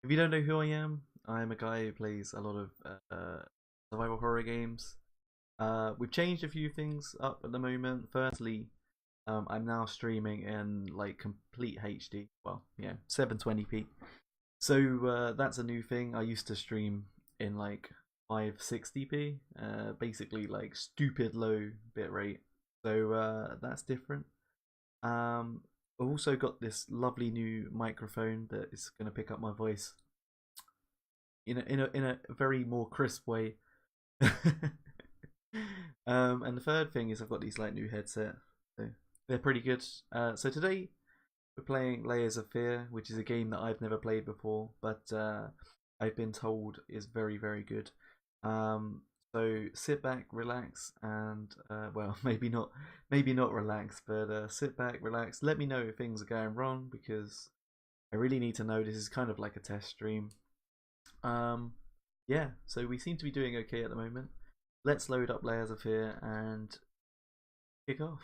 If you don't know who I am, I'm a guy who plays a lot of survival horror games. We've changed a few things up at the moment. Firstly, I'm now streaming in like complete HD. Well, yeah, 720p. So that's a new thing. I used to stream in like 560p, basically like stupid low bitrate. So that's different. I've also got this lovely new microphone that is going to pick up my voice in a very more crisp way. And the third thing is I've got these like new headset. So they're pretty good. So today we're playing Layers of Fear, which is a game that I've never played before, but I've been told is very very good. Um, so sit back, relax, and well, maybe not relax, but sit back, relax. Let me know if things are going wrong because I really need to know. This is kind of like a test stream. Um, yeah, so we seem to be doing okay at the moment. Let's load up Layers of Fear and kick off.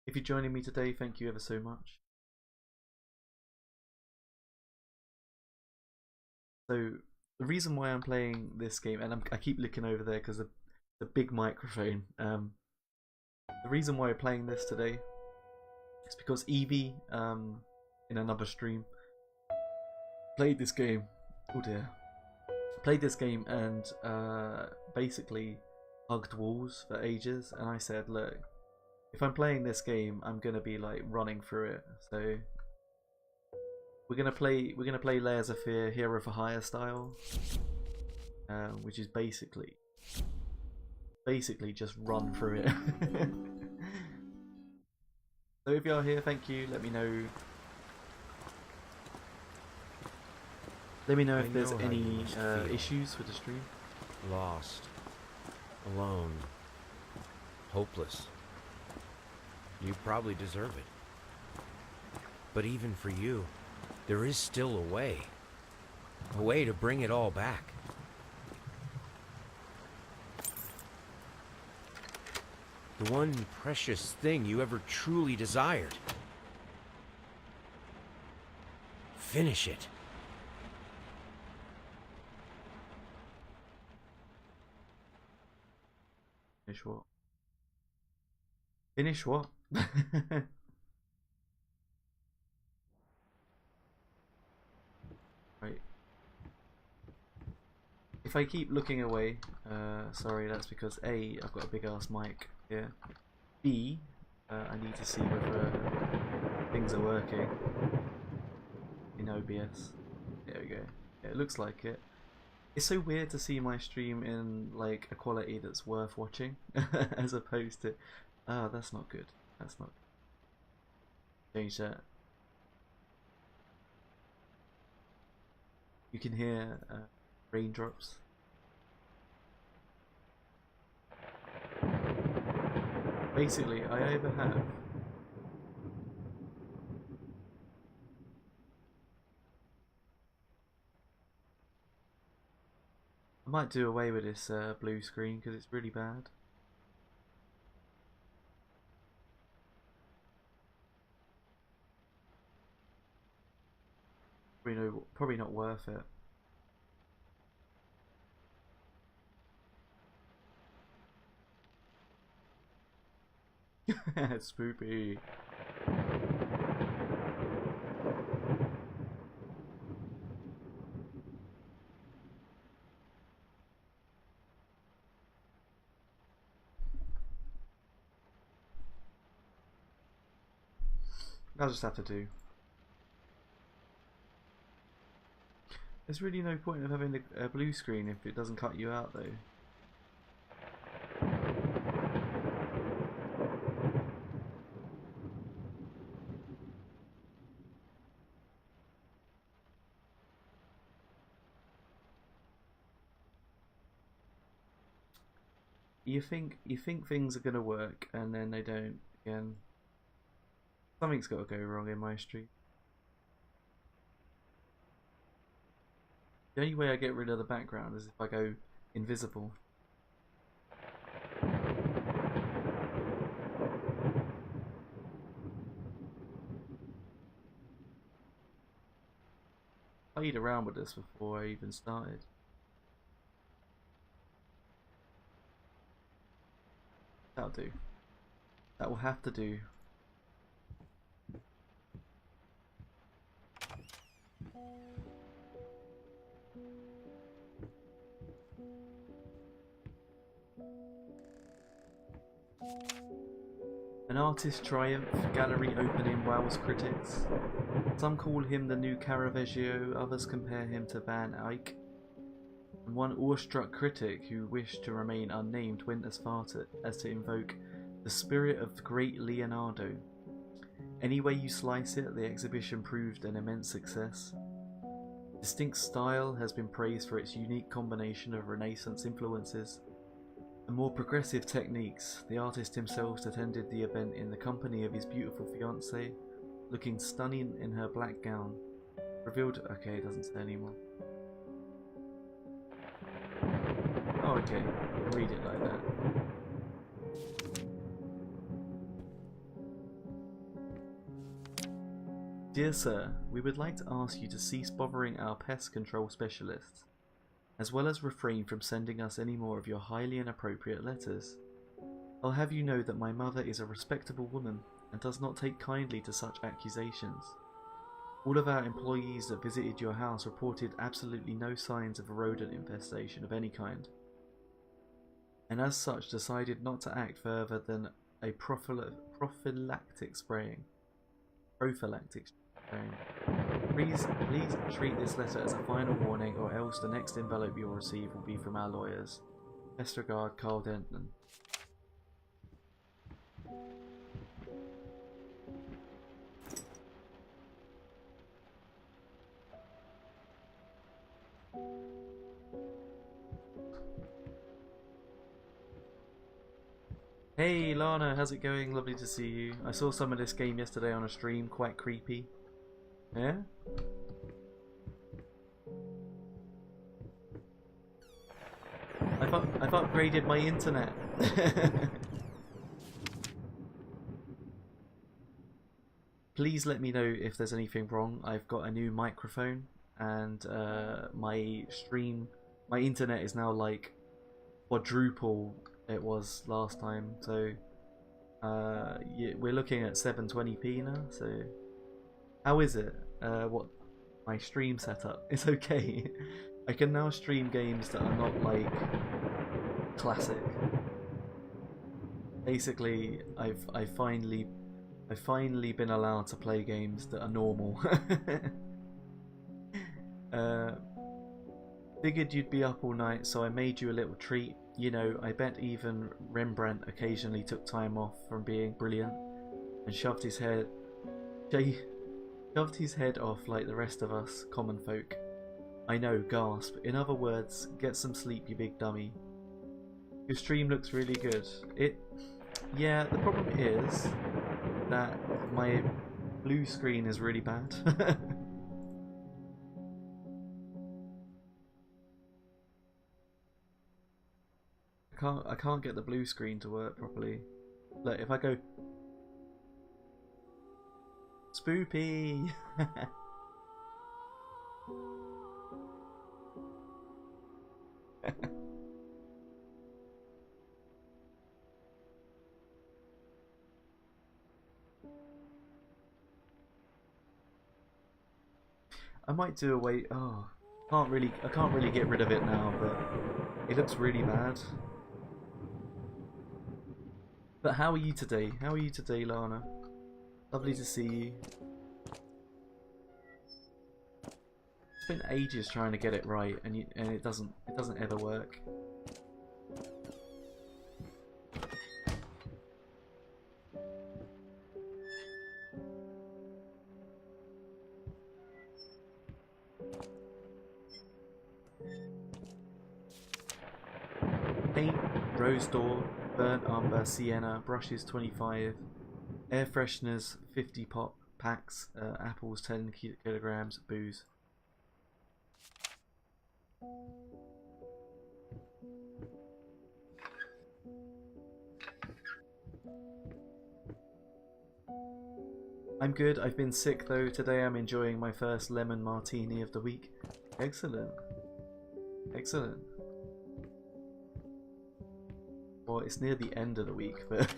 If you're joining me today, thank you ever so much. So the reason why I'm playing this game, and I keep looking over there because the big microphone. The reason why we're playing this today is because Evie, in another stream, played this game. Oh dear. Played this game and basically hugged walls for ages, and I said, look, if I'm playing this game, I'm gonna be like running through it. So we're gonna play Layers of Fear Hero for Hire style, which is basically just run through it. So if you're here, thank you. Let me know. Let me know if there's any issues with the stream. Lost, alone, hopeless. You probably deserve it. But even for you, there is still a way to bring it all back. The one precious thing you ever truly desired. Finish it. Finish what? Finish what? Right. If I keep looking away, sorry, that's because A, I've got a big ass mic here. B, I need to see whether things are working in OBS. There we go. Yeah, it looks like it. It's so weird to see my stream in like a quality that's worth watching, as opposed to, ah, that's not good. That's not. Change that. You can hear raindrops. Basically, I either have I might do away with this blue screen because it's really bad. Probably not worth it. Spoopy. I'll just have to do. There's really no point of having a blue screen if it doesn't cut you out though. You think things are gonna work and then they don't again. Something's got to go wrong in my stream. The only way I get rid of the background is if I go invisible. played around with this before I even started. That'll do. That will have to do. An artist's triumph, gallery opening wows critics. Some call him the new Caravaggio, others compare him to Van Eyck. And one awestruck critic who wished to remain unnamed went as far as to invoke the spirit of the great Leonardo. Any way you slice it, the exhibition proved an immense success. Distinct style has been praised for its unique combination of Renaissance influences and more progressive techniques. The artist himself attended the event in the company of his beautiful fiancée, looking stunning in her black gown. Revealed... okay, it doesn't say anymore. Oh, okay. Read it like that. Dear Sir, we would like to ask you to cease bothering our pest control specialists, as well as refrain from sending us any more of your highly inappropriate letters. I'll have you know that my mother is a respectable woman and does not take kindly to such accusations. All of our employees that visited your house reported absolutely no signs of a rodent infestation of any kind, and as such decided not to act further than a prophylactic spraying. Please treat this letter as a final warning, or else the next envelope you'll receive will be from our lawyers. Best regard, Carl Denton. Hey Lana, how's it going? Lovely to see you. I saw some of this game yesterday on a stream, quite creepy. Yeah? I've upgraded my internet. Please let me know if there's anything wrong. I've got a new microphone and my internet is now like quadruple it was last time, so yeah, we're looking at 720p now. So how is it? What my stream setup? It's okay. I can now stream games that are not like classic. Basically, I've finally been allowed to play games that are normal. Figured you'd be up all night, so I made you a little treat. You know, I bet even Rembrandt occasionally took time off from being brilliant and shoved his head off like the rest of us common folk. I know, gasp. In other words, get some sleep, you big dummy. Your stream looks really good. Yeah, the problem is that my blue screen is really bad. I can't get the blue screen to work properly. Look, if I go Spoopy. I might do a way. Oh, I can't really get rid of it now, but it looks really bad. But how are you today? How are you today, Lana? Lovely to see you. It's been ages trying to get it right, and it doesn't ever work. Paint, rose door, burnt umber, sienna, brushes 25, air fresheners 50 pop packs, apples 10 kilograms, booze. I'm good. I've been sick though. Today I'm enjoying my first lemon martini of the week. Excellent. Excellent. Well, it's near the end of the week, but...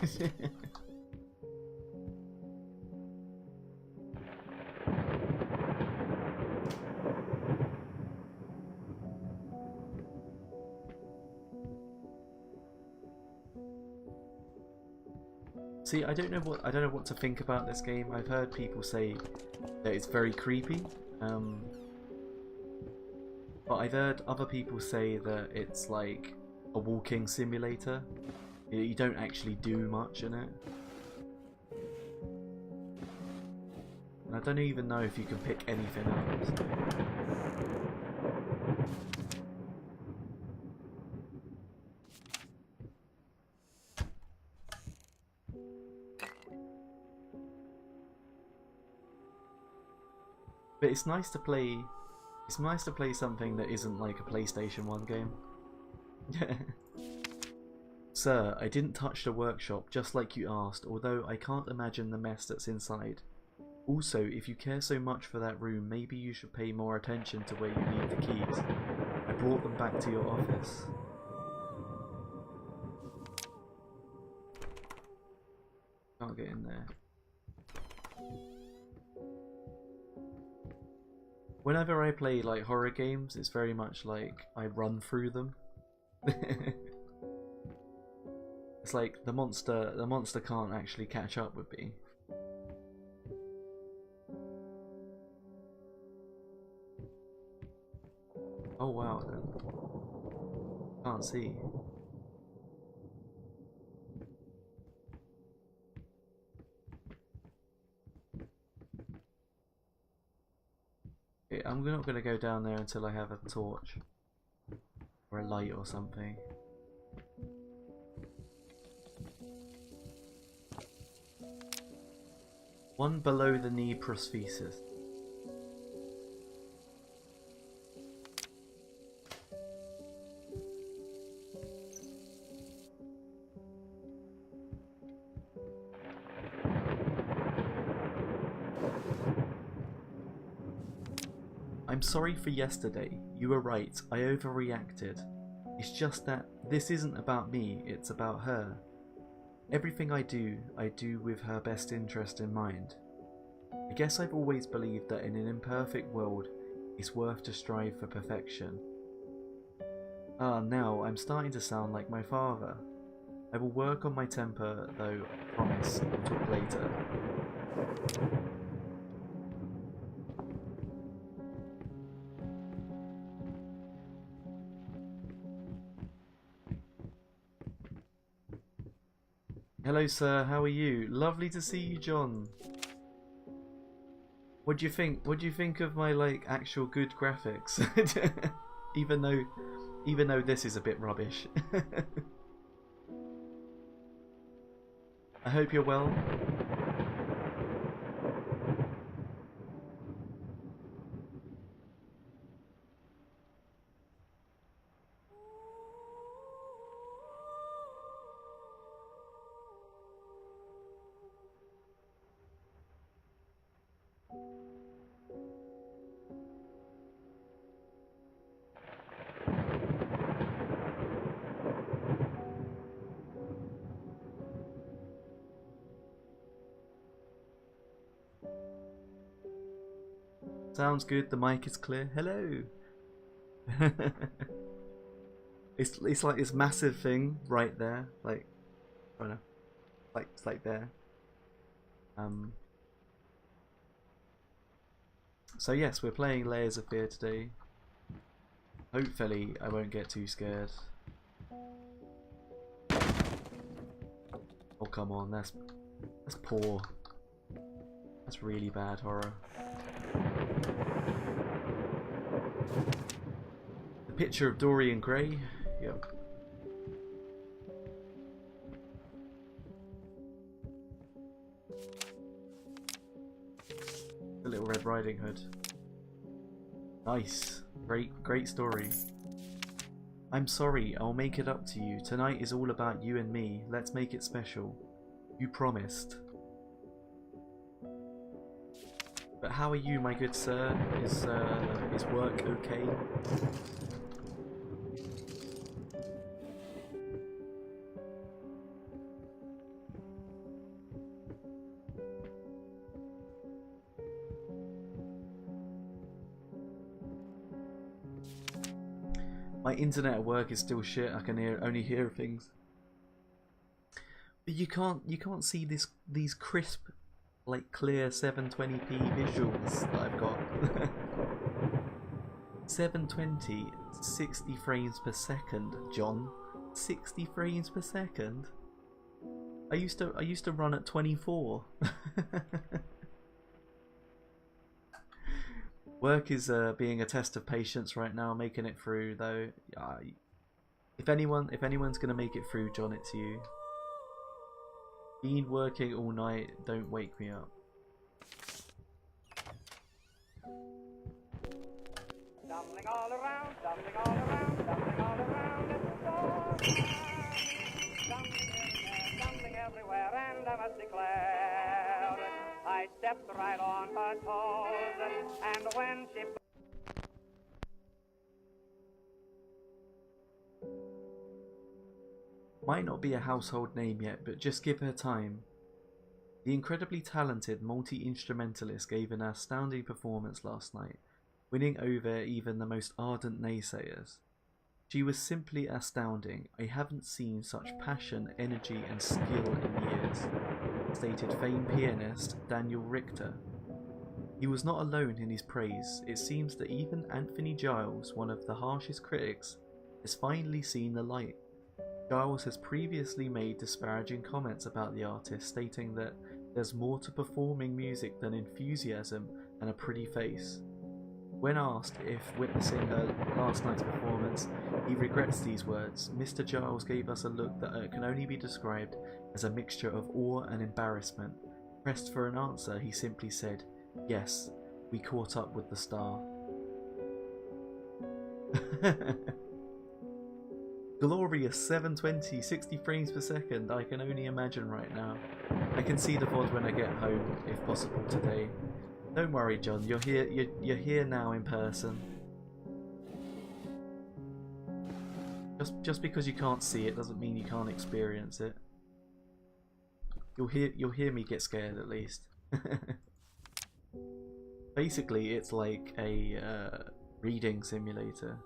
See, I don't know what to think about this game. I've heard people say that it's very creepy, but I've heard other people say that it's like a walking simulator. You don't actually do much in it, and I don't even know if you can pick anything up. So. But it's nice to play. It's nice to play something that isn't like a PlayStation 1 game. Sir, I didn't touch the workshop just like you asked, although I can't imagine the mess that's inside. Also, if you care so much for that room, maybe you should pay more attention to where you leave the keys. I brought them back to your office. Can't get in there. Whenever I play like horror games, it's very much like I run through them. It's like the monster can't actually catch up with me. Oh wow, then. Can't see. I'm not going to go down there until I have a torch or a light or something. One below the knee prosthesis. I'm sorry for yesterday. You were right. I overreacted. It's just that this isn't about me, it's about her. Everything I do with her best interest in mind. I guess I've always believed that in an imperfect world, it's worth to strive for perfection. Now I'm starting to sound like my father. I will work on my temper, though, I promise. We'll talk later. Hello sir, how are you? Lovely to see you, John. What do you think? What do you think of my like actual good graphics? even though this is a bit rubbish. I hope you're well. Sounds good, the mic is clear. Hello! it's like this massive thing right there. Like, I don't know. Like, it's like there. So yes, we're playing Layers of Fear today. Hopefully I won't get too scared. Oh come on, that's poor. That's really bad horror. The picture of Dorian Gray. Yep. The Little Red Riding Hood. Nice. Great story. I'm sorry, I'll make it up to you. Tonight is all about you and me. Let's make it special. You promised. But how are you, my good sir? Is work okay? My internet at work is still shit. I can only hear things. But you can't see these crisp, like clear 720p visuals that I've got. 720, 60 frames per second, John. 60 frames per second. I used to run at 24. Work is being a test of patience right now, making it through though. If anyone's gonna make it through, John, it's you. Been working all night, don't wake me up. Stumbling all around, stumbling all around, stumbling all around, stumbling everywhere, and I must declare, I stepped right on her toes, and when she... Might not be a household name yet, but just give her time. The incredibly talented multi-instrumentalist gave an astounding performance last night, winning over even the most ardent naysayers. She was simply astounding. I haven't seen such passion, energy and skill in years, stated famed pianist Daniel Richter. He was not alone in his praise. It seems that even Anthony Giles, one of the harshest critics, has finally seen the light. Giles has previously made disparaging comments about the artist, stating that there's more to performing music than enthusiasm and a pretty face. When asked if witnessing her last night's performance, he regrets these words. Mr. Giles gave us a look that can only be described as a mixture of awe and embarrassment. Pressed for an answer, he simply said, "Yes, we caught up with the star." Glorious 720, 60 frames per second. I can only imagine right now. I can see the VOD when I get home, if possible today. Don't worry, John. You're here. You're here now in person. Just because you can't see it doesn't mean you can't experience it. You'll hear me get scared at least. Basically, it's like a reading simulator.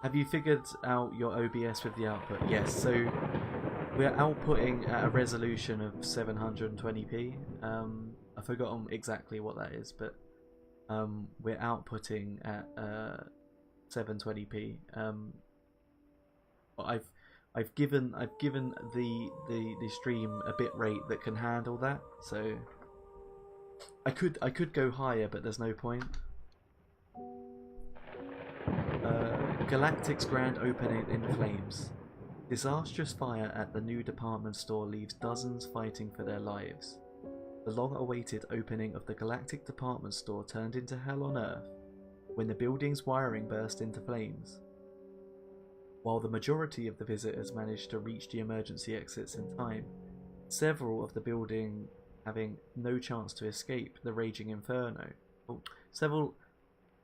Have you figured out your OBS with the output? Yes, so we're outputting at a resolution of 720p. I've forgotten exactly what that is, but we're outputting at 720p. But I've given the stream a bit rate that can handle that, so I could go higher, but there's no point. Galactic's grand opening in flames. Disastrous fire at the new department store leaves dozens fighting for their lives. The long-awaited opening of the Galactic department store turned into hell on Earth when the building's wiring burst into flames. While the majority of the visitors managed to reach the emergency exits in time, several of the building having no chance to escape the raging inferno. Several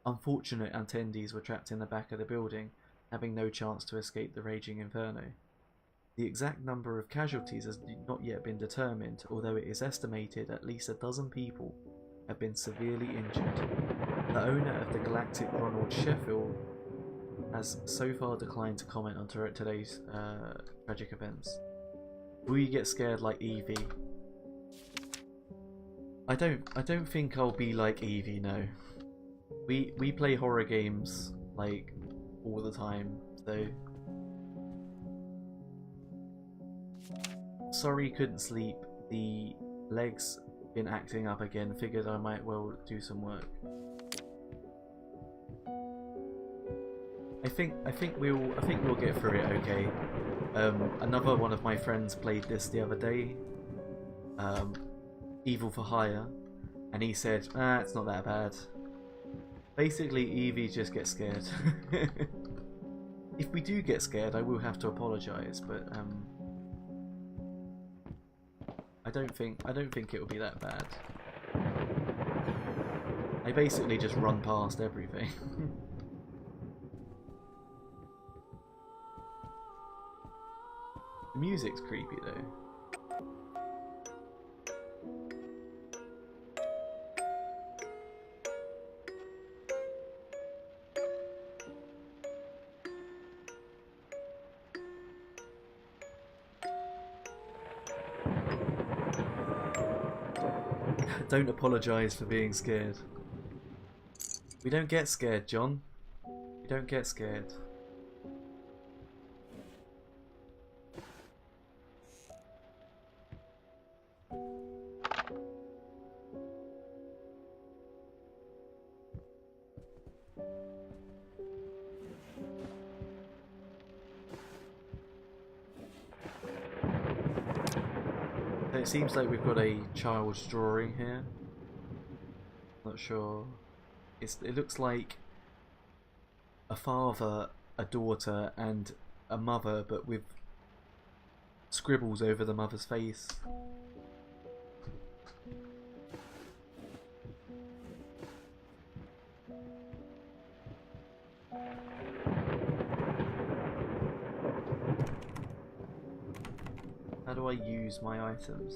unfortunate attendees were trapped in the back of the building, having no chance to escape the raging inferno. The exact number of casualties has not yet been determined, although it is estimated at least a dozen people have been severely injured. The owner of the Galactic, Ronald Sheffield, has so far declined to comment on today's tragic events. Will you get scared like Evie? I don't think I'll be like Evie, no. We play horror games like all the time, so sorry couldn't sleep. The legs been acting up again. Figured I might well do some work. I think we'll get through it okay. Another one of my friends played this the other day, Evil for Hire, and he said, it's not that bad. Basically, Evie just gets scared. If we do get scared, I will have to apologise, but I don't think it will be that bad. I basically just run past everything. The music's creepy though. Don't apologise for being scared. We don't get scared, John. We don't get scared. It seems like we've got a child's drawing here. Not sure. It looks like a father, a daughter, and a mother, but with scribbles over the mother's face. How do I use my items?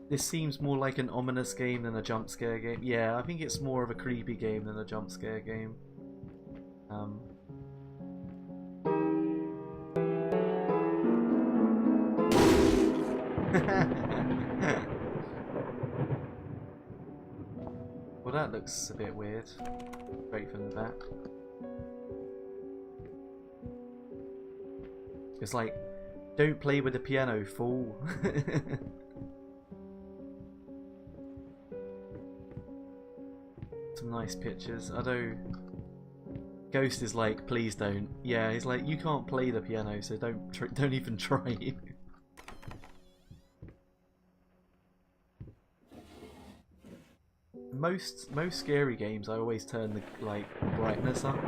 This seems more like an ominous game than a jump scare game. Yeah, I think it's more of a creepy game than a jump scare game. Well, that looks a bit weird. Straight from the back. It's like, don't play with the piano, fool. Some nice pictures. Although Ghost is like, please don't. Yeah, he's like, you can't play the piano, so don't even try. Most scary games, I always turn the brightness up.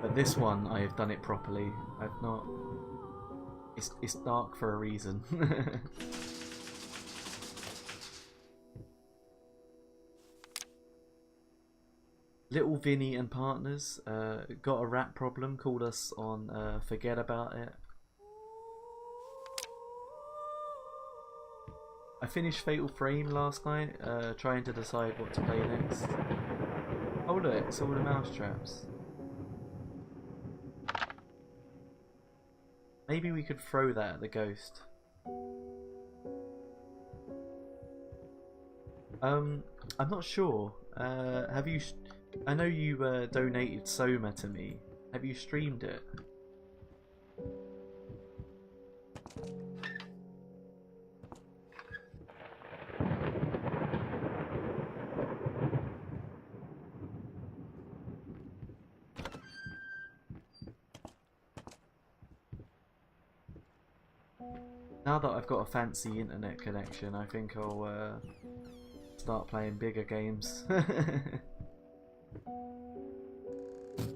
But this one, I have done it properly. I've not. It's dark for a reason. Little Vinny and partners got a rat problem. Called us on Forget About It. I finished Fatal Frame last night, trying to decide what to play next. Oh look, it's all the mousetraps. Maybe we could throw that at the ghost. I'm not sure. Have you? I know you donated Soma to me. Have you streamed it? Now that I've got a fancy internet connection, I think I'll start playing bigger games.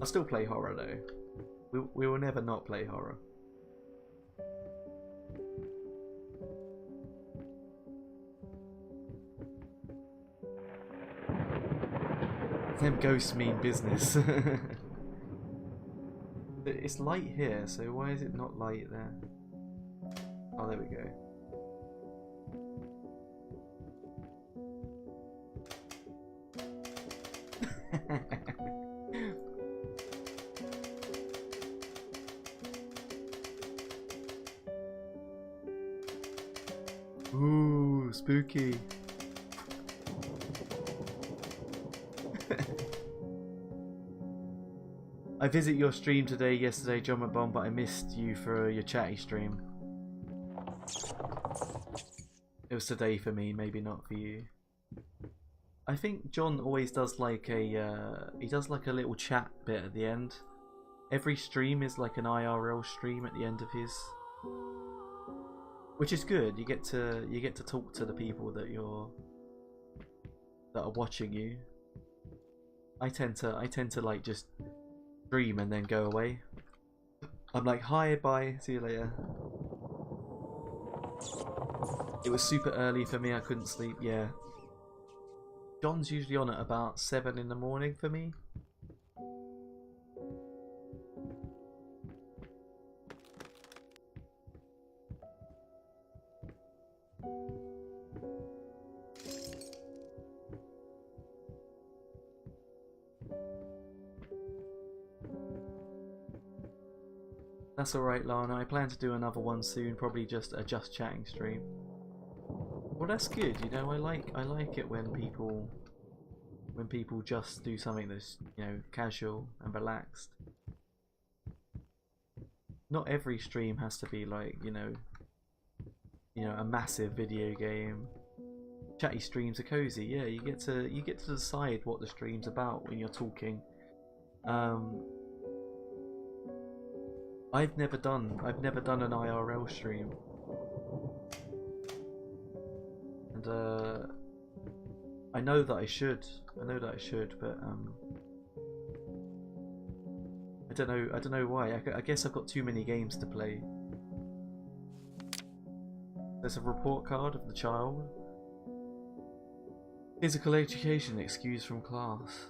I'll still play horror though. We will never not play horror. Them ghosts mean business. It's light here, so why is it not light there? Oh, there we go. Ooh, spooky. I visit your stream yesterday, John McBomb, but I missed you for your chatty stream. It was today for me, maybe not for you. I think John always does like a he does like a little chat bit at the end. Every stream is like an IRL stream at the end of his, which is good. You get to talk to the people that are watching you. I tend to like just stream and then go away. I'm like, hi, bye, see you later. It was super early for me, I couldn't sleep, yeah. John's usually on at about 7 in the morning for me. That's alright, Lana. I plan to do another one soon, probably just a just chatting stream. Well, that's good. You know, I like it when people just do something that's, you know, casual and relaxed. Not every stream has to be like, you know, a massive video game. Chatty streams are cozy. Yeah, you get to decide what the stream's about when you're talking. I've never done an IRL stream, and I know that I should, but I don't know why. I guess I've got too many games to play. There's a report card of the child. Physical education excused from class.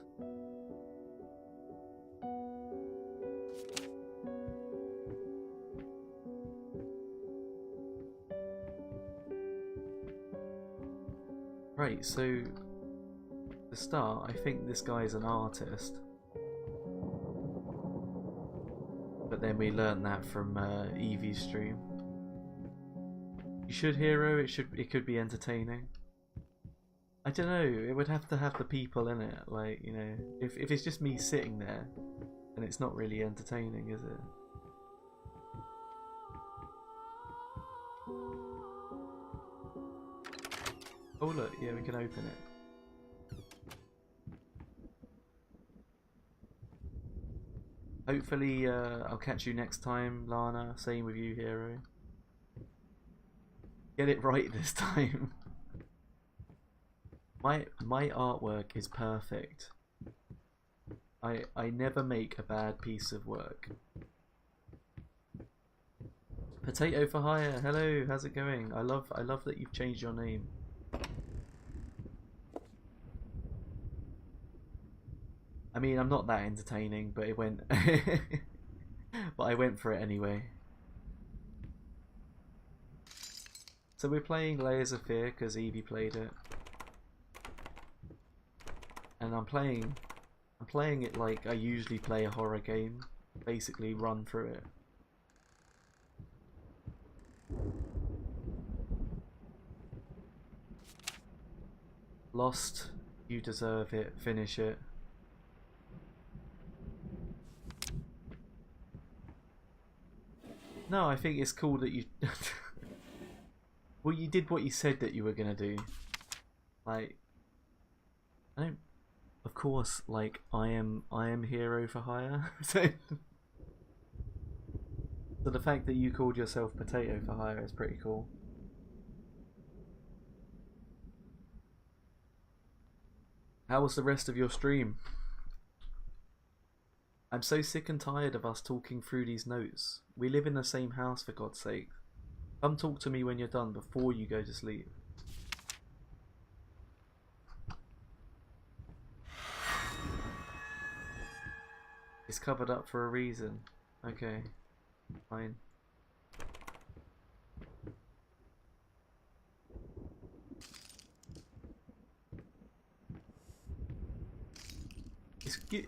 Right, so to start, I think this guy's an artist, but then we learned that from Evie's stream. You should hero. It could be entertaining. I don't know. It would have to have the people in it. Like, you know, if it's just me sitting there, then it's not really entertaining, is it? Oh look, yeah, we can open it. Hopefully, I'll catch you next time, Lana. Same with you, Hero. Get it right this time. My artwork is perfect. I never make a bad piece of work. Potato for hire. Hello, how's it going? I love that you've changed your name. I mean, I'm not that entertaining, but it went. But I went for it anyway. So we're playing Layers of Fear because Evie played it, and I'm playing it like I usually play a horror game. Basically, run through it. Lost, you deserve it. Finish it. No, I think it's cool that you. Well, you did what you said that you were gonna do. Like, I don't. Of course, like I am hero for hire. So the fact that you called yourself potato for hire is pretty cool. How was the rest of your stream? I'm so sick and tired of us talking through these notes. We live in the same house, for God's sake. Come talk to me when you're done before you go to sleep. It's covered up for a reason. Okay, fine.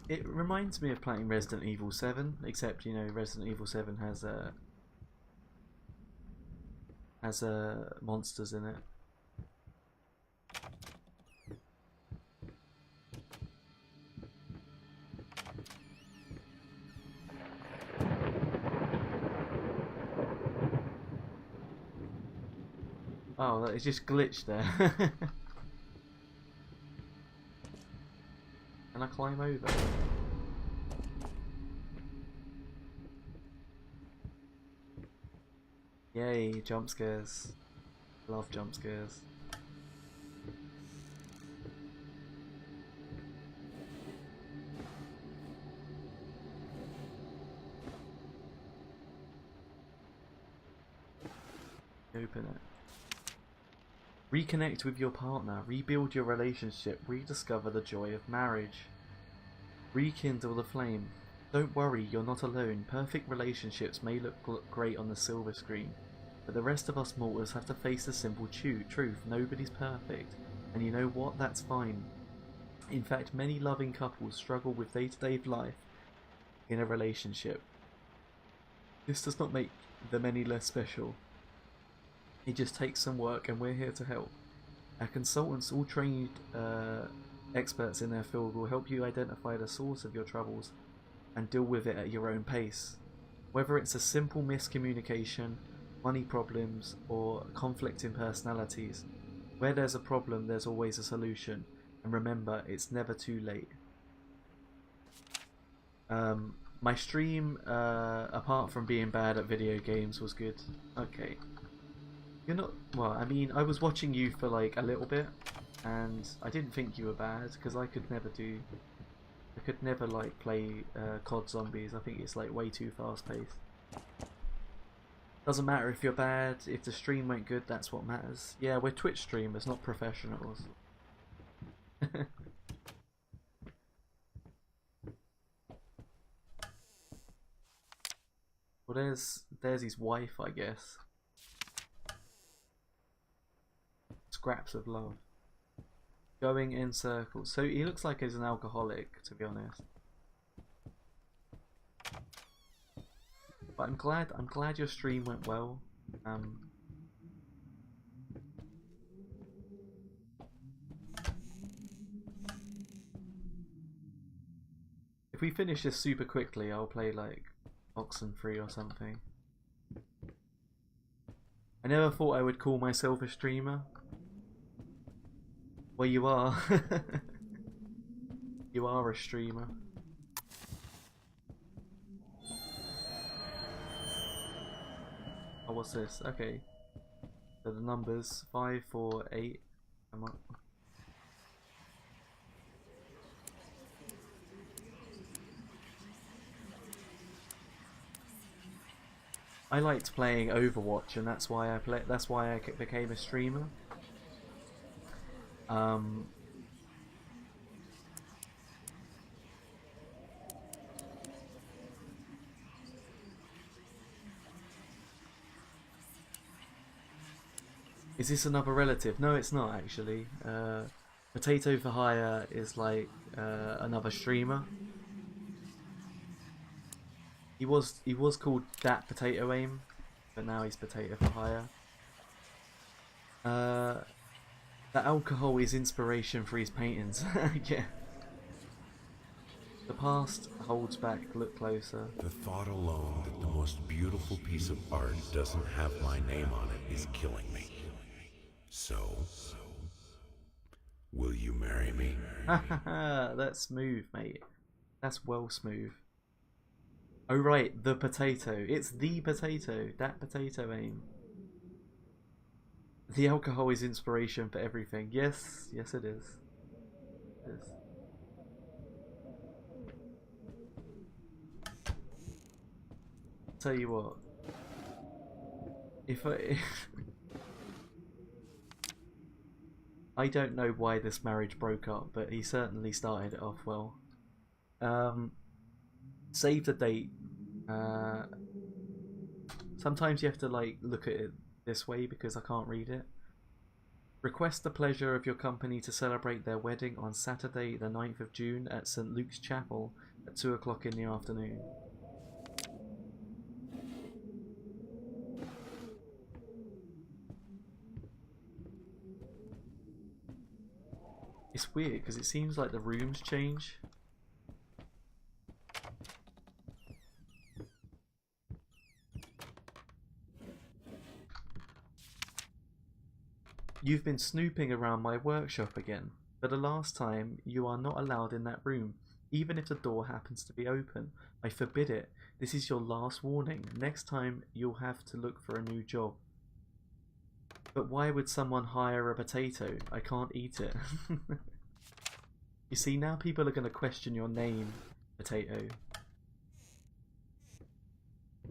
It reminds me of playing Resident Evil 7, except, you know, Resident Evil 7 has monsters in it. Oh, it just glitched there. Can I climb over? Yay, jump scares. Love jump scares. Open it. Reconnect with your partner, rebuild your relationship, rediscover the joy of marriage. Rekindle the flame. Don't worry, you're not alone. Perfect relationships may look great on the silver screen, but the rest of us mortals have to face the simple truth. Nobody's perfect. And you know what? That's fine. In fact, many loving couples struggle with day-to-day life in a relationship. This does not make them any less special. It just takes some work, and we're here to help. Our consultants, all trained experts in their field, will help you identify the source of your troubles and deal with it at your own pace. Whether it's a simple miscommunication, money problems, or conflict in personalities, where there's a problem, there's always a solution. And remember, it's never too late. My stream, apart from being bad at video games, was good. Okay. You're not... Well, I mean, I was watching you for like a little bit, and I didn't think you were bad, because I could never do... I could never like play COD Zombies. I think it's like way too fast paced. Doesn't matter if you're bad, if the stream went good, that's what matters. Yeah, we're Twitch streamers, not professionals. Well, there's his wife, I guess. Scraps of love. Going in circles. So he looks like he's an alcoholic, to be honest. But I'm glad your stream went well. If we finish this super quickly, I'll play like Oxenfree or something. I never thought I would call myself a streamer. Well, you are. You are a streamer. Oh, what's this? Okay. So the numbers 5, 4, 8. I liked playing Overwatch, and that's why I became a streamer. Is this another relative? No, it's not actually. Potato for Hire is like another streamer. He was called That Potato Aim, but now he's Potato for Hire. The alcohol is inspiration for his paintings. Yeah. The past holds back. Look closer. The thought alone that the most beautiful piece of art doesn't have my name on it is killing me. So, will you marry me? That's smooth, mate. That's well smooth. Oh right, the potato. It's the potato. That Potato Aim. The alcohol is inspiration for everything. Yes, yes it is. It is. Tell you what. If I don't know why this marriage broke up, but he certainly started it off well. Save the date. Sometimes you have to like look at it this way because I can't read it. Request the pleasure of your company to celebrate their wedding on Saturday the 9th of June at St. Luke's Chapel at 2 o'clock in the afternoon. It's weird because it seems like the rooms change. You've been snooping around my workshop again. For the last time, you are not allowed in that room, even if the door happens to be open. I forbid it. This is your last warning. Next time, you'll have to look for a new job. But why would someone hire a potato? I can't eat it. You see, now people are going to question your name, Potato.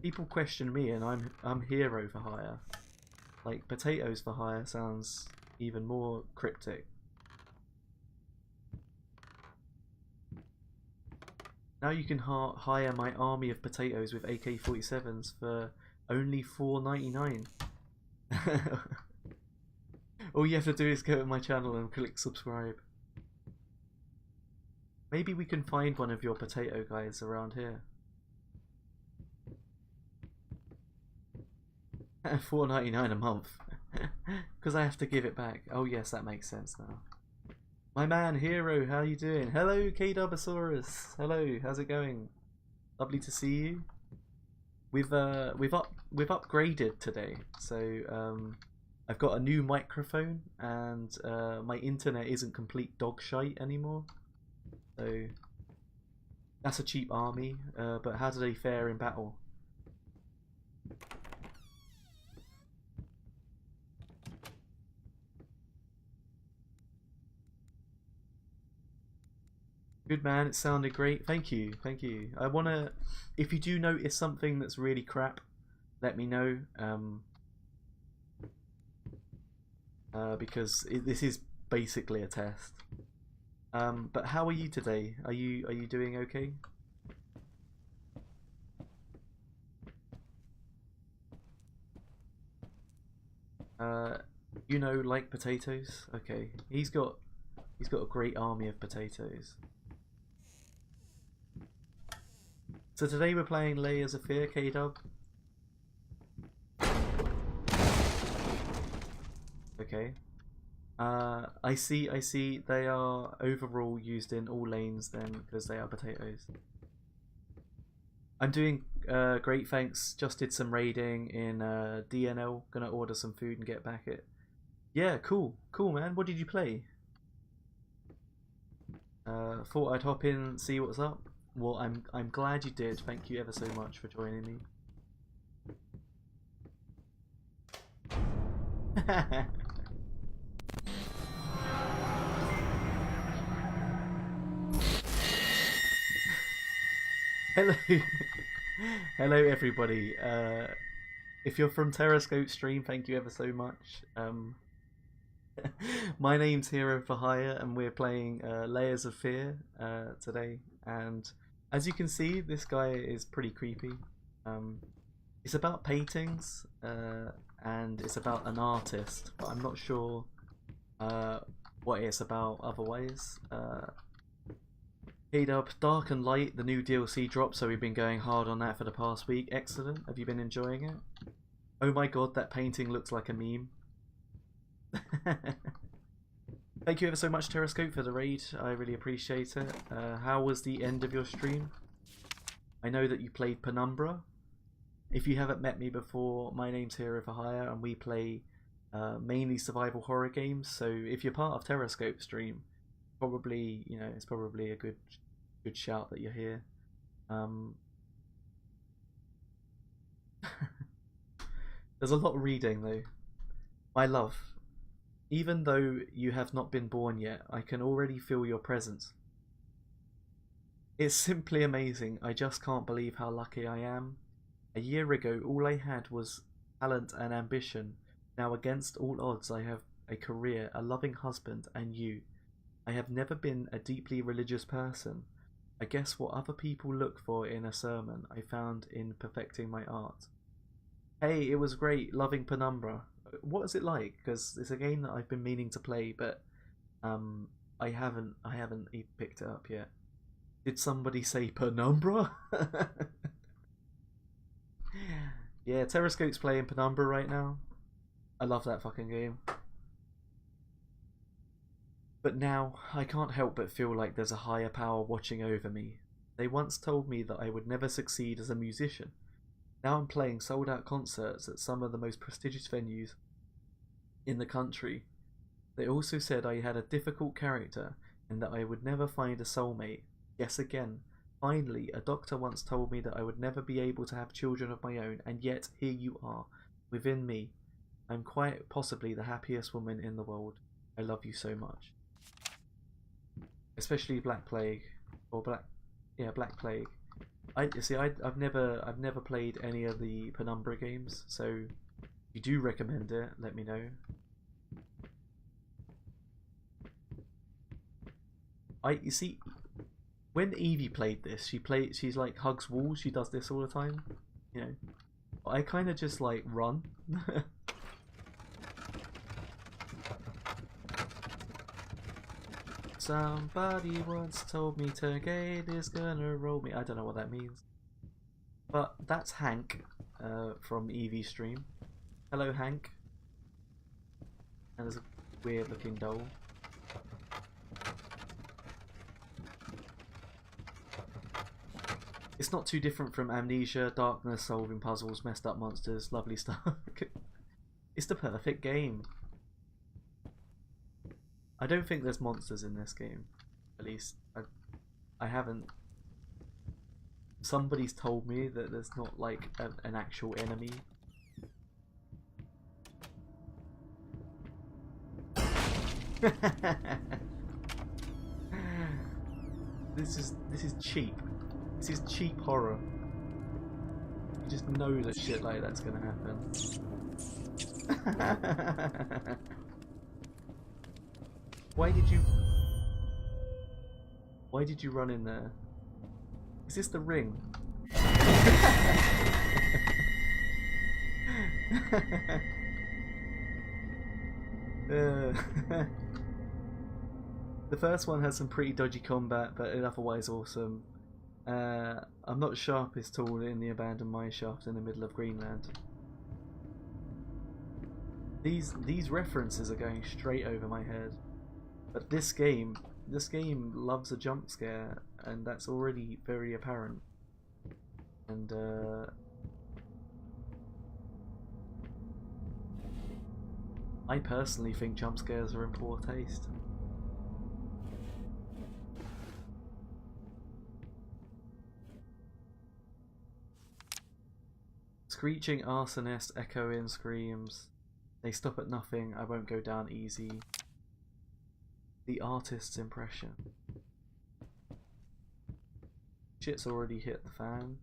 People question me and I'm hero for hire. Like, potatoes for hire sounds even more cryptic. Now you can hire my army of potatoes with AK-47s for only $4.99. All you have to do is go to my channel and click subscribe. Maybe we can find one of your potato guys around here. At $4.99 a month. Because I have to give it back. Oh yes, that makes sense now. My man, Hero, how you doing? Hello, KWosaurus. Hello, how's it going? Lovely to see you. We've upgraded today, so I've got a new microphone, and my internet isn't complete dog shite anymore. So that's a cheap army. But how do they fare in battle? Good man, it sounded great. Thank you, thank you. I wanna, if you do notice something that's really crap, let me know. Because this is basically a test. But how are you today? Are you doing okay? You know, like potatoes. Okay, he's got a great army of potatoes. So today we're playing Layers of Fear, K-Dub. Okay. I see they are overall used in all lanes then, because they are potatoes. I'm doing great, thanks. Just did some raiding in DNL. Gonna order some food and get back it. Yeah, cool man. What did you play? Thought I'd hop in and see what's up. Well, I'm glad you did. Thank you ever so much for joining me. Hello, hello everybody. If you're from Terrascope Stream, thank you ever so much. My name's Hero for Hire, and we're playing Layers of Fear today. And as you can see, this guy is pretty creepy. It's about paintings, and it's about an artist, but I'm not sure what it's about otherwise. K-Dub, Dark and Light, the new DLC dropped, so we've been going hard on that for the past week. Excellent. Have you been enjoying it? Oh my god, that painting looks like a meme. Thank you ever so much, Terrascope, for the raid. I really appreciate it. How was the end of your stream? I know that you played Penumbra. If you haven't met me before, my name's Hero for Hire, and we play mainly survival horror games. So if you're part of Terrascope Stream, probably, you know, it's probably a good shout that you're here. There's a lot of reading though. My love, even though you have not been born yet, I can already feel your presence. It's simply amazing. I just can't believe how lucky I am. A year ago, all I had was talent and ambition. Now, against all odds, I have a career, a loving husband, and you. I have never been a deeply religious person. I guess what other people look for in a sermon, I found in perfecting my art. Hey, it was great, loving Penumbra. What is it like? Because it's a game that I've been meaning to play, but I haven't even picked it up yet. Did somebody say Penumbra? Yeah, Terrascope's playing Penumbra right now. I love that fucking game. But now, I can't help but feel like there's a higher power watching over me. They once told me that I would never succeed as a musician. Now I'm playing sold out concerts at some of the most prestigious venues in the country. They also said I had a difficult character and that I would never find a soulmate. Yes, again. Finally, a doctor once told me that I would never be able to have children of my own, and yet here you are, within me. I'm quite possibly the happiest woman in the world. I love you so much. Especially Black Plague, or Black Plague. I've never played any of the Penumbra games, so if you do recommend it, let me know. You see, when Evie played this, she's like hugs walls. She does this all the time, you know. I kind of just like run. Somebody once told me Turgate is gonna roll me. I don't know what that means. But that's Hank from Evie stream. Hello, Hank. And there's a weird looking doll. It's not too different from Amnesia, darkness, solving puzzles, messed up monsters, lovely stuff. It's the perfect game. I don't think there's monsters in this game. At least, I haven't... Somebody's told me that there's not like an actual enemy. This is cheap. This is cheap horror. You just know that shit like that's gonna happen. Why did you run in there? Is this the ring? The first one has some pretty dodgy combat, but otherwise awesome. I'm not sharpest tool in the abandoned mine shaft in the middle of Greenland. These references are going straight over my head. But this game loves a jump scare, and that's already very apparent. And I personally think jump scares are in poor taste. Screeching arsonist echoing screams. They stop at nothing, I won't go down easy. The artist's impression. Shit's already hit the fan.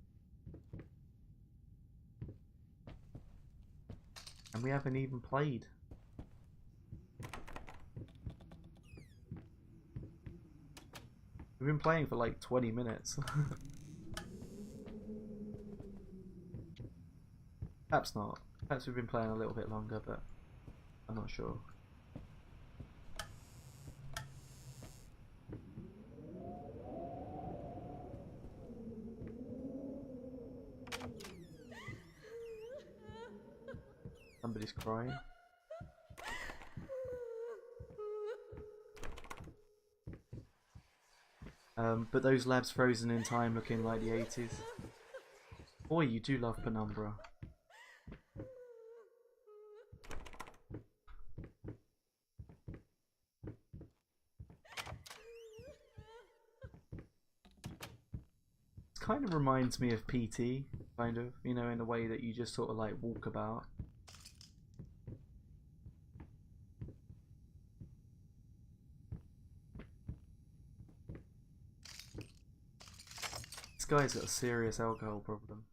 And we haven't even played. We've been playing for like 20 minutes. Perhaps not. Perhaps we've been playing a little bit longer, but I'm not sure. Somebody's crying. But those labs frozen in time looking like the 80s. Boy, you do love Penumbra. Kind of reminds me of PT, kind of, you know, in a way that you just sort of like walk about. This guy's got a serious alcohol problem.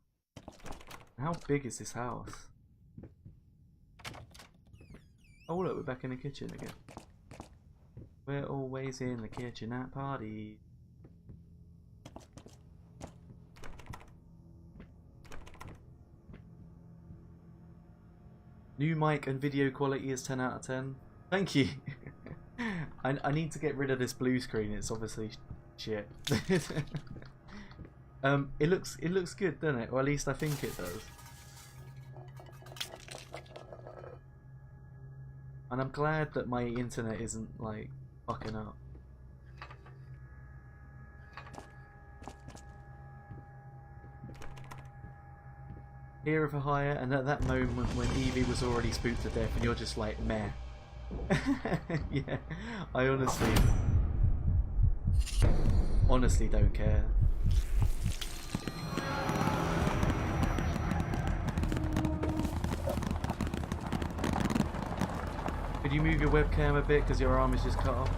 How big is this house? Oh look, we're back in the kitchen again. We're always in the kitchen at parties. New mic and video quality is 10 out of 10. Thank you. I need to get rid of this blue screen. It's obviously shit. It looks good, doesn't it? Or at least I think it does. And I'm glad that my internet isn't like fucking up. Here for hire, and at that moment when Evie was already spooked to death and you're just like, meh. Yeah, I honestly don't care. Could you move your webcam a bit because your arm is just cut off?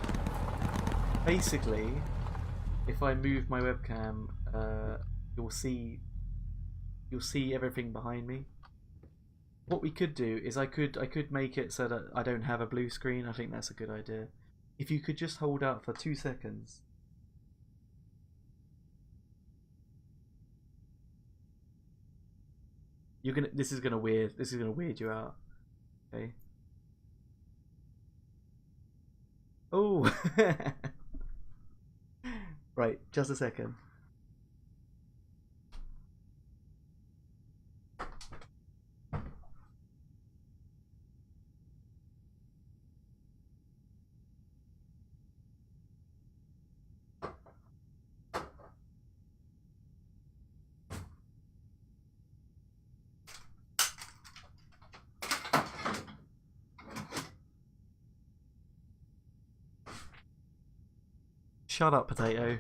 Basically, if I move my webcam, you'll see everything behind me. What we could do is I could make it so that I don't have a blue screen. I think that's a good idea. If you could just hold out for 2 seconds You're gonna. This is gonna weird. This is gonna weird you out. Okay. Oh. Right. Just a second. Shut up, potato.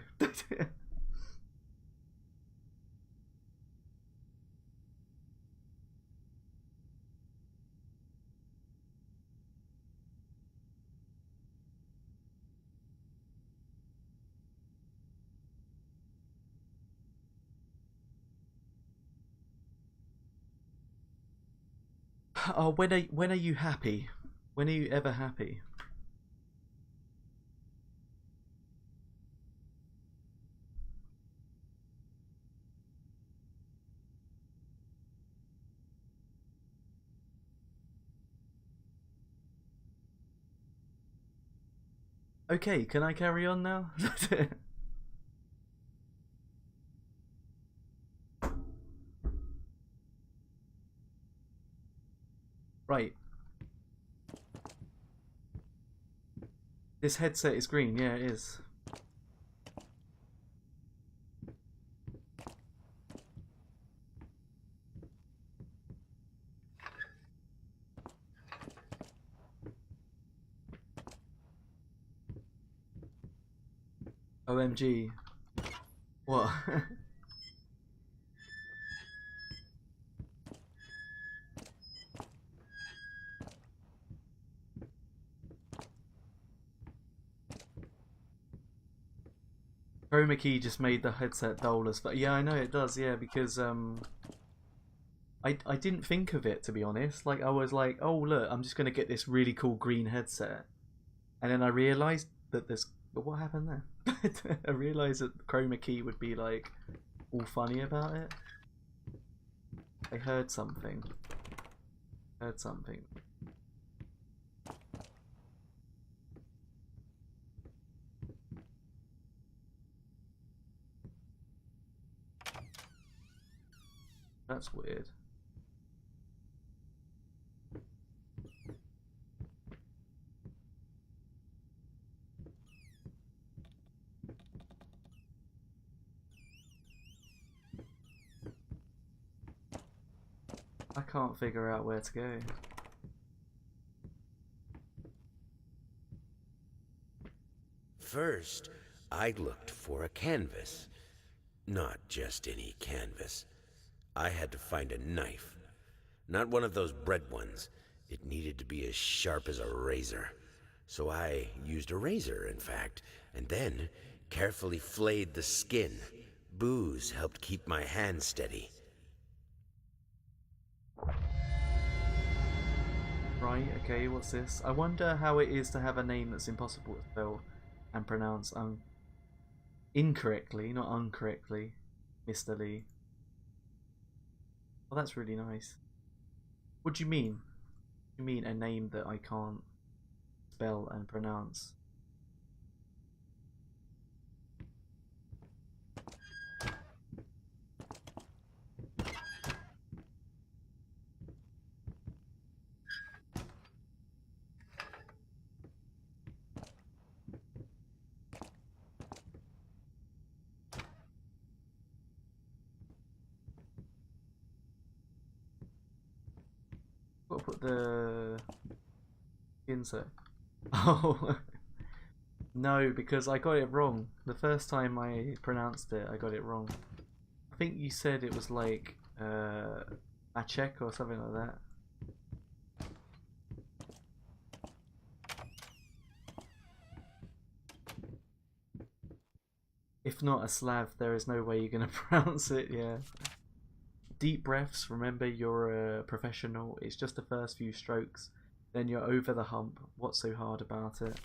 Oh, when are you happy? When are you ever happy? Okay, can I carry on now? Right. This headset is green. Yeah, it is. OMG. What? Chroma key just made the headset dull as fuck. Yeah, I know it does. Yeah, because I didn't think of it, to be honest. Like, I was like, oh look, I'm just gonna get this really cool green headset, and then I realised that there's. But what happened there? I realised that the chroma key would be like all funny about it. I heard something. Heard something. That's weird. I can't figure out where to go. First, I looked for a canvas. Not just any canvas. I had to find a knife. Not one of those bread ones. It needed to be as sharp as a razor. So I used a razor, in fact, and then carefully flayed the skin. Booze helped keep my hand steady. Right, okay, what's this? I wonder how it is to have a name that's impossible to spell and pronounce incorrectly, not incorrectly, Mr. Lee. Well, that's really nice. What do you mean? You mean a name that I can't spell and pronounce? Gotta put the insert. Oh no, because I got it wrong. The first time I pronounced it, I got it wrong. I think you said it was like Achek or something like that. If not a Slav, there is no way you're gonna pronounce it. Yeah. Deep breaths, remember you're a professional. It's just the first few strokes, then you're over the hump. What's so hard about it?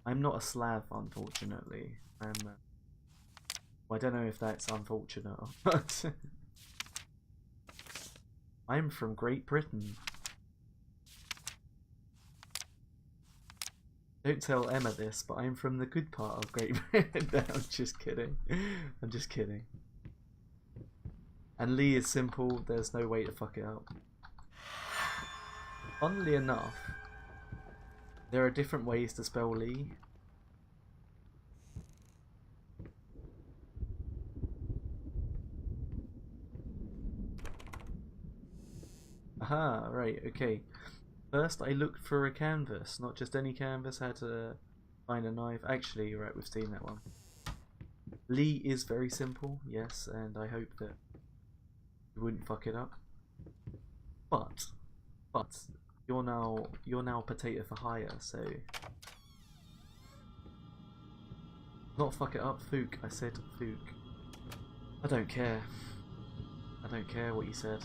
I'm not a Slav, unfortunately. I'm. Well, I don't know if that's unfortunate or not. I'm from Great Britain. Don't tell Emma this, but I'm from the good part of Great Britain. No, I'm just kidding. I'm just kidding. And Lee is simple, there's no way to fuck it up. Funnily enough, there are different ways to spell Lee. Aha, right, okay. First I looked for a canvas, not just any canvas, I had to find a knife. Actually, you're right, we've seen that one. Lee is very simple, yes, and I hope that you wouldn't fuck it up. But you're now potato for hire, so not fuck it up, Fook. I said Fook. I don't care. I don't care what you said.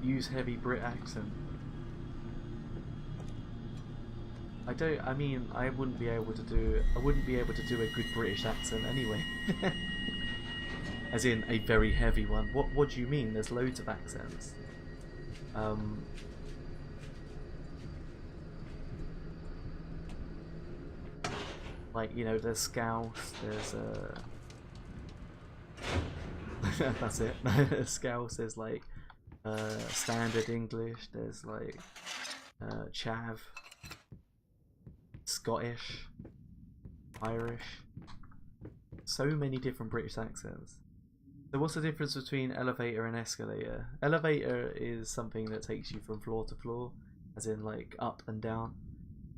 Use heavy Brit accent. I mean, I wouldn't be able to do a good British accent anyway. As in a very heavy one. What do you mean? There's loads of accents. Like, you know, there's Scouse, there's that's it. Scouse, there's like standard English, there's like Chav, Scottish, Irish, so many different British accents. So what's the difference between elevator and escalator? Elevator is something that takes you from floor to floor, as in like up and down,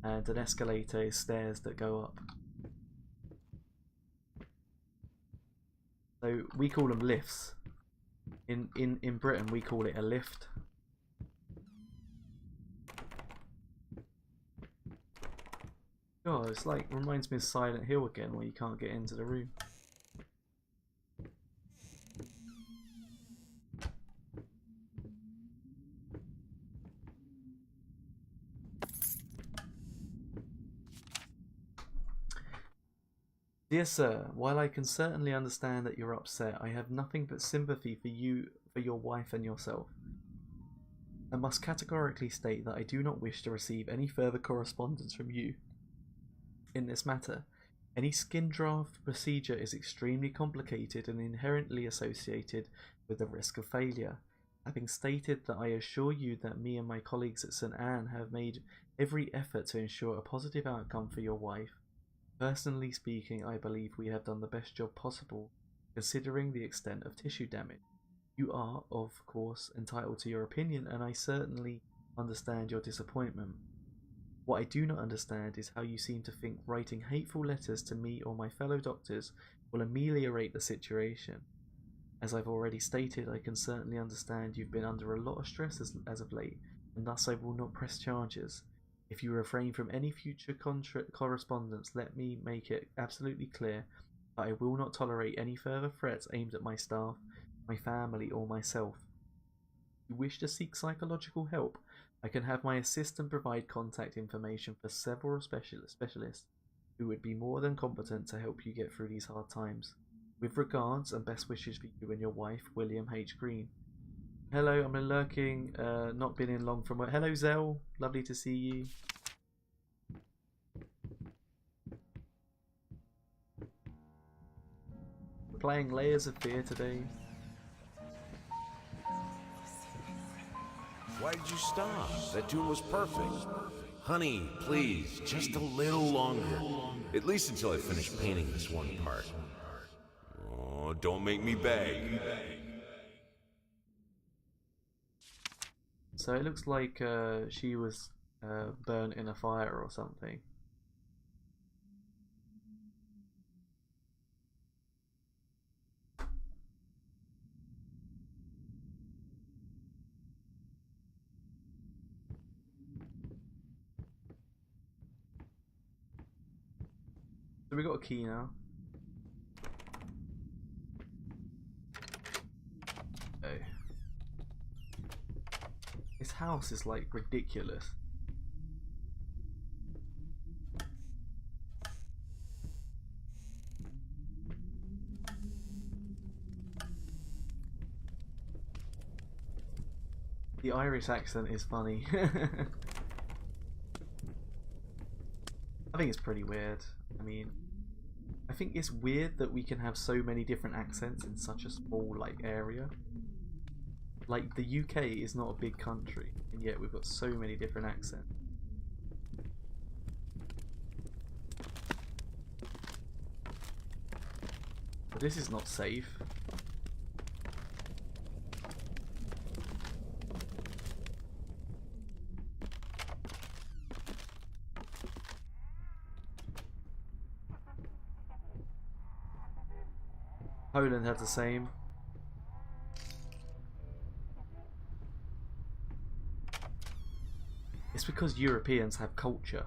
and an escalator is stairs that go up. So we call them lifts. In Britain we call it a lift. Oh, it's like, reminds me of Silent Hill again, where you can't get into the room. Dear sir, while I can certainly understand that you're upset, I have nothing but sympathy for you, for your wife and yourself. I must categorically state that I do not wish to receive any further correspondence from you in this matter. Any skin draft procedure is extremely complicated and inherently associated with the risk of failure. Having stated that, I assure you that me and my colleagues at St. Anne have made every effort to ensure a positive outcome for your wife. Personally speaking, I believe we have done the best job possible, considering the extent of tissue damage. You are, of course, entitled to your opinion, and I certainly understand your disappointment. What I do not understand is how you seem to think writing hateful letters to me or my fellow doctors will ameliorate the situation. As I've already stated, I can certainly understand you've been under a lot of stress as of late, and thus I will not press charges. If you refrain from any future correspondence, let me make it absolutely clear that I will not tolerate any further threats aimed at my staff, my family, or myself. If you wish to seek psychological help, I can have my assistant provide contact information for several specialists who would be more than competent to help you get through these hard times. With regards and best wishes for you and your wife, William H. Green. Hello, I'm lurking, not been in long from work. Hello Zell, lovely to see you. We're playing Layers of Fear today. Why did you stop? That tune was perfect. Honey, please, just a little longer. At least until I finish painting this one part. Oh, don't make me beg. So it looks like she was burnt in a fire or something. we got a key now. Oh. This house is like ridiculous. The Irish accent is funny. I think it's pretty weird. I mean, I think it's weird that we can have so many different accents in such a small area. Like, the UK is not a big country, and yet we've got so many different accents. But this is not safe. Poland had the same. It's because Europeans have culture.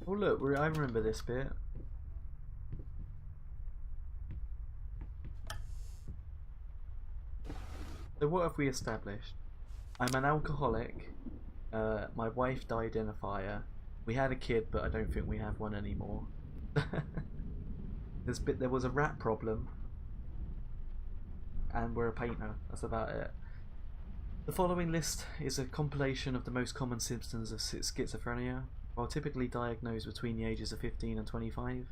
Oh look, I remember this bit. So what have we established? I'm an alcoholic. My wife died in a fire. We had a kid, but I don't think we have one anymore. There was a rat problem. And we're a painter. That's about it. The following list is a compilation of the most common symptoms of schizophrenia. While typically diagnosed between the ages of 15 and 25,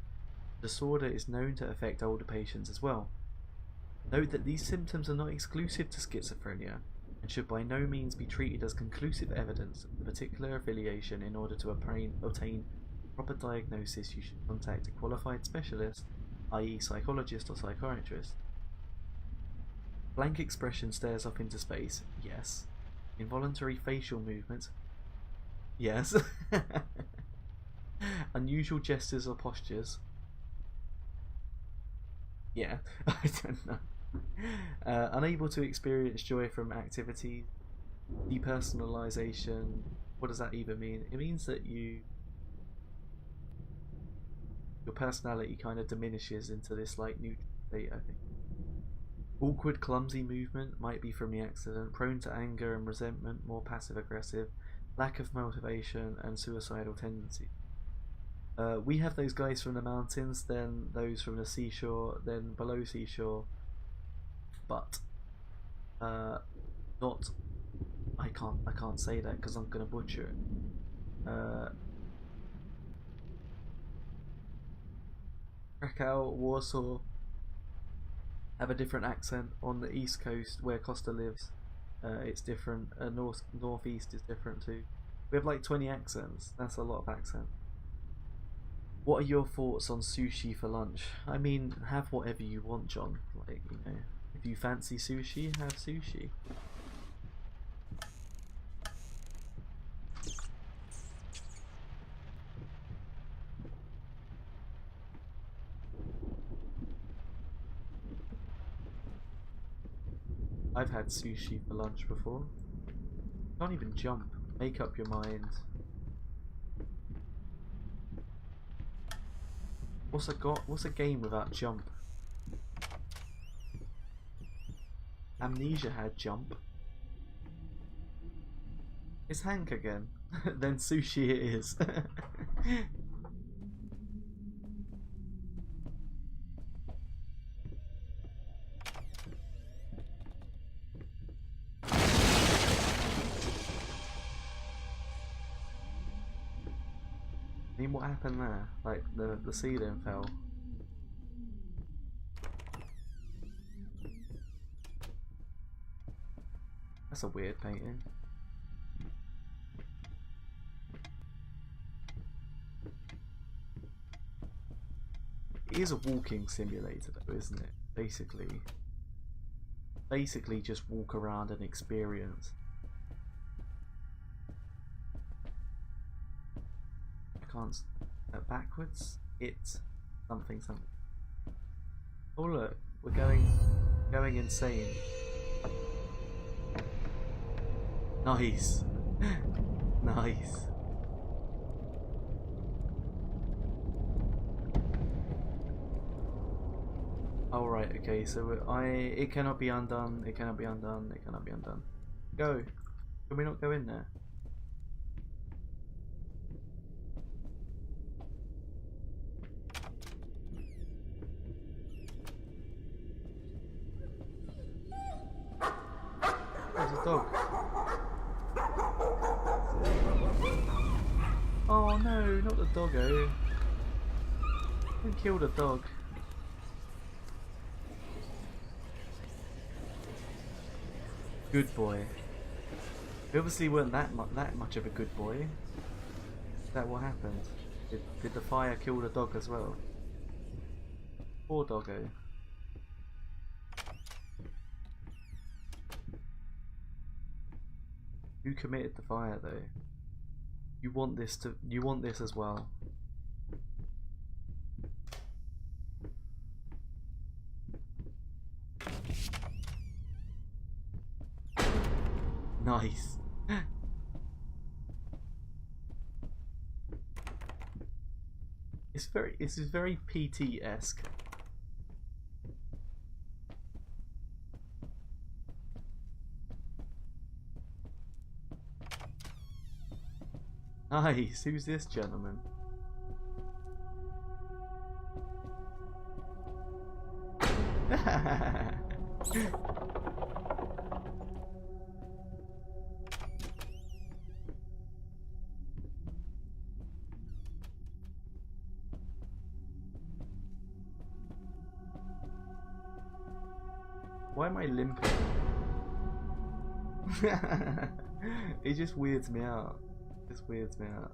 the disorder is known to affect older patients as well. Note that these symptoms are not exclusive to schizophrenia and should by no means be treated as conclusive evidence of the particular affiliation. In order to obtain proper diagnosis, you should contact a qualified specialist, i.e. psychologist or psychiatrist. Blank expression stares off into space. Yes. Involuntary facial movements. Yes. Unusual gestures or postures. Yeah. I don't know. Unable to experience joy from activities. Depersonalization. What does that even mean? It means that your personality kind of diminishes into this neutral state, I think. Awkward, clumsy movement might be from the accident. Prone to anger and resentment, more passive aggressive. Lack of motivation and suicidal tendency. We have those guys from the mountains, then those from the seashore, then below seashore. But not. I can't say that because I'm gonna butcher it. Krakow, Warsaw have a different accent. On the east coast where Costa lives, it's different. Northeast is different too. We have 20 accents. That's a lot of accent. What are your thoughts on sushi for lunch? I mean, have whatever you want, John. If you fancy sushi, have sushi. I've had sushi for lunch before. Can't even jump. Make up your mind. What's a game without jump? Amnesia had jump. It's Hank again. Then sushi it is. I mean, what happened there? The ceiling fell. That's a weird painting. It is a walking simulator though, isn't it? Basically just walk around and experience. Can't backwards. It's something. Oh look, we're going insane. Nice. Nice. Oh right, okay, so it cannot be undone, it cannot be undone, it cannot be undone. Go! Can we not go in there? There's a dog. Oh no, not the doggo. Don't kill the dog. Good boy. We obviously weren't that much of a good boy. Is that what happened? Did the fire kill the dog as well? Poor doggo. Who committed the fire though? You want this as well. Nice. This is very PT-esque. Nice. Who's this gentleman? Why am I limping? It just weirds me out. It just weirds me out.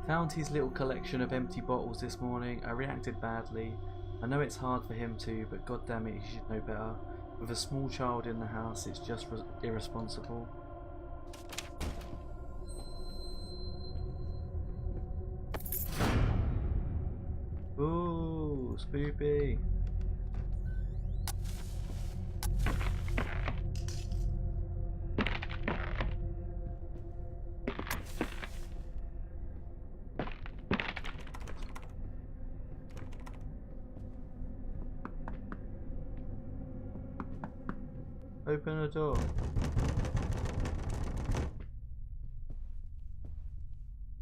Found his little collection of empty bottles this morning. I reacted badly. I know it's hard for him to, but god damn it, he should know better. With a small child in the house, it's just irresponsible. Ooh, spoopy. Open the door.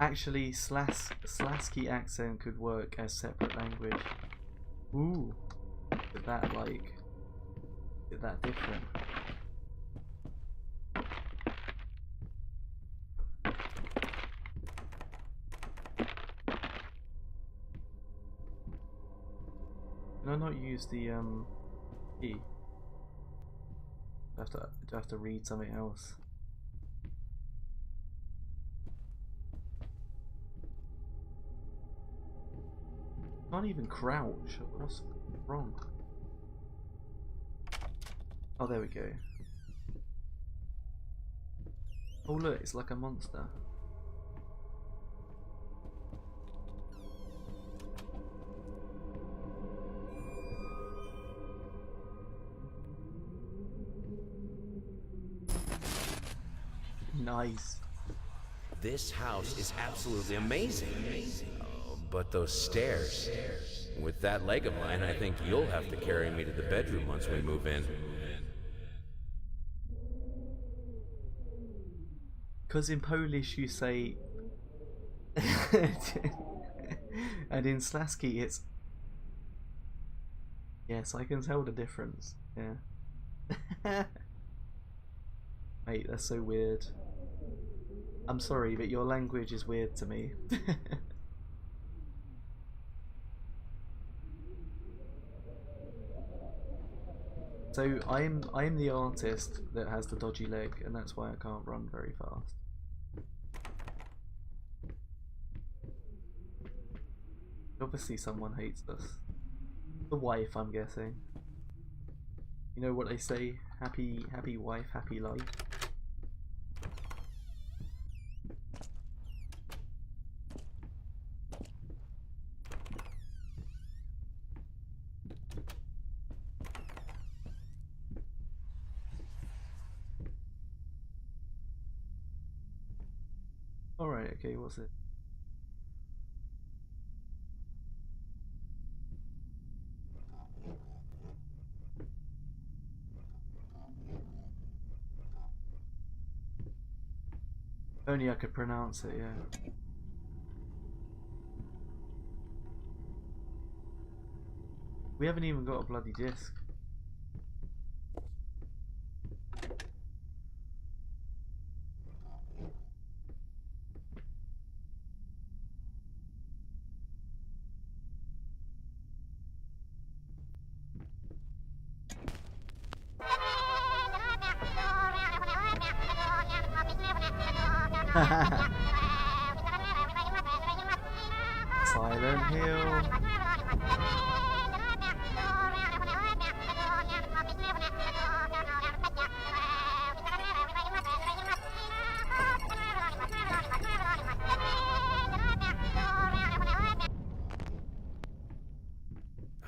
Actually, Slasky accent could work as separate language. Ooh, is that like? Is that different? Can I not use the key? Do I have to read something else? Can't even crouch. What's wrong? Oh, there we go. Oh look, it's like a monster. Nice. This house is absolutely amazing. Oh, but those stairs. With that leg of mine, I think you'll have to carry me to the bedroom once we move in. Because in Polish you say... and in Slasky it's... Yes, I can tell the difference. Yeah. Mate, that's so weird. I'm sorry, but your language is weird to me. So I'm the artist that has the dodgy leg, and that's why I can't run very fast. Obviously someone hates us. The wife, I'm guessing. You know what they say? Happy wife, happy life. Alright, okay, what's it? Only I could pronounce it, yeah. We haven't even got a bloody disc. Silent Hill.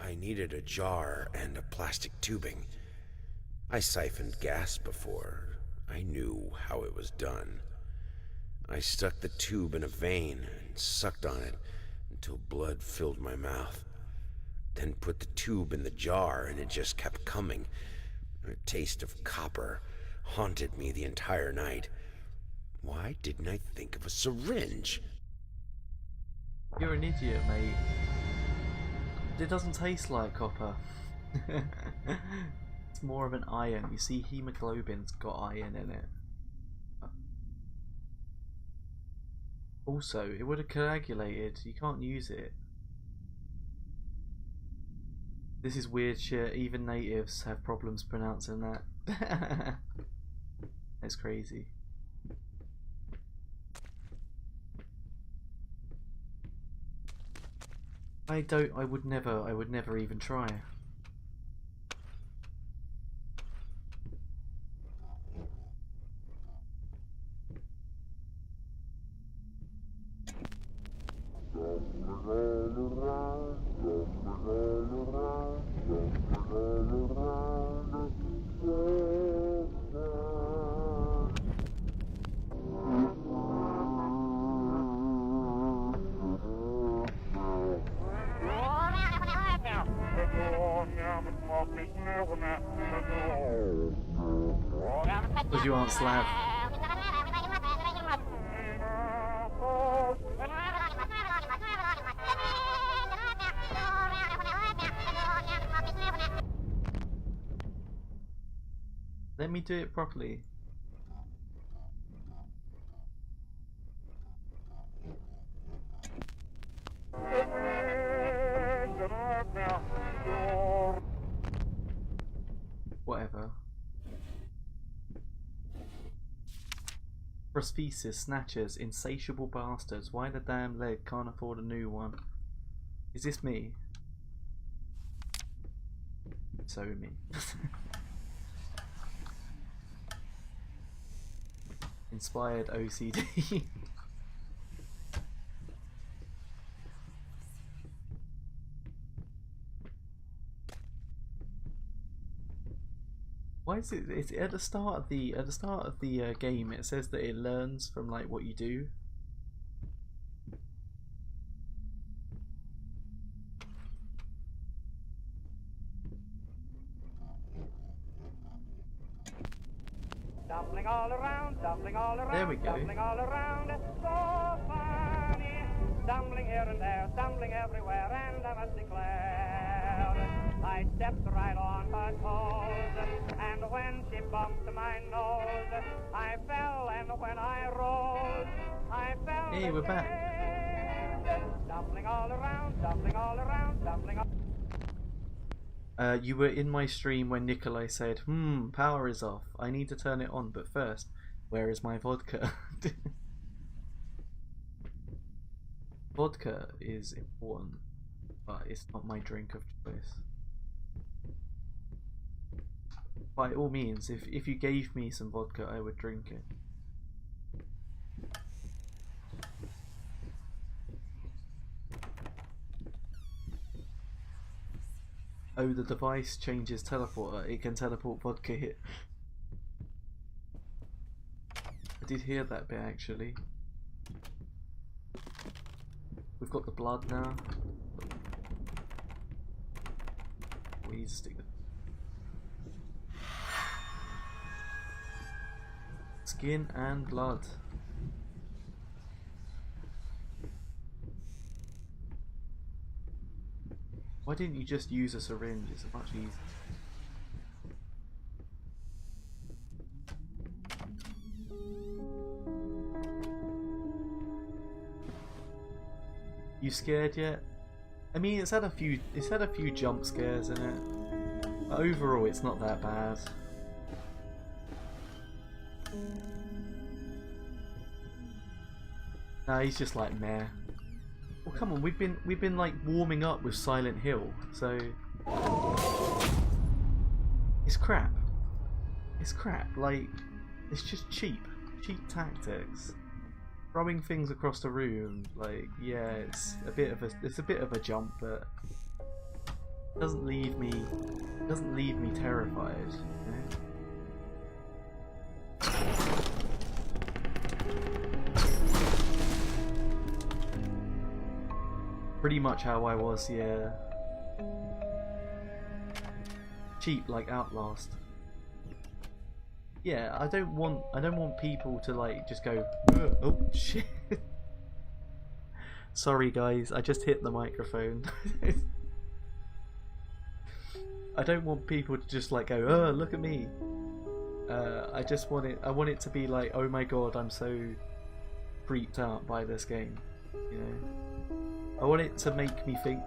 I needed a jar and a plastic tubing. I siphoned gas before. I knew how it was done. I stuck the tube in a vein and sucked on it until blood filled my mouth. Then put the tube in the jar and it just kept coming. A taste of copper haunted me the entire night. Why didn't I think of a syringe? You're an idiot, mate. It doesn't taste like copper. It's more of an iron. You see, hemoglobin's got iron in it. Also, it would have coagulated. You can't use it. This is weird shit. Even natives have problems pronouncing that. That's crazy. I would never even try. Because you aren't Slav. Let me do it properly. Whatever. Prosthesis, snatchers, insatiable bastards. Why the damn leg? Can't afford a new one. Is this me? So me. Inspired OCD. Why is it? It's at the start of the game. It says that it learns from like what you do. Stumbling all around, stumbling all around, there we go. Stumbling all around, so funny. Stumbling here and there, stumbling everywhere, and I must declare, I stepped right on her toes, and when she bumped my nose, I fell, and when I rose, I fell. Hey, we're back. Stumbling all around, stumbling all around, stumbling all. You were in my stream when Nikolai said, power is off. I need to turn it on, but first, where is my vodka? Vodka is important, but it's not my drink of choice. By all means, if you gave me some vodka, I would drink it. Oh, the device changes teleporter. It can teleport vodka here. I did hear that bit actually. We've got the blood now. We need to stick the skin and blood. Why didn't you just use a syringe? It's much easier. You scared yet? I mean, it's had a few jump scares in it. But overall, it's not that bad. Nah, he's just like meh. Well, come on, we've been like warming up with Silent Hill, so it's crap. It's crap. Like, it's just cheap tactics. Throwing things across the room, like, yeah, it's a bit of a jump, but it doesn't leave me terrified. You know? Pretty much how I was, yeah. Cheap like Outlast. Yeah, I don't want people to like just go, oh shit. Sorry guys, I just hit the microphone. I don't want people to just like go, oh look at me. I want it to be like, oh my god, I'm so freaked out by this game. You know? I want it to make me think.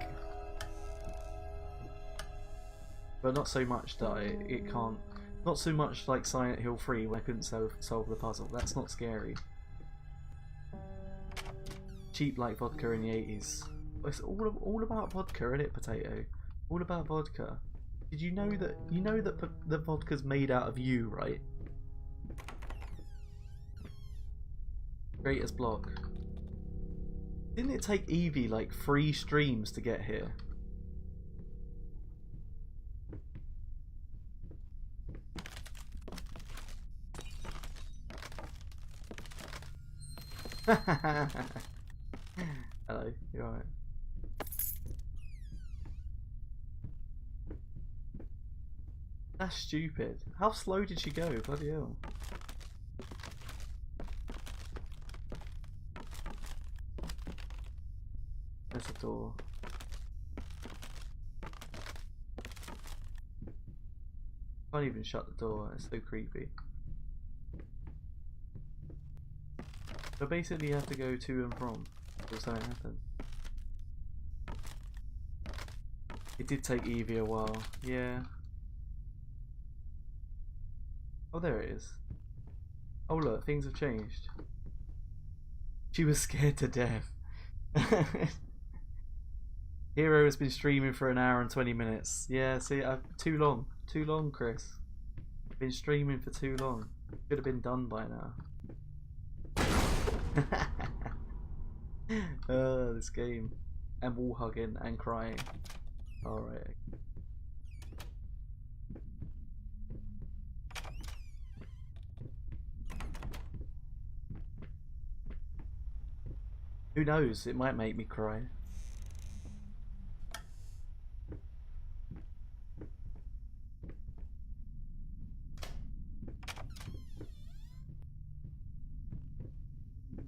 But not so much that it can't. Not so much like Silent Hill 3 where I couldn't solve the puzzle. That's not scary. Cheap like vodka in the 80s. It's all about vodka, isn't it, Potato? All about vodka. Did you know that the vodka's made out of you, right? Greatest block. Didn't it take Evie like 3 streams to get here? Hello, you alright? That's stupid. How slow did she go? Bloody hell. There's a door. Can't even shut the door, it's so creepy. So basically you have to go to and from before something happens. It did take Evie a while, yeah. Oh, there it is. Oh look, things have changed. She was scared to death. Hero has been streaming for 1 hour and 20 minutes. Yeah, see, too long, Chris. Been streaming for too long. Should have been done by now. Oh, this game. And wall hugging and crying. Alright. Who knows? It might make me cry.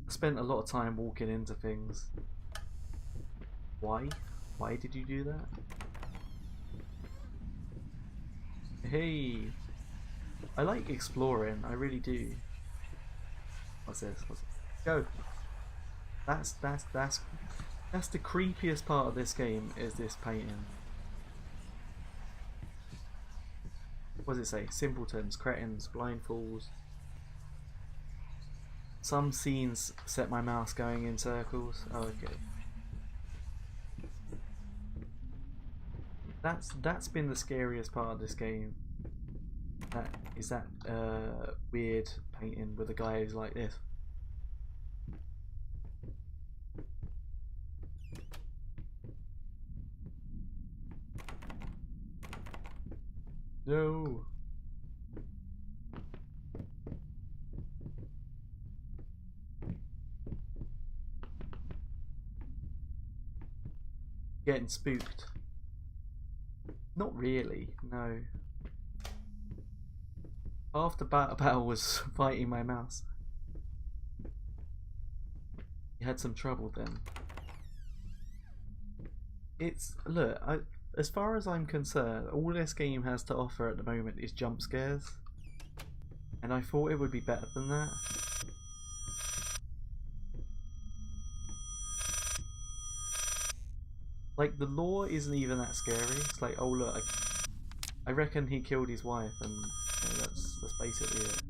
I spent a lot of time walking into things. Why? Why did you do that? Hey! I like exploring, I really do. What's this? Go! That's the creepiest part of this game, is this painting. what does it say? Simpletons, cretins, blind fools. Some scenes set my mouse going in circles. Oh, okay. That's been the scariest part of this game. That is that weird painting with the guy who's like this. No. Getting spooked. Not really, no. Half the battle was fighting my mouse. You had some trouble then. It's, look, as far as I'm concerned, all this game has to offer at the moment is jump scares. And I thought it would be better than that. Like, the lore isn't even that scary. It's like, oh look, I reckon he killed his wife, and you know, that's basically it.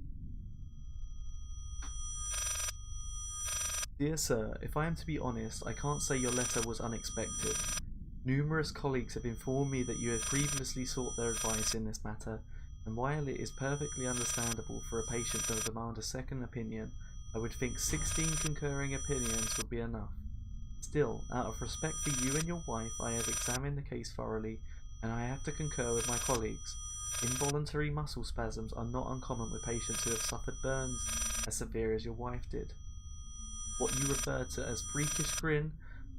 Dear sir, if I am to be honest, I can't say your letter was unexpected. Numerous colleagues have informed me that you had previously sought their advice in this matter, and while it is perfectly understandable for a patient to demand a second opinion, I would think 16 concurring opinions would be enough. Still, out of respect for you and your wife, I have examined the case thoroughly, and I have to concur with my colleagues. Involuntary muscle spasms are not uncommon with patients who have suffered burns as severe as your wife did. What you refer to as freakish grin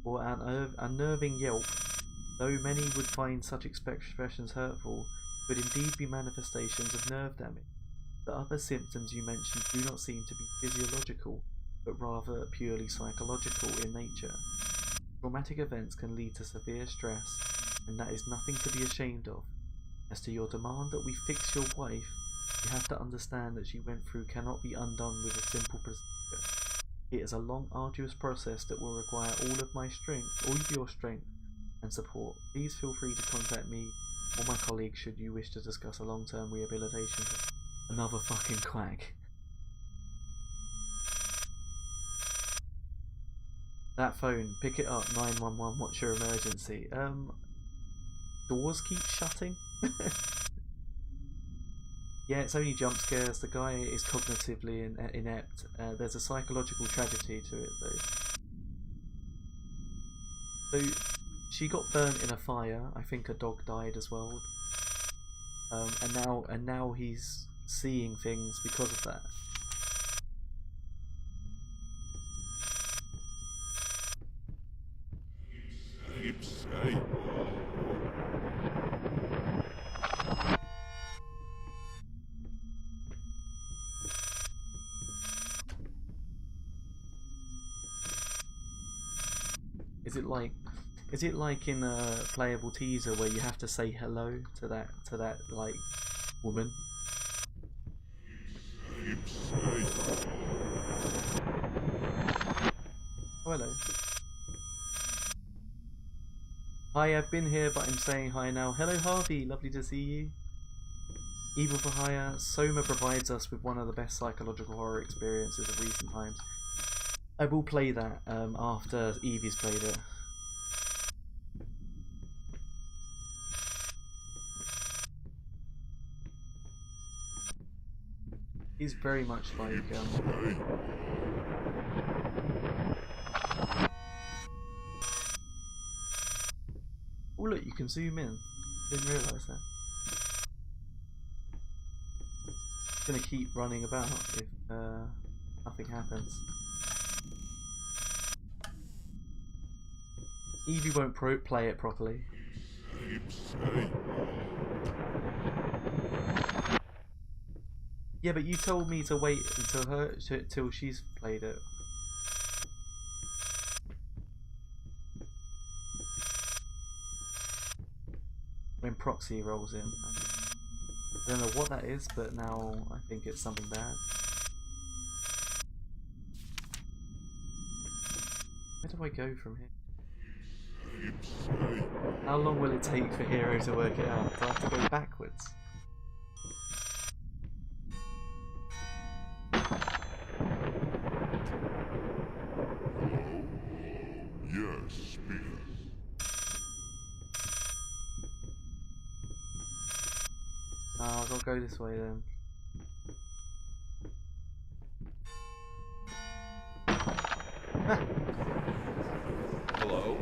or an unnerving yelp, though many would find such expressions hurtful, could indeed be manifestations of nerve damage. The other symptoms you mentioned do not seem to be physiological, but rather purely psychological in nature. Traumatic events can lead to severe stress, and that is nothing to be ashamed of. As to your demand that we fix your wife, you have to understand that she went through cannot be undone with a simple procedure. It is a long, arduous process that will require all of your strength and support. Please feel free to contact me or my colleagues should you wish to discuss a long-term rehabilitation. Another fucking quack. That phone, pick it up, 911, what's your emergency? Doors keep shutting? Yeah, it's only jump scares. The guy is cognitively inept. There's a psychological tragedy to it, though. So, she got burnt in a fire. I think a dog died as well. And now he's seeing things because of that. Is it like in a playable teaser where you have to say hello to that like woman? Oh, hello. Hi, I've been here, but I'm saying hi now. Hello, Harvey. Lovely to see you. Evil for Hire. Soma provides us with one of the best psychological horror experiences of recent times. I will play that after Evie's played it. He's very much like oh look, you can zoom in. Didn't realise that. It's gonna keep running about if nothing happens. Evie won't play it properly. Yeah, but you told me to wait until she's played it. When Proxy rolls in. I don't know what that is, but now I think it's something bad. Where do I go from here? How long will it take for Hero to work it out? Do I have to go backwards? Yes, speak. I've got to go this way then. Hello?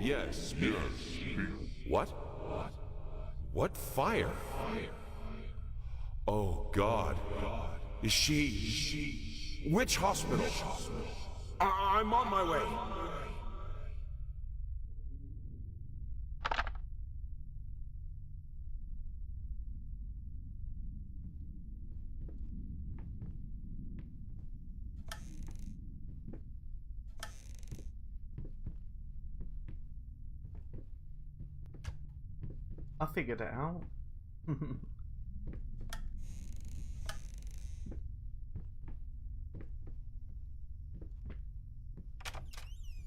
Yes, speak. What? What fire? Oh, God. Is she... Which hospital? I'm on my way. I figured it out.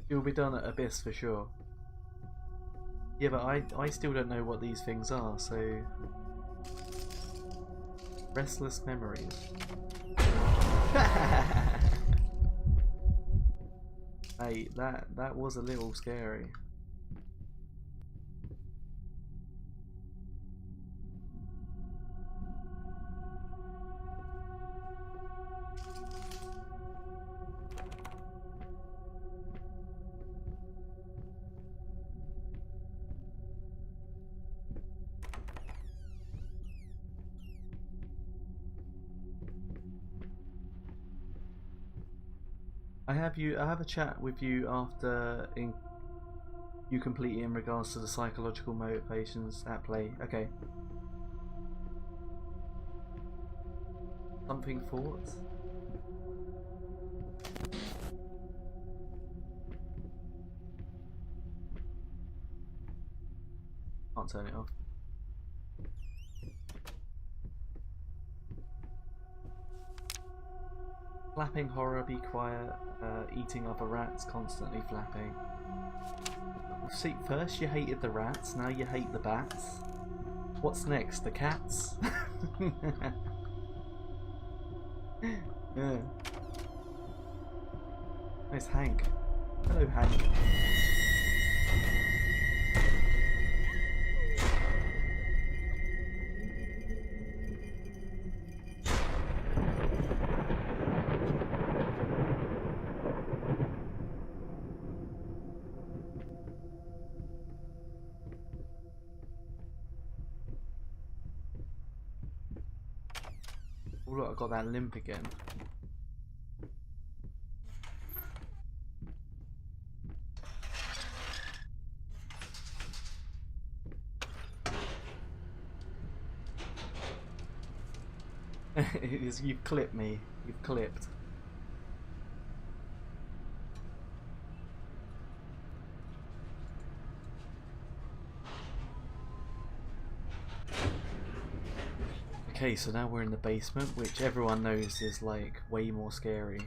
You'll be done at Abyss for sure. Yeah, but I still don't know what these things are, so... Restless memories. Hey, that was a little scary. I have a chat with you after you complete it in regards to the psychological motivations at play. Okay. Something thoughts? Can't turn it off. Flapping horror, be quiet, eating other rats, constantly flapping. See, first you hated the rats, now you hate the bats. What's next, the cats? Yeah. Nice Hank. Hello, Hank. Oh look, I got that limp again. You've clipped me. You've clipped. Okay, so now we're in the basement, which everyone knows is like way more scary.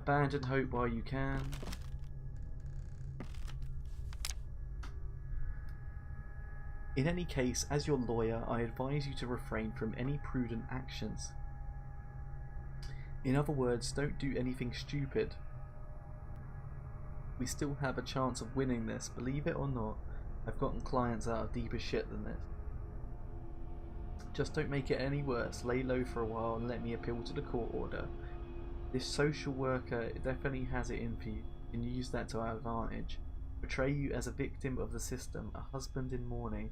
Abandon hope while you can. In any case, as your lawyer, I advise you to refrain from any prudent actions. In other words, don't do anything stupid. We still have a chance of winning this, believe it or not. I've gotten clients out of deeper shit than this. Just don't make it any worse. Lay low for a while and let me appeal to the court order. This social worker definitely has it in for you. You can use that to our advantage. Portray you as a victim of the system, a husband in mourning,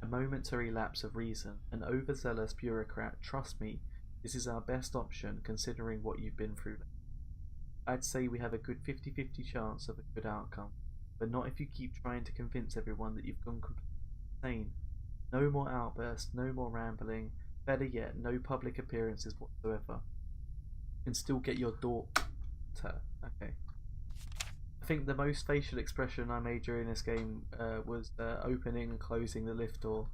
a momentary lapse of reason, an overzealous bureaucrat. Trust me, this is our best option considering what you've been through. I'd say we have a good 50-50 chance of a good outcome, but not if you keep trying to convince everyone that you've gone completely insane. No more outbursts, no more rambling, better yet, no public appearances whatsoever. You can still get your daughter. Okay. I think the most facial expression I made during this game was opening and closing the lift door.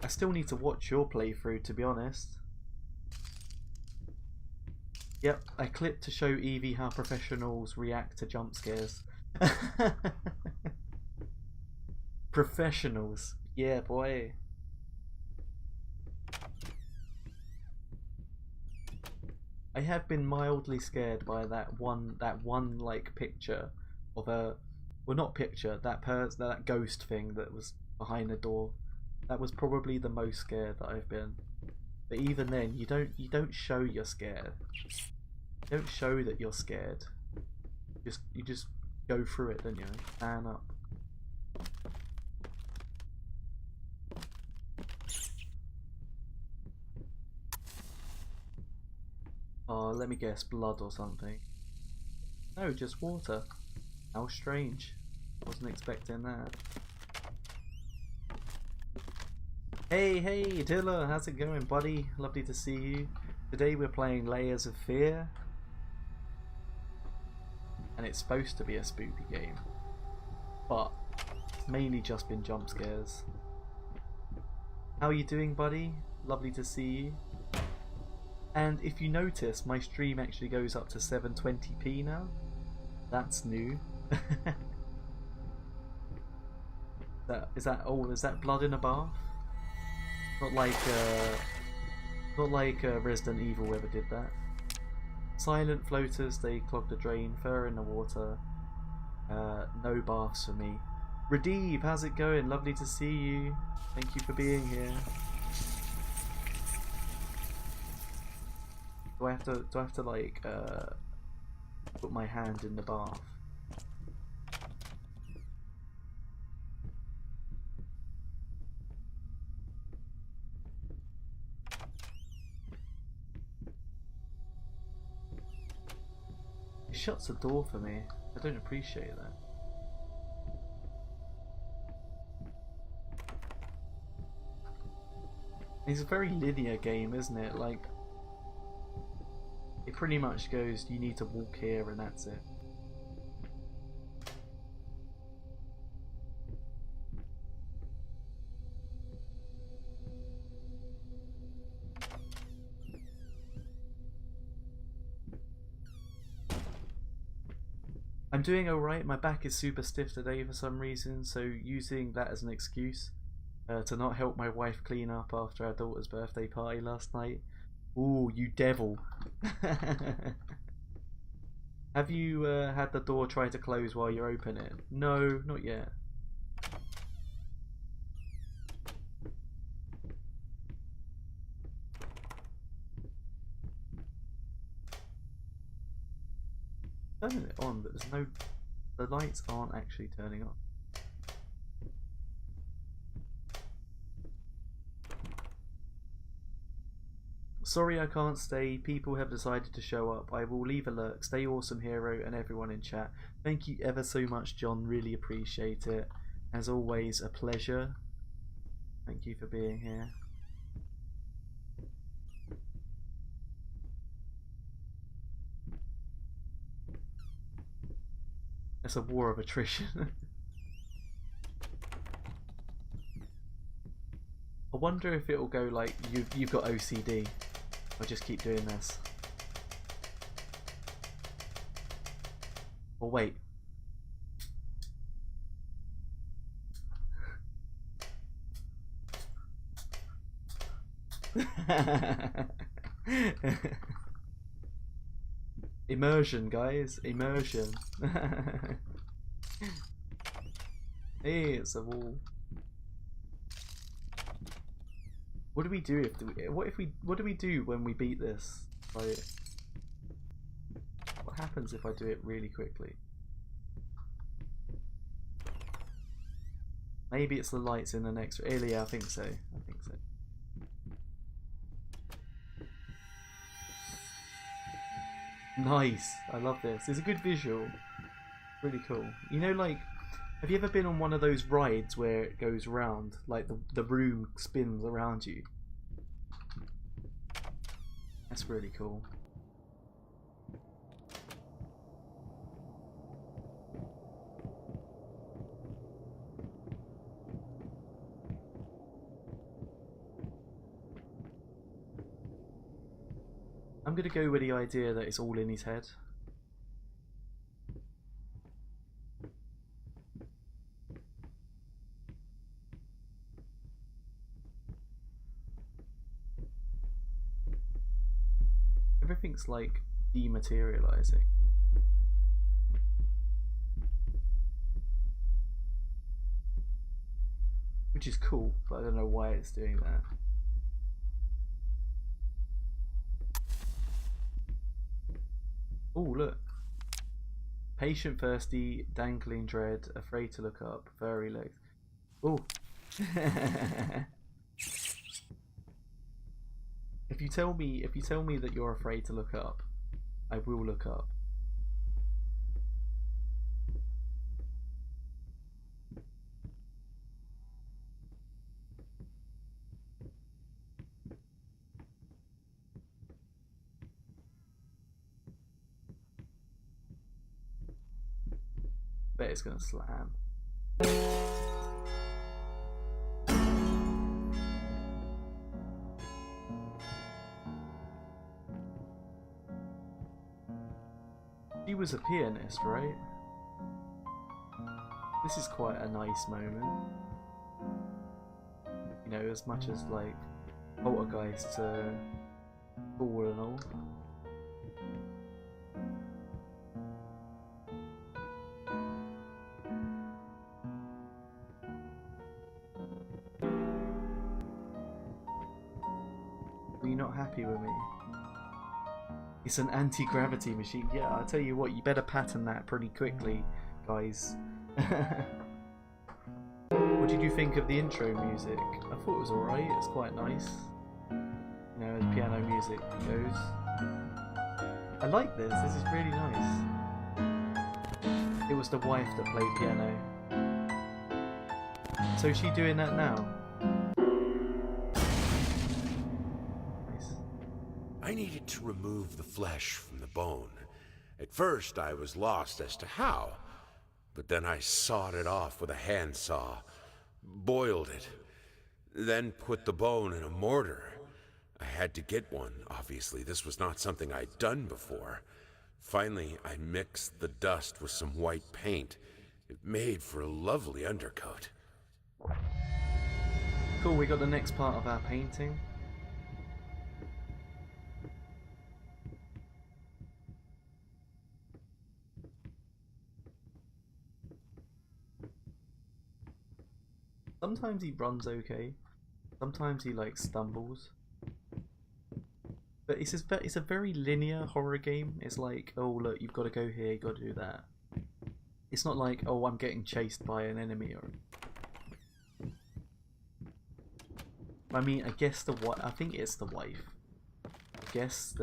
I still need to watch your playthrough, to be honest. Yep, I clipped to show Evie how professionals react to jump scares. Professionals. Yeah, boy. I have been mildly scared by that one like picture of a, well, not picture, that ghost thing that was behind the door. That was probably the most scared that I've been. But even then, you don't show you're scared. You don't show that you're scared. You just go through it, don't you? Man up. Oh, let me guess, blood or something. No, just water. How strange. Wasn't expecting that. Hey, Dilla, how's it going, buddy? Lovely to see you. Today we're playing Layers of Fear. And it's supposed to be a spooky game. But it's mainly just been jump scares. How are you doing, buddy? Lovely to see you. And if you notice, my stream actually goes up to 720p now. That's new. Is that blood in a bath? Not like Resident Evil ever did that. Silent floaters, they clog the drain. Fur in the water. No baths for me. Radeeb, how's it going? Lovely to see you. Thank you for being here. Do I have to like put my hand in the bath? It shuts the door for me. I don't appreciate that. It's a very linear game, isn't it? Like, it pretty much goes, you need to walk here and that's it. I'm doing alright, my back is super stiff today for some reason, so using that as an excuse to not help my wife clean up after our daughter's birthday party last night. Ooh, you devil. Have you had the door try to close while you open it? No, not yet. Turning it on, but there's no... the lights aren't actually turning on. Sorry I can't stay, people have decided to show up. I will leave a lurk. Stay awesome, hero, and everyone in chat. Thank you ever so much, John, really appreciate it. As always, a pleasure. Thank you for being here. It's a war of attrition. I wonder if it'll go like, you've got OCD. I'll just keep doing this. Or wait. Immersion, guys. Immersion. Hey, it's a wall. What do we do what do we do when we beat this? Like, what happens if I do it really quickly? Maybe it's the lights in the next. Yeah, I think so. Nice. I love this. It's a good visual. Really cool. You know, like, have you ever been on one of those rides where it goes round, like the room spins around you? That's really cool. I'm gonna go with the idea that it's all in his head. everything's like dematerializing. Which is cool, but I don't know why it's doing that. Oh, look. Patient, thirsty, dangling dread, afraid to look up, furry legs. Oh. If you tell me that you're afraid to look up, I will look up. Bet it's gonna slam. She was a pianist, right? This is quite a nice moment. You know, as much as like Poltergeist all and all. Are you not happy with me? It's an anti-gravity machine. Yeah, I'll tell you what, you better pattern that pretty quickly, guys. What did you think of the intro music? I thought it was alright, it's quite nice. You know, as piano music goes. I like this is really nice. It was the wife that played piano. So is she doing that now? I needed to remove the flesh from the bone. At first, I was lost as to how, but then I sawed it off with a handsaw, boiled it, then put the bone in a mortar. I had to get one, obviously. This was not something I'd done before. Finally, I mixed the dust with some white paint. It made for a lovely undercoat. Cool, we got the next part of our painting. Sometimes he runs okay, sometimes he like stumbles, but it's a very linear horror game. It's like, oh look, you've got to go here, you've got to do that. It's not like, oh, I'm getting chased by an enemy or. I mean, I guess I think it's the wife. I guess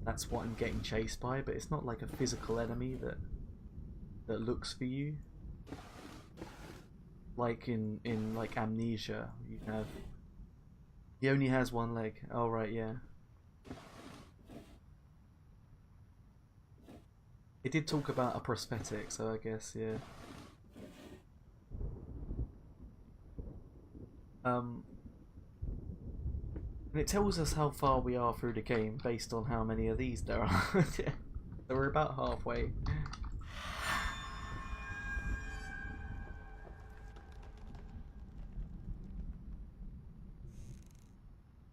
that's what I'm getting chased by, but it's not like a physical enemy that looks for you. Like in like Amnesia, you have. He only has one leg. Oh right, yeah. It did talk about a prosthetic, so I guess yeah. And it tells us how far we are through the game based on how many of these there are. So we're about halfway.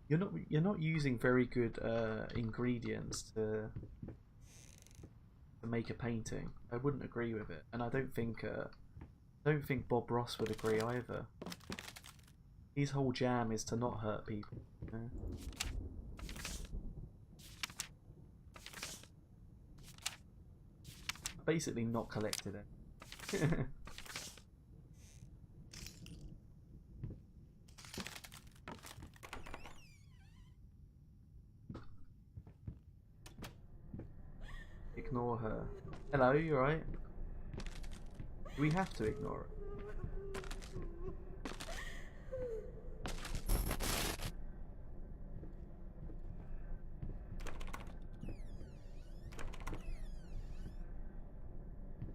You're not using very good ingredients to make a painting. I wouldn't agree with it, and I don't think Bob Ross would agree either. His whole jam is to not hurt people. You know? Basically, not collected it. Ignore her. Hello, you alright? Do we have to ignore it?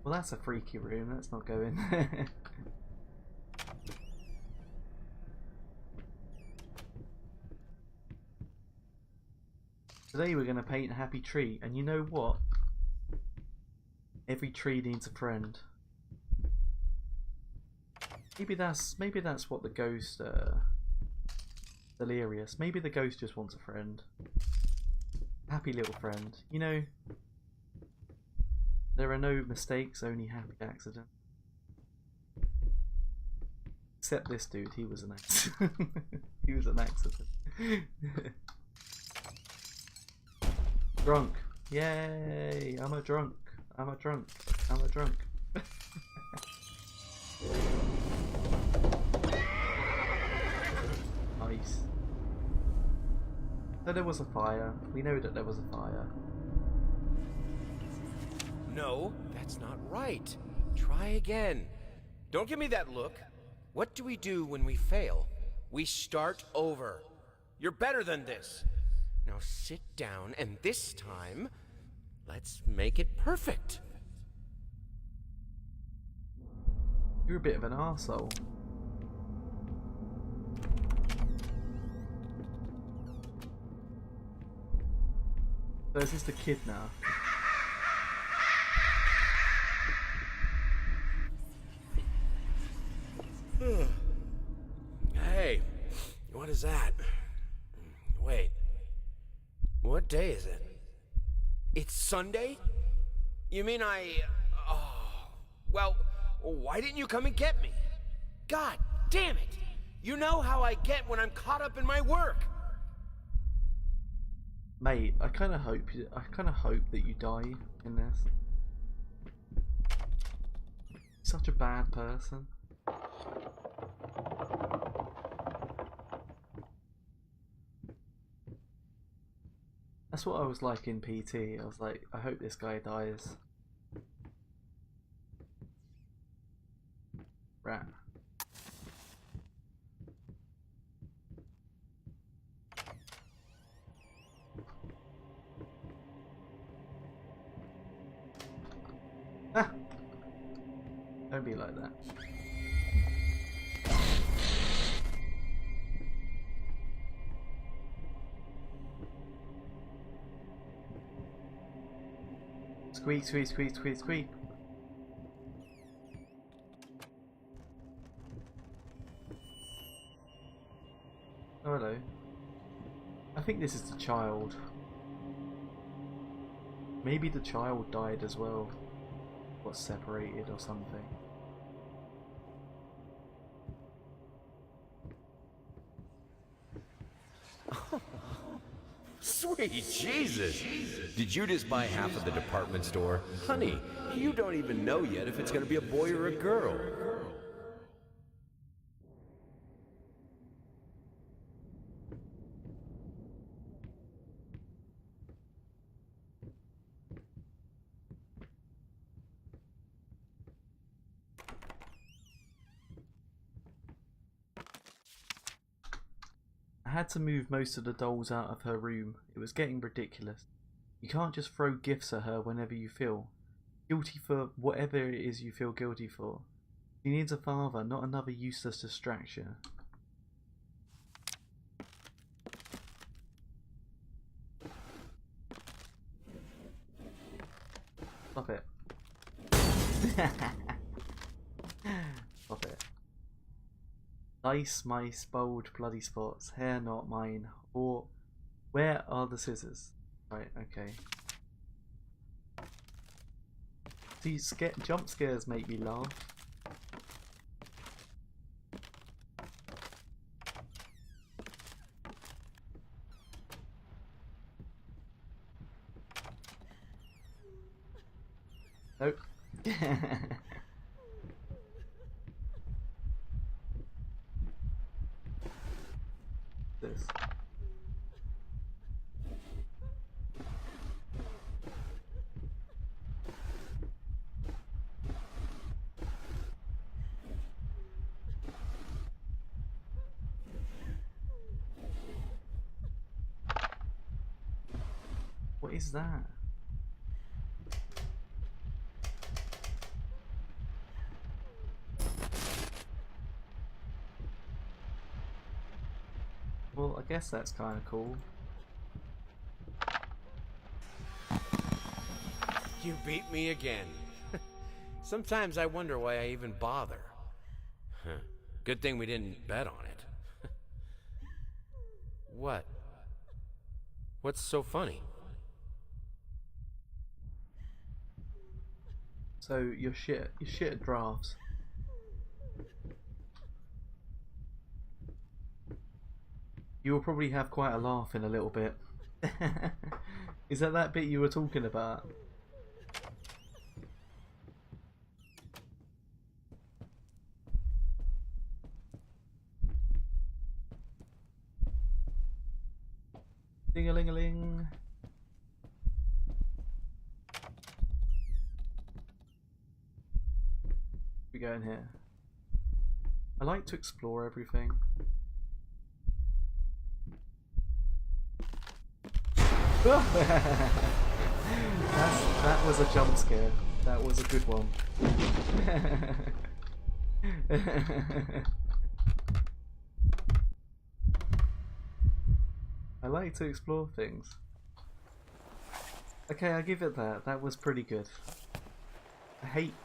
Well, that's a freaky room. Let's not go in there. Today we're going to paint a happy tree, and you know what? Every tree needs a friend. Maybe that's what the ghost, Delirious. Maybe the ghost just wants a friend. Happy little friend. You know, there are no mistakes, only happy accidents. Except this dude, he was an accident. He was an accident. Drunk. Yay! I'm a drunk. I'm a drunk. I'm a drunk. Nice. So there was a fire. We know that there was a fire. No, that's not right. Try again. Don't give me that look. What do we do when we fail? We start over. You're better than this. Now sit down, and this time, let's make it perfect. You're a bit of an arsehole. So is this the kid now? Hey, what is that? Wait, what day is it? It's Sunday? You mean oh, well, why didn't you come and get me? God damn it! You know how I get when I'm caught up in my work. Mate, I kind of hope that you die in this. Such a bad person. That's what I was like in PT. I was like, I hope this guy dies. Rat. Ah! Don't be like that. Squeak, squeak, squeak, squeak, squeak. Oh, hello. I think this is the child. Maybe the child died as well. Got separated or something. Sweet Jesus! Did you just buy half of the department store? Honey, you don't even know yet if it's gonna be a boy or a girl. I had to move most of the dolls out of her room. It was getting ridiculous. You can't just throw gifts at her whenever you feel guilty for whatever it is you feel guilty for. She needs a father, not another useless distraction. Stop it. Stop it. Dice, mice, bulge, bloody spots, hair not mine, or where are the scissors? Right, okay. See, jump scares make me laugh. Nope. This. What is that? Well, I guess that's kind of cool. You beat me again. Sometimes I wonder why I even bother. Good thing we didn't bet on it. What? What's so funny? So you're shit at drafts. You will probably have quite a laugh in a little bit. Is that bit you were talking about? Ding-a-ling-a-ling. We go in here. I like to explore everything. That was a jump scare. That was a good one. I like to explore things. Okay, I give it that. That was pretty good.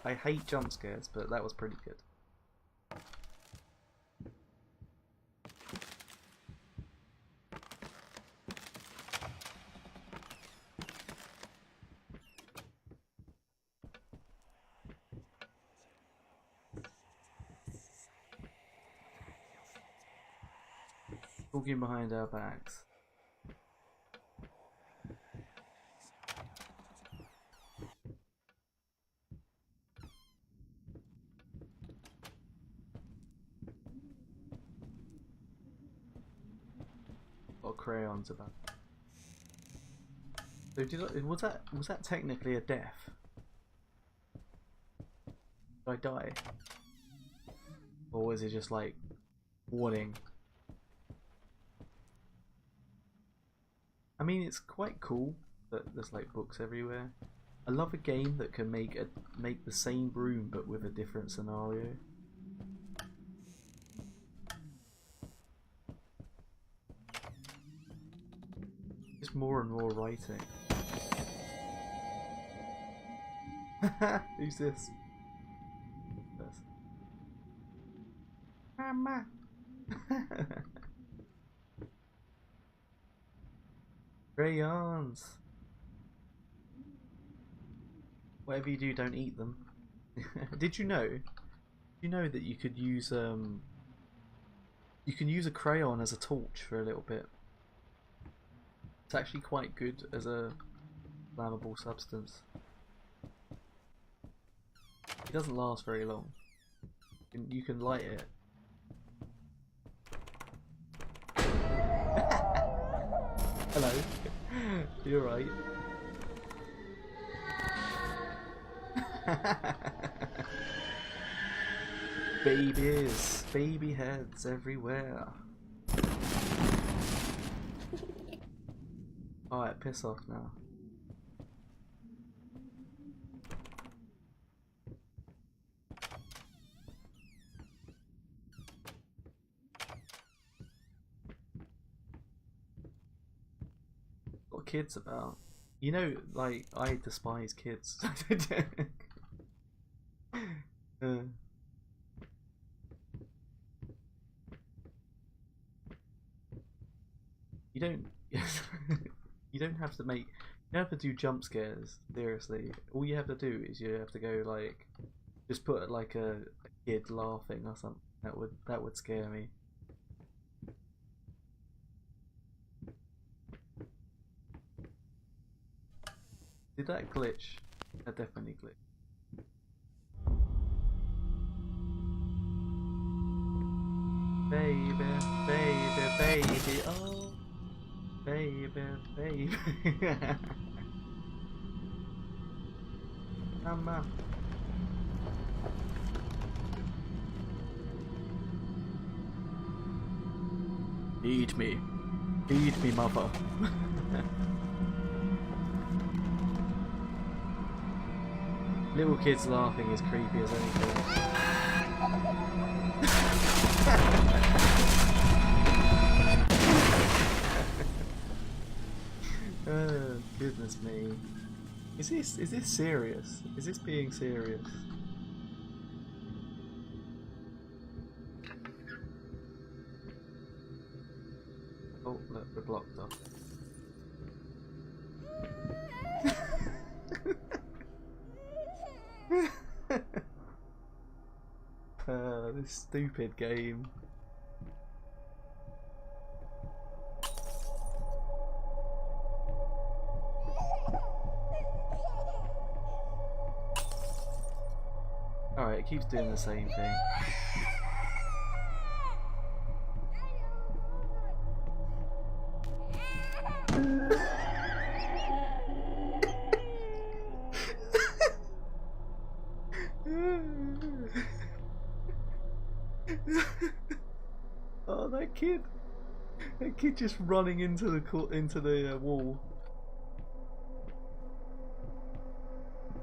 I hate jump scares, but that was pretty good. Talking behind our backs. Got crayons about. So was that technically a death? Did I die? Or was it just like warning? I mean, it's quite cool that there's like books everywhere. I love a game that can make the same room but with a different scenario. Just more and more writing. Who's this? Mama. Crayons. Whatever you do, don't eat them. Did you know? Did you know that you could use you can use a crayon as a torch for a little bit? It's actually quite good as a flammable substance. It doesn't last very long. You can light it. Hello. You're right. Babies, baby heads everywhere. Alright, piss off now. What kids about? You know, like, I despise kids. You don't you don't have to make, you don't have to do jump scares, seriously. All you have to do is you have to go like, just put like a kid laughing or something. That would scare me. Did that glitch? That definitely glitched. Baby, baby, baby, oh, baby, baby. Mama. Feed me, mother. Little kids laughing is creepy as anything. Oh, goodness me. Is this serious? Is this being serious? Oh, look, we're blocked off. this stupid game. Alright, it keeps doing the same thing. Oh, that kid! That kid just running into the wall.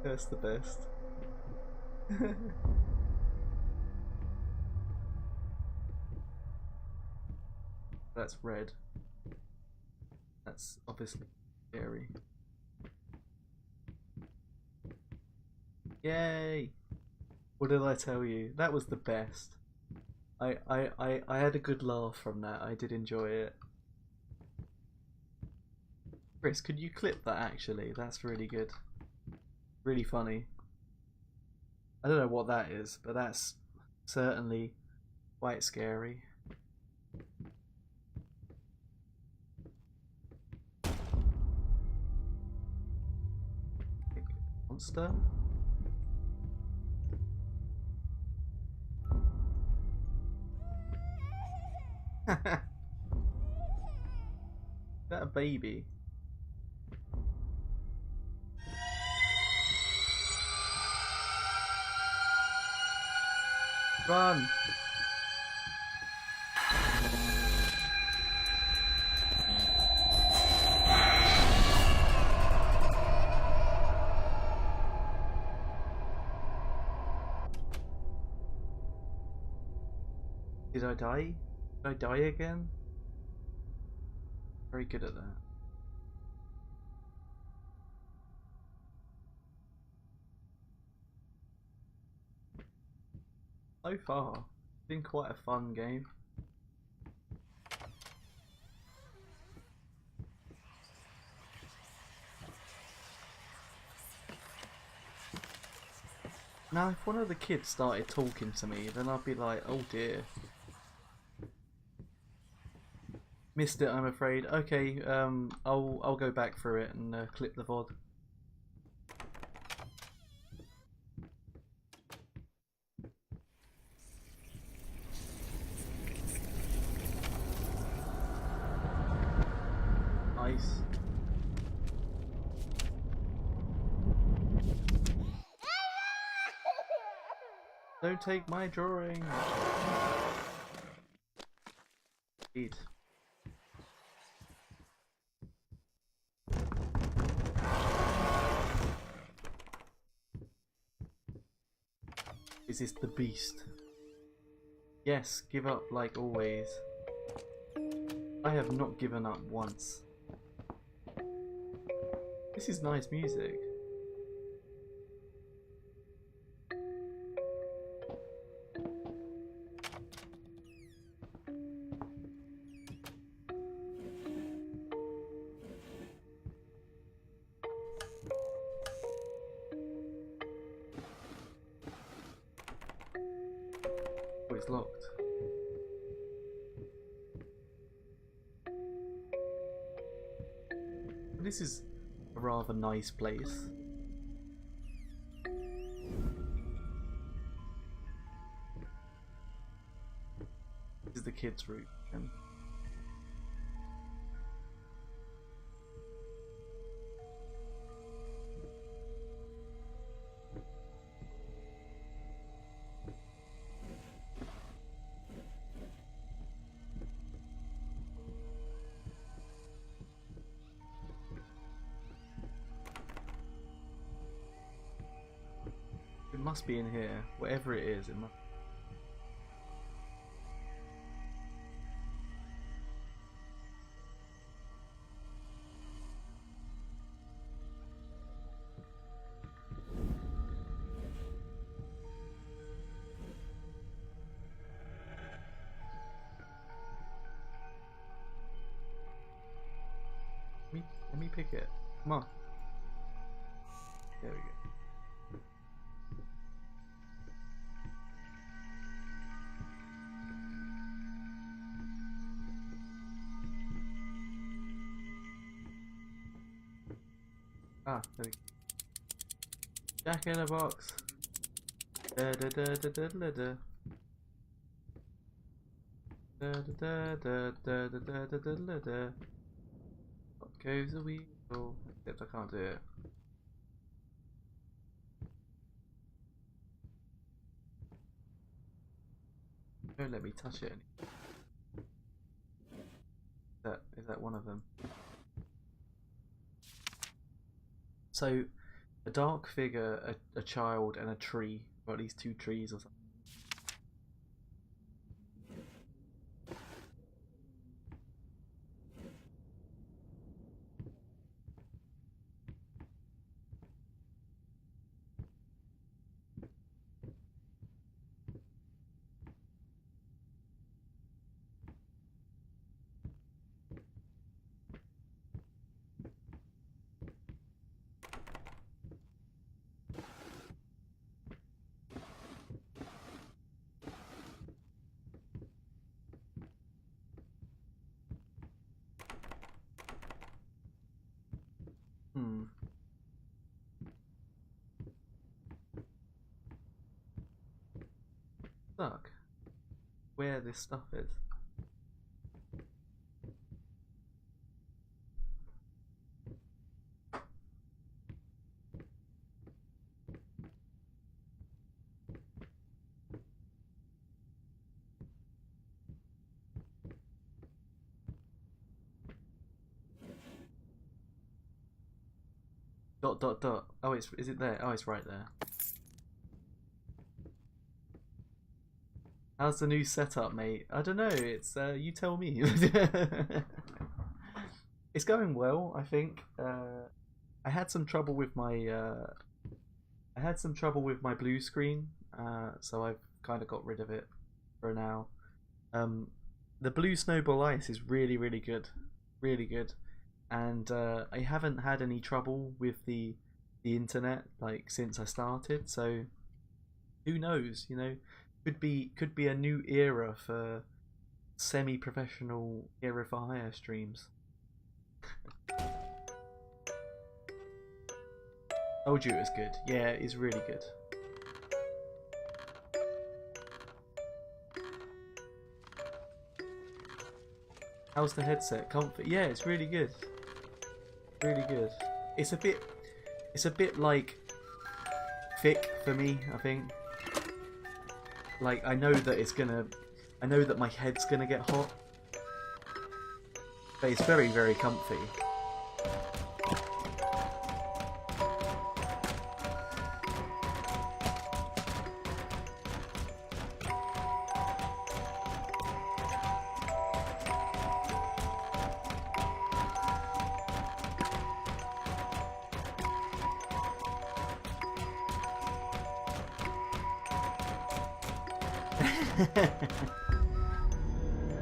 That's the best. That's red. That's obviously scary. Yay! What did I tell you? That was the best. I had a good laugh from that. I did enjoy it. Chris, could you clip that actually? That's really good. Really funny. I don't know what that is, but that's certainly quite scary. Monster? Is that a baby? Run! Did I die? Did I die again? Very good at that. So far, it's been quite a fun game. Now, if one of the kids started talking to me, then I'd be like, oh dear. Missed it, I'm afraid. Okay, I'll go back through it and clip the VOD. Nice. Don't take my drawing. Indeed. Is this the beast? Yes, give up like always. I have not given up once. This is nice music. Oh, it's locked. This is a rather nice place. This is the kids' room. It must be in here, whatever it is. It must. Let me pick it. Come on. There we go. Ah, there we go. Jack in a box. Da da da da da da da. Da da da da da da da da da da. What goes a weasel? Except I can't do it. Don't let me touch it. Is that one of them? So, a dark figure, a child, and a tree, or at least 2 trees or something. Stuck. Where this stuff is. Dot dot dot. Oh, is it there? Oh, it's right there. How's the new setup, mate? I don't know. It's you tell me. It's going well, I think. I had some trouble with my blue screen, so I've kind of got rid of it for now. The blue snowball ice is really good, really good, and I haven't had any trouble with the internet like since I started. So who knows? You know. Could be a new era for semi-professional era for hire streams. Told you it was good. Yeah, it is really good. How's the headset? Comfort? Yeah, it's really good. Really good. It's a bit like thick for me, I think. Like, I know that my head's gonna get hot, but it's very comfy.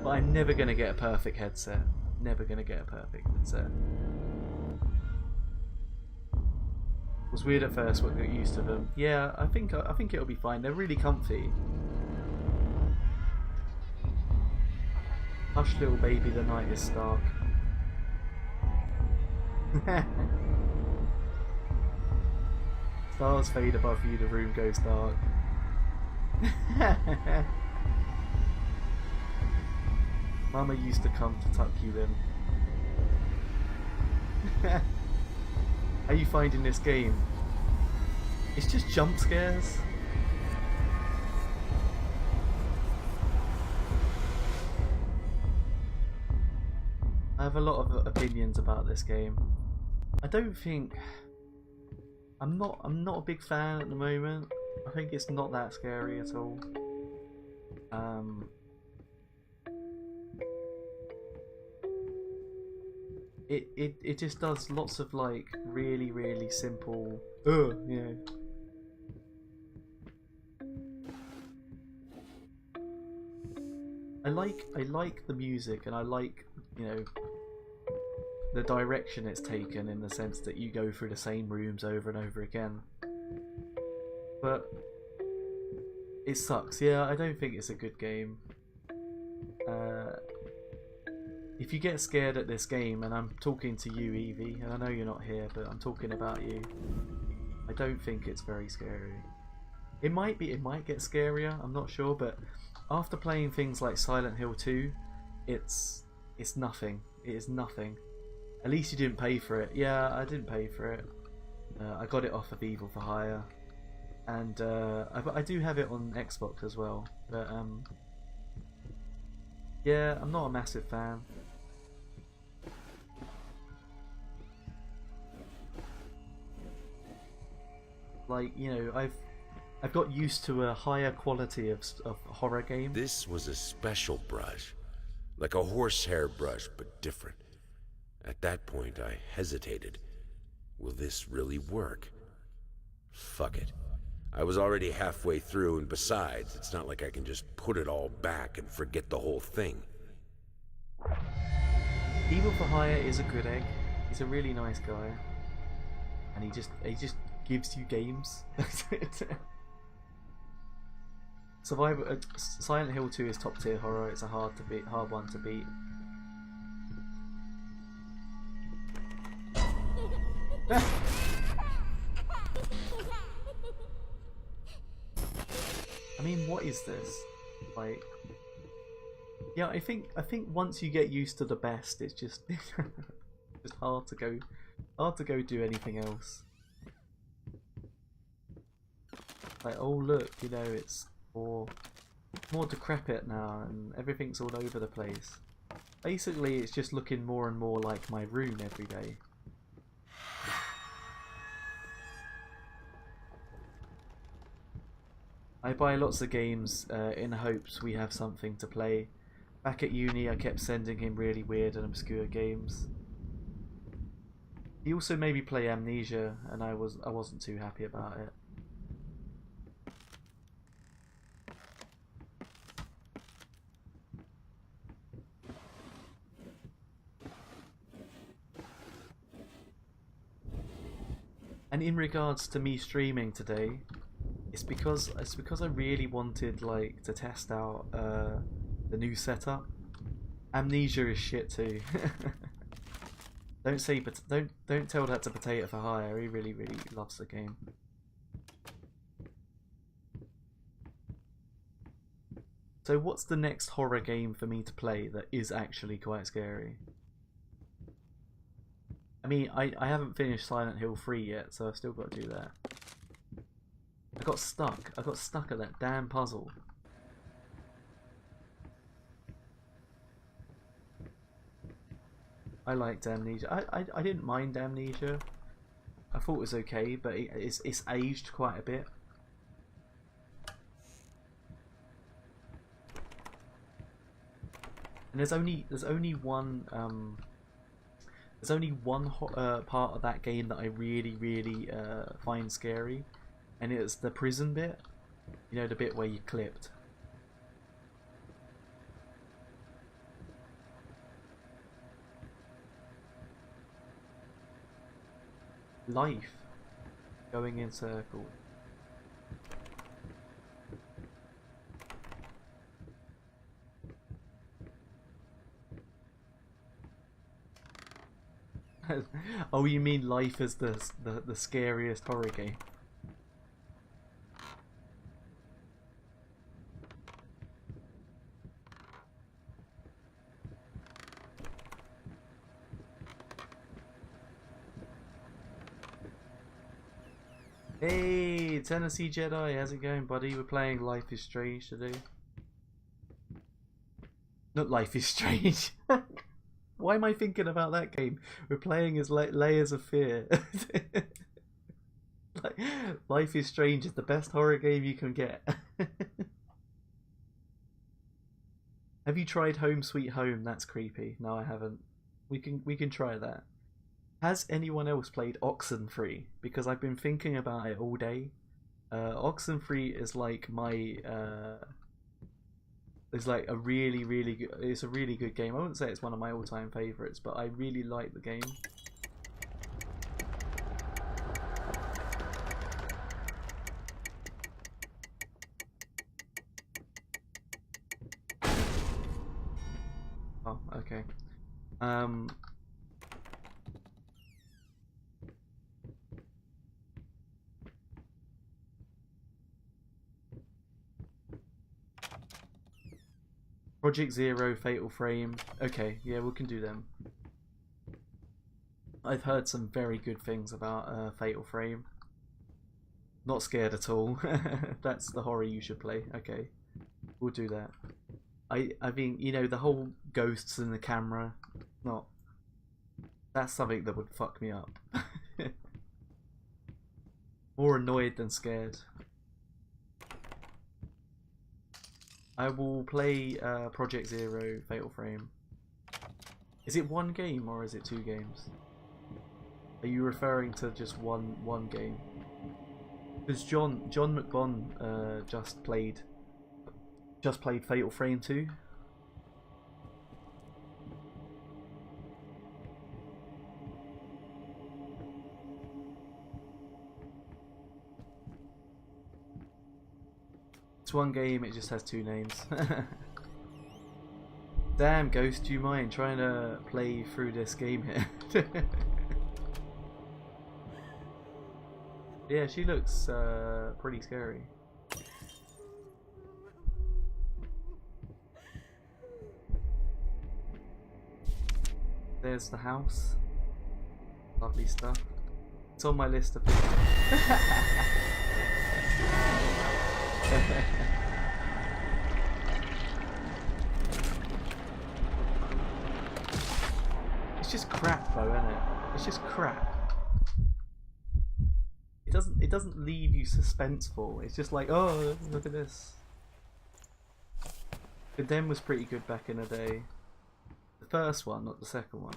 But I'm never gonna get a perfect headset. Never gonna get a perfect headset. It was weird at first when I got used to them. Yeah, I think it'll be fine. They're really comfy. Hush, little baby, the night is dark. Stars fade above you, the room goes dark. Mama used to come to tuck you in. How are you finding this game? It's just jump scares. I have a lot of opinions about this game. I don't think I'm not a big fan at the moment. I think it's not that scary at all. It just does lots of like really simple you know. I like the music, and I like, you know, the direction it's taken, in the sense that you go through the same rooms over and over again. But it sucks. Yeah, I don't think it's a good game. if you get scared at this game, and I'm talking to you, Evie, and I know you're not here, but I'm talking about you, I don't think it's very scary. It might be, it might get scarier, I'm not sure, but after playing things like Silent Hill 2, it's nothing. It is nothing. At least you didn't pay for it. Yeah, I didn't pay for it. I got it off of Evil for Hire, and I do have it on Xbox as well. But yeah, I'm not a massive fan. Like, you know, I've got used to a higher quality of horror game. This was a special brush, like a horsehair brush, but different. At that point, I hesitated. Will this really work? Fuck it. I was already halfway through, and besides, it's not like I can just put it all back and forget the whole thing. Evil for Hire is a good egg. He's a really nice guy, and he just gives you games. Silent Hill 2 is top tier horror. It's a hard one to beat. I mean, what is this? Like, yeah, I think once you get used to the best, it's just just hard to go do anything else. Like, oh look, you know, it's more decrepit now, and everything's all over the place. Basically, it's just looking more and more like my room every day. I buy lots of games in hopes we have something to play. Back at uni, I kept sending him really weird and obscure games. He also made me play Amnesia, and I wasn't too happy about it. And in regards to me streaming today, it's because I really wanted like to test out the new setup. Amnesia is shit too. Don't tell that to Potato for Hire. He really loves the game. So what's the next horror game for me to play that is actually quite scary? I mean, I haven't finished Silent Hill 3 yet, so I've still got to do that. I got stuck at that damn puzzle. I liked Amnesia. I didn't mind Amnesia. I thought it was okay, but it's aged quite a bit. And there's only one part of that game that I really find scary, and it's the prison bit. You know, the bit where you clipped. Life going in circles. Oh, you mean Life is the scariest horror game? Hey, Tennessee Jedi, how's it going, buddy? We're playing Life is Strange today. Not Life is Strange. Why am I thinking about that game? We're playing as Layers of Fear. Life is Strange is the best horror game you can get. Have you tried Home Sweet Home? That's creepy. No, I haven't. We can try that. Has anyone else played Oxenfree? Because I've been thinking about it all day. Oxenfree is like my it's like a really good. It's a really good game. I wouldn't say it's one of my all-time favorites, but I really like the game. Oh, okay. Um, Project Zero, Fatal Frame. Okay, yeah, we can do them. I've heard some very good things about Fatal Frame. Not scared at all. That's the horror you should play. Okay, we'll do that. I mean, you know, the whole ghosts in the camera, not. That's something that would fuck me up. More annoyed than scared. I will play Project Zero, Fatal Frame. Is it one game or is it 2 games? Are you referring to just one game? Because John McBon just played Fatal Frame 2. It's one game, it just has 2 names. Damn, Ghost, do you mind trying to play through this game here? Yeah, she looks pretty scary. There's the house. Lovely stuff. It's on my list of It's just crap though, isn't it? It's just crap. It doesn't leave you suspenseful. It's just like, oh, look at this. Condemned was pretty good back in the day. The first one, not the second one.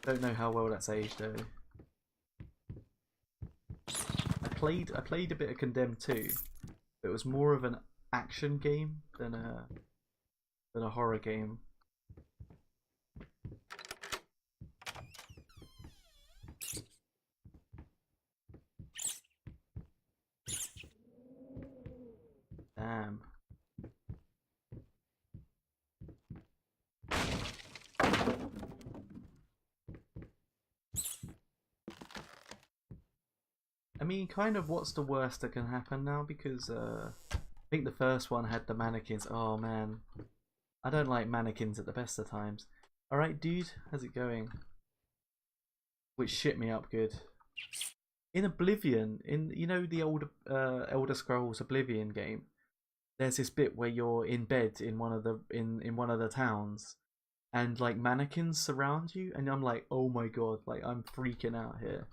Don't know how well that's aged though. I played a bit of Condemned 2. It was more of an action game than a horror game. Damn. I mean, kind of what's the worst that can happen now? Because I think the first one had the mannequins. Oh man, I don't like mannequins at the best of times. Alright dude, how's it going? Which shit me up good. In Oblivion, in, you know, the old Elder Scrolls Oblivion game, there's this bit where you're in bed in one of the towns, and like mannequins surround you, and I'm like, oh my god, like I'm freaking out here.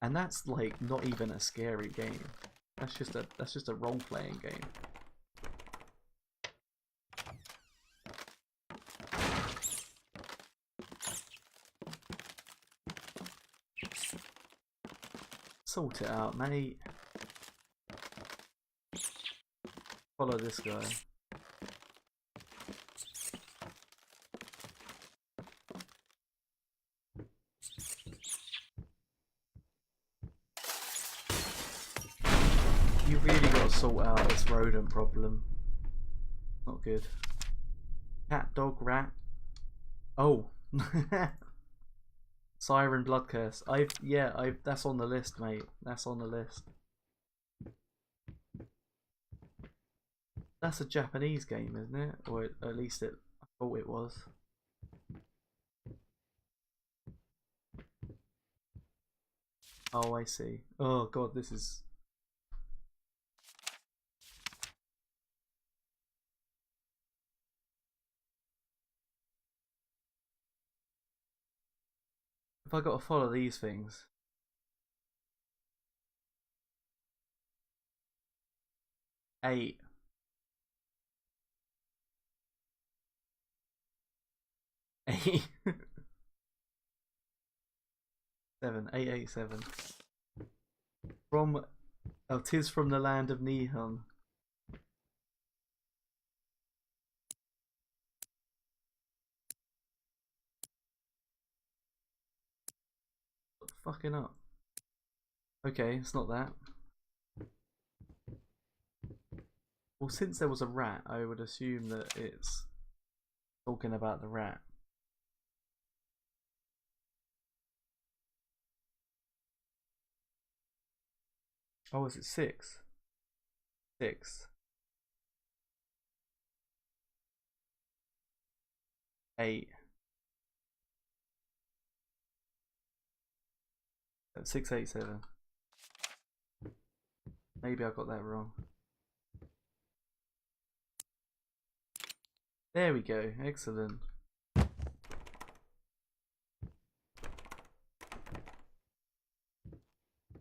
And that's like not even a scary game. That's just a role-playing game. Sort it out, mate. Follow this guy. You really got to sort out this rodent problem. Not good. Cat, dog, rat. Oh. Siren Blood Curse. That's on the list, mate. That's on the list. That's a Japanese game, isn't it? Or at least I thought it was. Oh, I see. Oh god, this is... Have I got to follow these things? Eight. 887. From... Oh, 'tis from the land of Nihon. Fucking up. Okay, it's not that. Well, since there was a rat, I would assume that it's talking about the rat. Oh, is it 6? 6. 8. 687. Maybe I got that wrong. There we go. Excellent.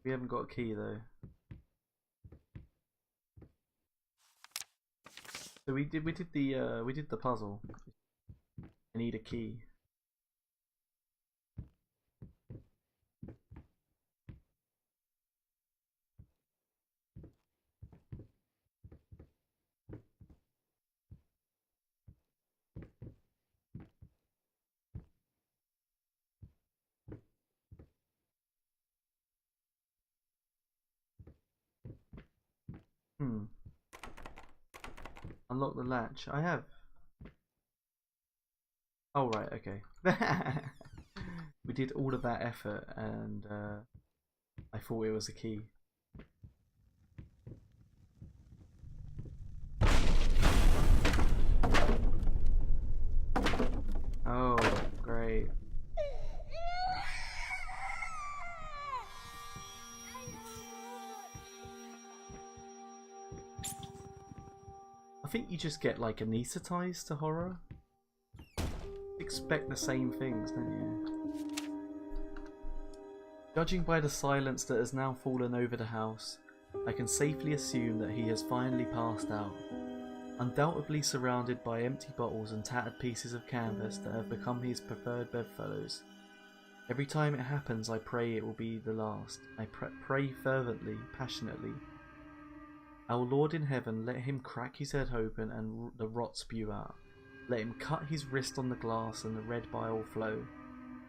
We haven't got a key though. So we did the puzzle. I need a key. Unlock the latch. I have. Oh right, okay. We did all of that effort and I thought it was a key. Oh, great. I think you just get like anesthetized to horror. Expect the same things, don't you? Judging by the silence that has now fallen over the house, I can safely assume that he has finally passed out, undoubtedly surrounded by empty bottles and tattered pieces of canvas that have become his preferred bedfellows. Every time it happens, I pray it will be the last. I pray fervently, passionately. Our Lord in heaven, let him crack his head open and the rot spew out. Let him cut his wrist on the glass and the red bile flow.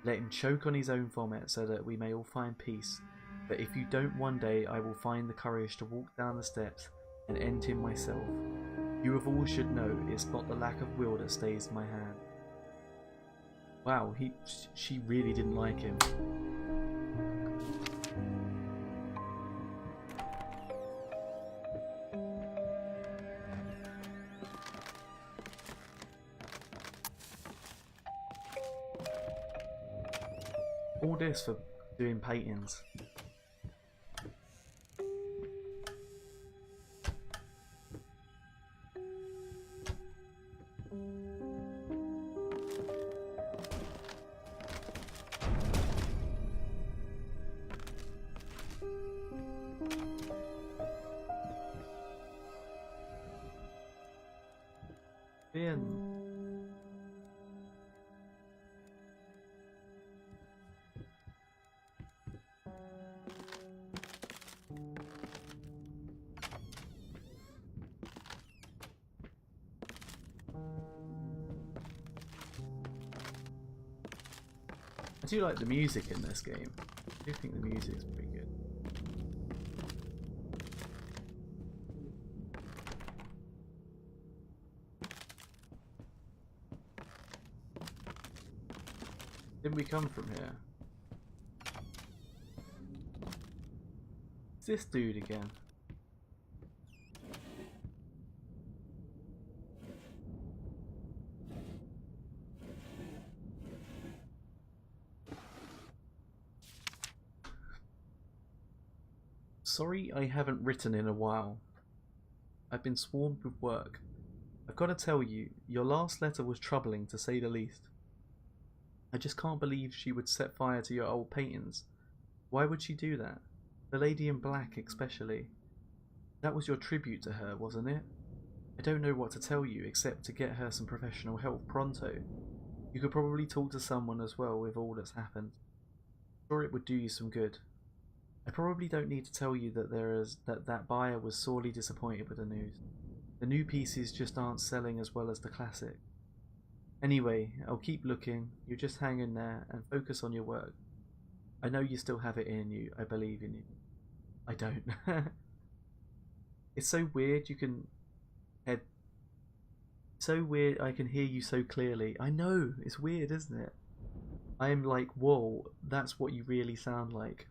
Let him choke on his own vomit so that we may all find peace. But if you don't, one day I will find the courage to walk down the steps and end him myself. You of all should know it's not the lack of will that stays my hand. Wow, she really didn't like him. All this for doing paintings. Finn. I do like the music in this game. I do think the music's pretty good. Didn't we come from here? It's this dude again. Sorry I haven't written in a while. I've been swarmed with work. I've got to tell you, your last letter was troubling to say the least. I just can't believe she would set fire to your old paintings. Why would she do that? The lady in black especially. That was your tribute to her, wasn't it? I don't know what to tell you except to get her some professional help pronto. You could probably talk to someone as well with all that's happened. I'm sure it would do you some good. I probably don't need to tell you that that buyer was sorely disappointed with the news. The new pieces just aren't selling as well as the classic. Anyway, I'll keep looking. You just hang in there and focus on your work. I know you still have it in you. I believe in you. I don't. It's so weird you can head So weird. I can hear you so clearly. I know. It's weird, isn't it? I'm like, whoa, that's what you really sound like.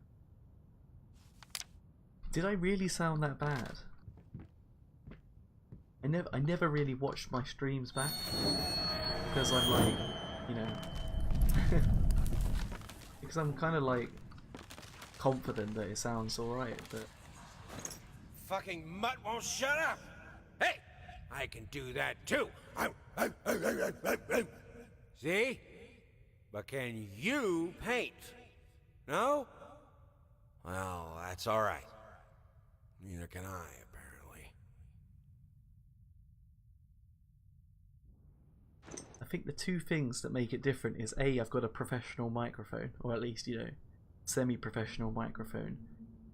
Did I really sound that bad? I never really watched my streams back because I'm like, you know, because I'm kind of like confident that it sounds alright, but Fucking mutt won't shut up! Hey! I can do that too! See? But can you paint? No? Well, that's alright. Neither can I, apparently. I think the two things that make it different is A, I've got a professional microphone, or at least, you know, semi-professional microphone,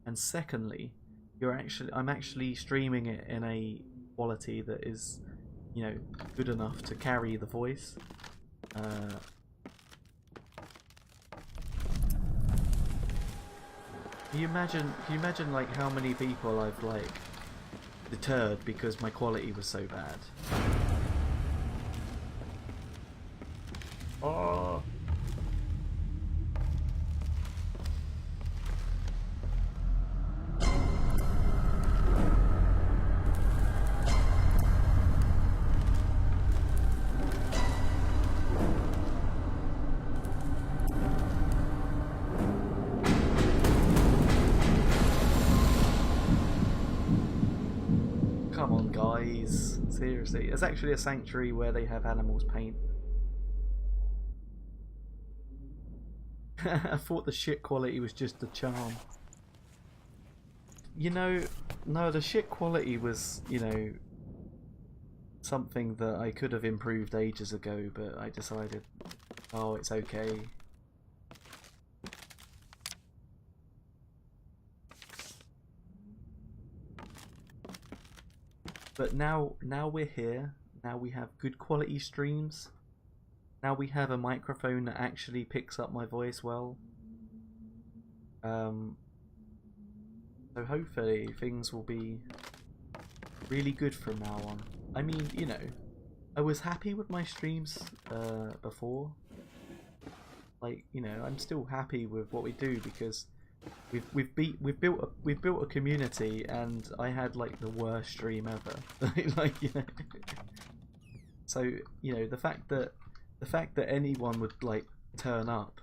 and secondly, I'm actually streaming it in a quality that is, you know, good enough to carry the voice. Can you imagine like how many people I've like deterred because my quality was so bad? Oh. Come on, guys. Seriously. There's actually a sanctuary where they have animals paint. I thought the shit quality was just the charm. You know, no, the shit quality was, you know, something that I could have improved ages ago, but I decided, oh, it's okay. But now we're here. Now we have good quality streams. Now we have a microphone that actually picks up my voice well. So hopefully things will be really good from now on. I mean, you know, I was happy with my streams before. Like, you know, I'm still happy with what we do because we've built a community, and I had like the worst stream ever. Like, you know. So, you know, the fact that anyone would like turn up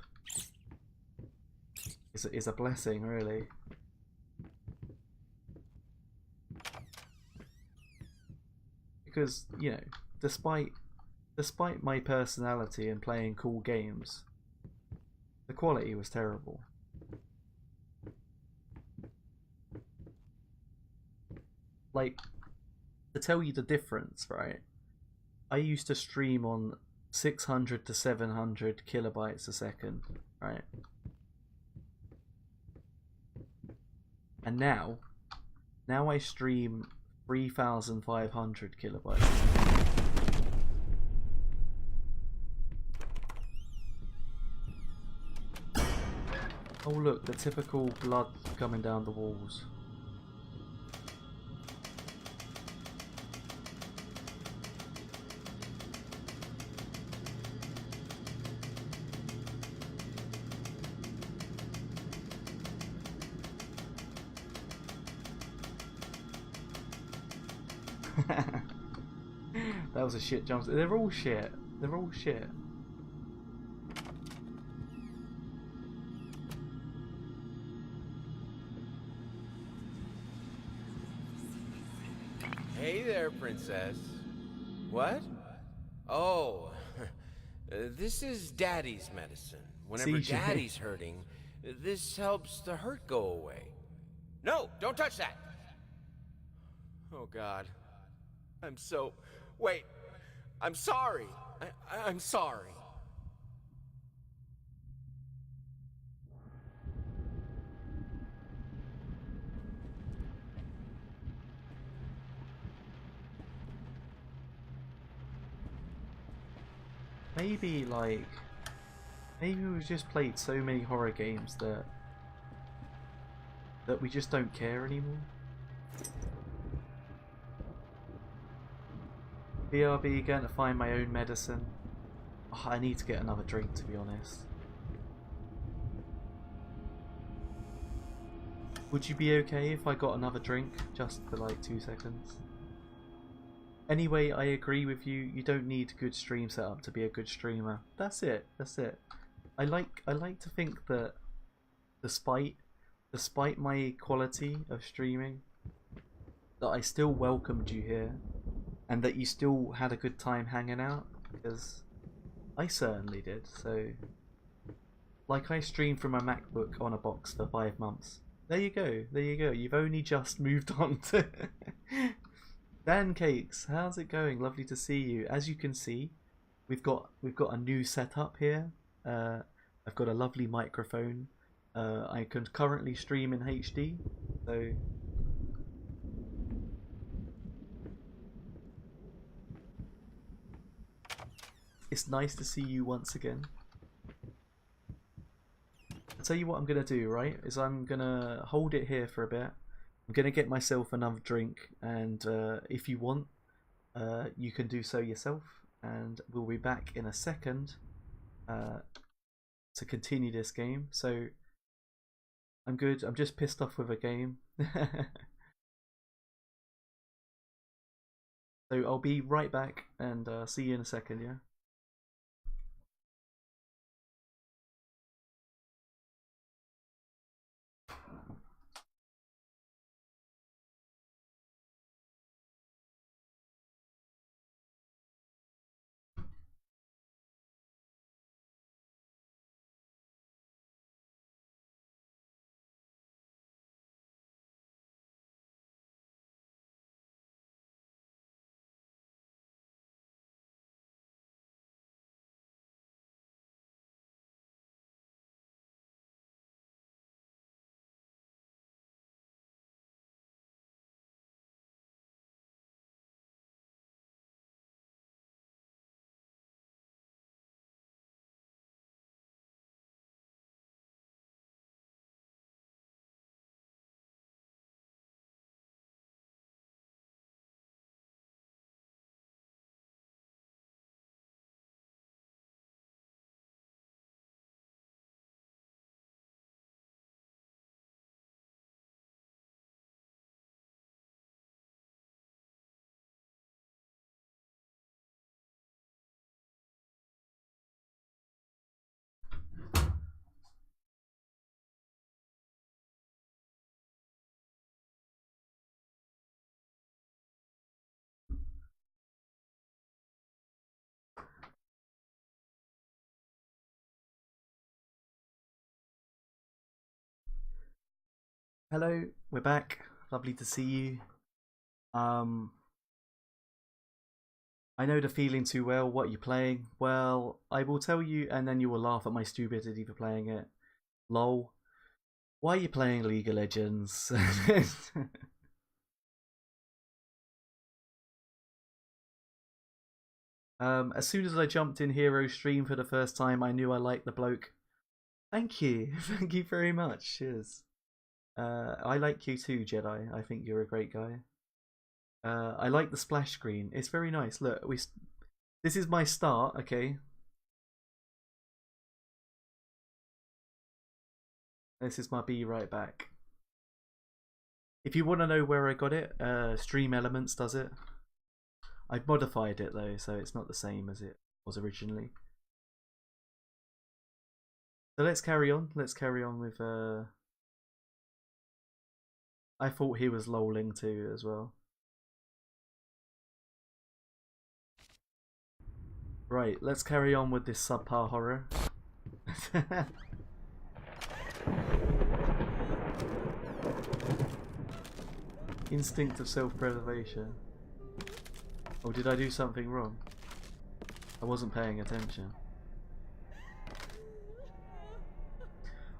is a blessing, really. Because, you know, despite my personality and playing cool games, the quality was terrible. Like, to tell you the difference, right? I used to stream on 600 to 700 kilobytes a second, right? And now I stream 3,500 kilobytes. Oh look, the typical blood coming down the walls. That was a shit jump. They're all shit. They're all shit. Hey there, princess. What? Oh, this is Daddy's medicine. Whenever CJ. Daddy's hurting, this helps the hurt go away. No, don't touch that! Oh, God. Wait. I'm sorry. I'm sorry. Maybe we've just played so many horror games that we just don't care anymore. BRB, going to find my own medicine. Oh, I need to get another drink, to be honest. Would you be okay if I got another drink just for like 2 seconds? Anyway, I agree with you. You don't need good stream setup to be a good streamer. That's it. That's it. I like to think that despite my quality of streaming, that I still welcomed you here and that you still had a good time hanging out, because I certainly did. So, like, I streamed from my MacBook on a box for 5 months. There you go. There you go. You've only just moved on to Dan Cakes. How's it going? Lovely to see you. As you can see, we've got a new setup here. I've got a lovely microphone. I can currently stream in HD. So it's nice to see you once again. I'll tell you what I'm going to do, right? Is I'm going to hold it here for a bit. I'm going to get myself another drink, and if you want, you can do so yourself. And we'll be back in a second to continue this game. So I'm good. I'm just pissed off with a game. So I'll be right back, and see you in a second, yeah? Hello, we're back. Lovely to see you. I know the feeling too well. What are you playing? Well, I will tell you, and then you will laugh at my stupidity for playing it. Lol. Why are you playing League of Legends? As soon as I jumped in Hero Stream for the first time, I knew I liked the bloke. Thank you. Thank you very much. Cheers. I like you too, Jedi. I think you're a great guy. I like the splash screen. It's very nice. Look, this is my start, okay? This is my be right back. If you want to know where I got it, Stream Elements does it. I've modified it though, so it's not the same as it was originally. So let's carry on. Let's carry on with I thought he was lolling too as well. Right, let's carry on with this subpar horror. Instinct of self-preservation. Oh, did I do something wrong? I wasn't paying attention.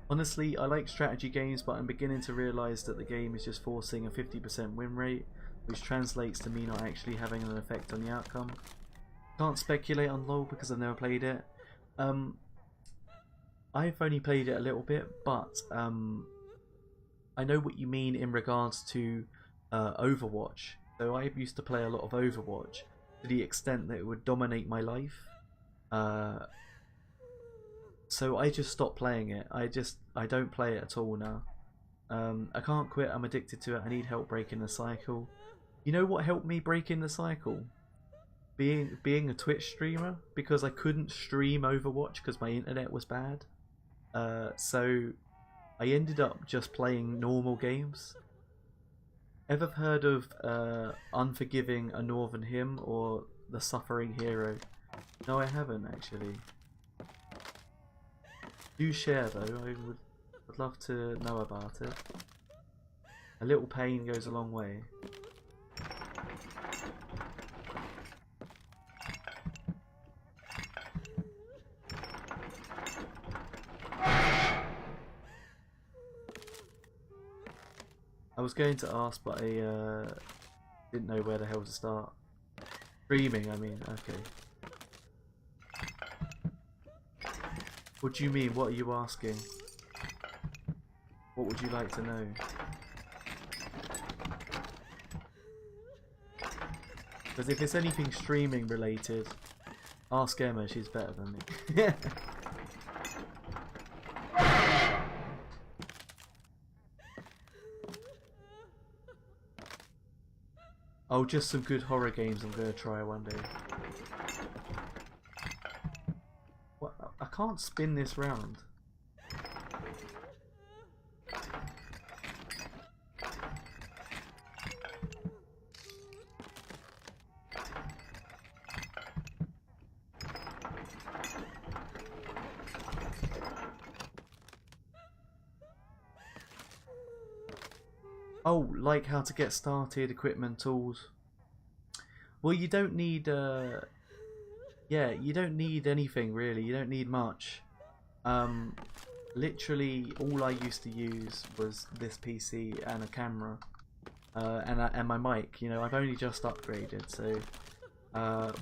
Honestly, I like strategy games, but I'm beginning to realise that the game is just forcing a 50% win rate, which translates to me not actually having an effect on the outcome. Can't speculate on LoL because I've never played it. I've only played it a little bit, but I know what you mean in regards to Overwatch. So I used to play a lot of Overwatch, to the extent that it would dominate my life. So I just stopped playing it. I don't play it at all now. I can't quit. I'm addicted to it. I need help breaking the cycle. You know what helped me breaking the cycle? Being a Twitch streamer, because I couldn't stream Overwatch because my internet was bad. So I ended up just playing normal games. Ever heard of Unforgiving: A Northern Hymn or The Suffering Hero? No, I haven't actually. Do share though. I would love to know about it. A little pain goes a long way. I was going to ask, but I didn't know where the hell to start. Streaming, I mean, okay. What do you mean? What are you asking? What would you like to know? Because if it's anything streaming related, ask Emma, she's better than me. Oh, just some good horror games I'm going to try one day. What? I can't spin this round. Oh, like how to get started, equipment, tools. Well, you don't need, yeah, you don't need anything really. You don't need much. Literally, all I used to use was this PC and a camera, and my mic. You know, I've only just upgraded, so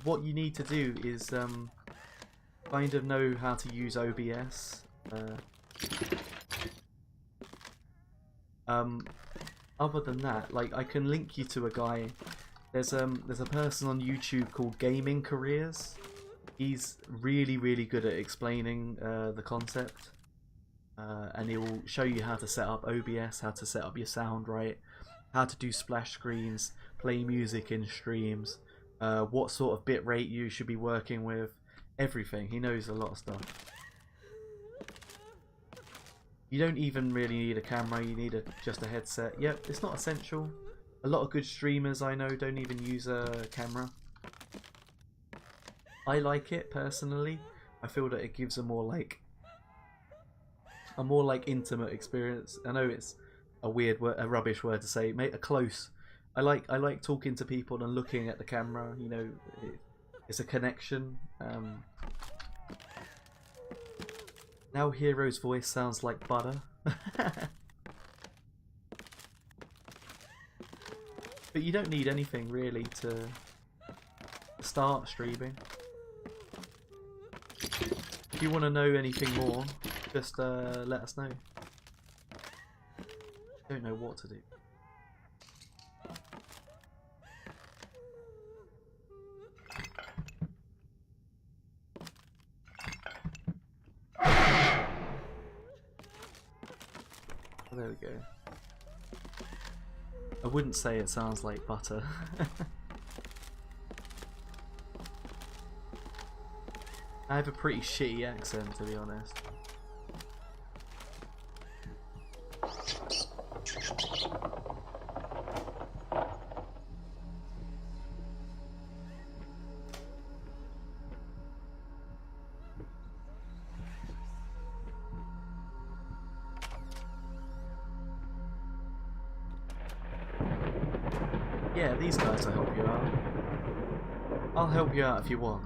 what you need to do is kind of know how to use OBS. Other than that, like, I can link you to a guy. There's a person on YouTube called Gaming Careers. He's really good at explaining the concept, and he will show you how to set up OBS, how to set up your sound right, how to do splash screens, play music in streams, what sort of bitrate you should be working with, everything. He knows a lot of stuff. You don't even really need a camera, you need just a headset. Yep, it's not essential. A lot of good streamers I know don't even use a camera. I like it personally. I feel that it gives a more like intimate experience. I know it's a weird word, a rubbish word to say, mate, a close. I like talking to people and looking at the camera, you know, it's a connection. Now Hero's voice sounds like butter. But you don't need anything really to start streaming. If you want to know anything more, just let us know. Don't know what to do. There we go. I wouldn't say it sounds like butter. I have a pretty shitty accent, to be honest. Yeah, these guys will help you out. I'll help you out if you want.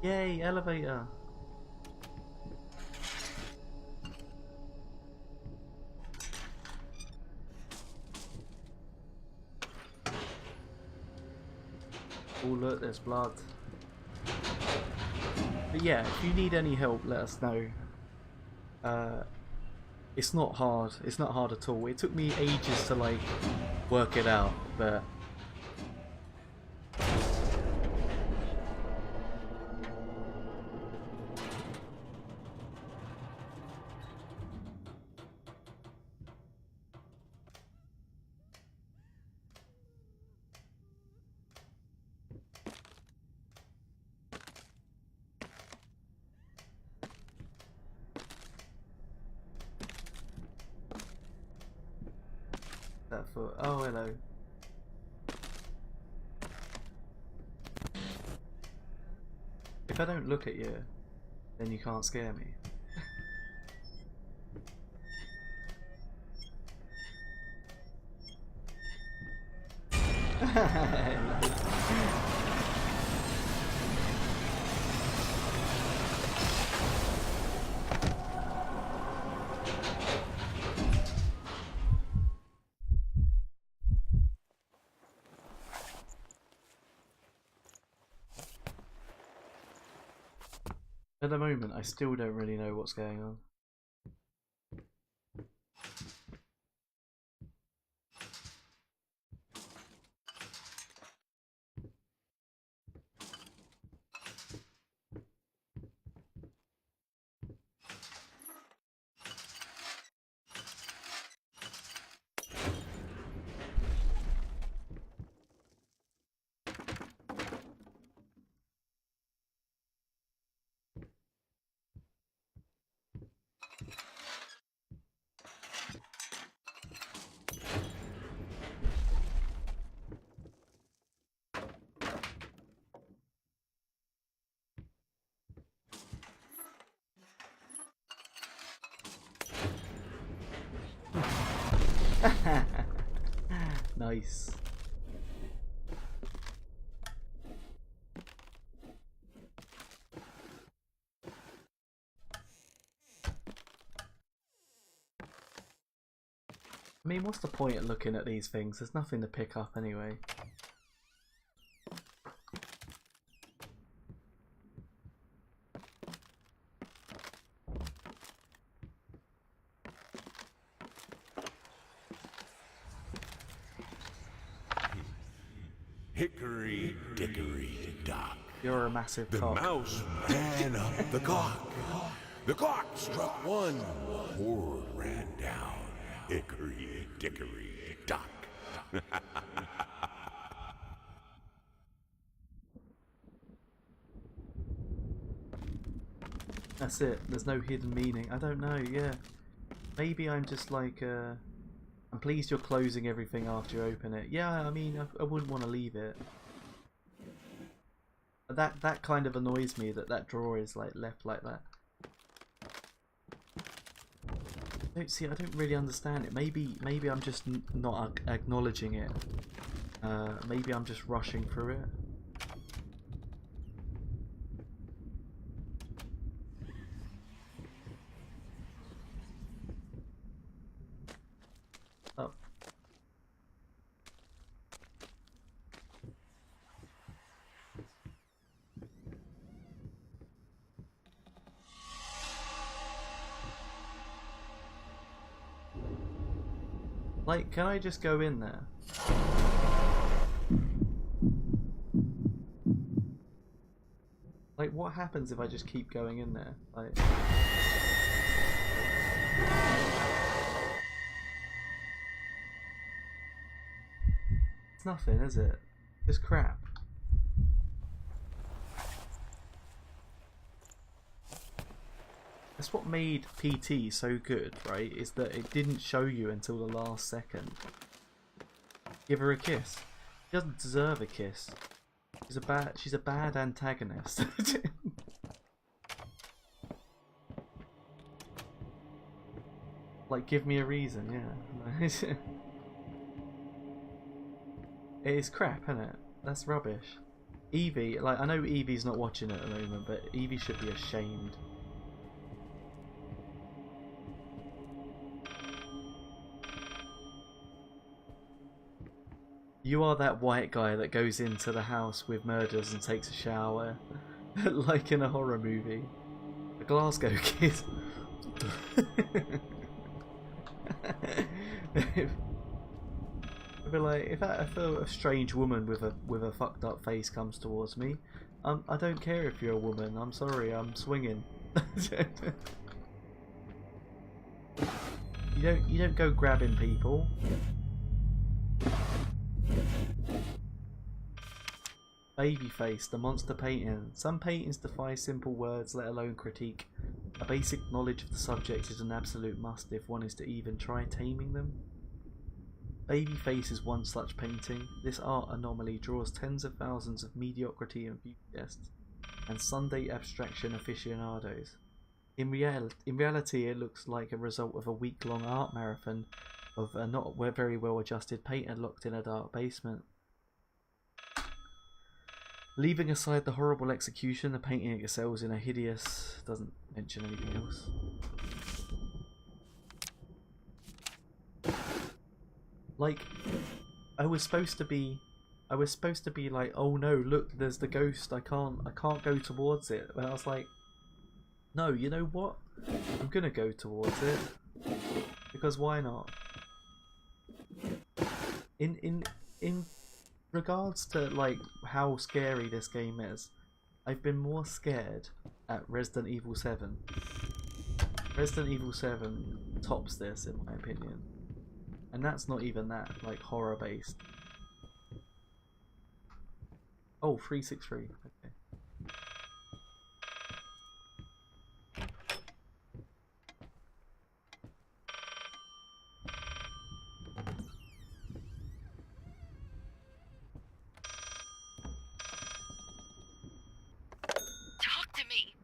Yay, elevator! Oh look, there's blood. But yeah, if you need any help, let us know. It's not hard. It's not hard at all. It took me ages to like work it out, but that foot. Oh, hello. If I don't look at you, then you can't scare me. At the moment, I still don't really know what's going on. Nice. I mean, what's the point of looking at these things? There's nothing to pick up anyway. Hickory dickory dock. You're a massive The cock. mouse ran up the clock. The clock struck one. Horde ran down. Hickory dickory dock. That's it. There's no hidden meaning. I don't know, yeah. Maybe I'm just like, I'm pleased you're closing everything after you open it. Yeah, I mean, I wouldn't want to leave it. But that kind of annoys me that drawer is like left like that. I don't really understand it. Maybe I'm just not acknowledging it. Maybe I'm just rushing through it. Oh. Like, can I just go in there? Like, what happens if I just keep going in there? Like, it's nothing, is it? Just crap. That's what made PT so good, right? Is that it didn't show you until the last second. Give her a kiss. She doesn't deserve a kiss. She's a bad antagonist. Like, give me a reason, yeah. It is crap, isn't it? That's rubbish. Evie, like, I know Evie's not watching at the moment, but Evie should be ashamed. You are that white guy that goes into the house with murders and takes a shower, like in a horror movie. The Glasgow Kid. But like, if a strange woman with a fucked up face comes towards me, I don't care if you're a woman. I'm sorry, I'm swinging. You don't go grabbing people. Babyface, the monster painting. Some paintings defy simple words, let alone critique. A basic knowledge of the subject is an absolute must if one is to even try taming them. Babyface is one such painting. This art anomaly draws tens of thousands of mediocrity enthusiasts and Sunday abstraction aficionados. In reality, it looks like a result of a week-long art marathon of a not very well-adjusted painter locked in a dark basement. Leaving aside the horrible execution, the painting excels in a hideous... doesn't mention anything else. Like, I was supposed to be like, oh no, look, there's the ghost, I can't go towards it. But I was like, no, you know what? I'm gonna go towards it. Because why not? In regards to like how scary this game is, I've been more scared at Resident Evil 7. Resident Evil 7 tops this in my opinion. And that's not even that, like, horror based. Oh, 363, okay. Talk to me!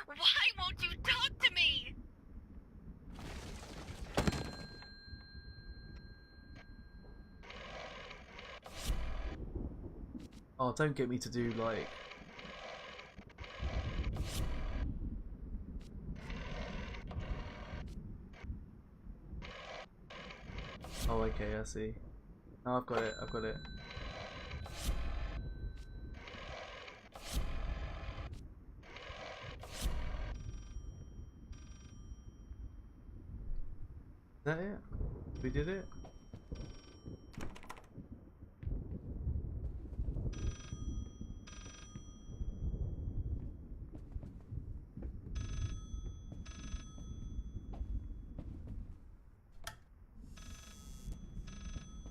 Why won't you talk to me? Oh, don't get me to do like... Oh, okay, I see. No, I've got it, I've got it. Is that it? We did it?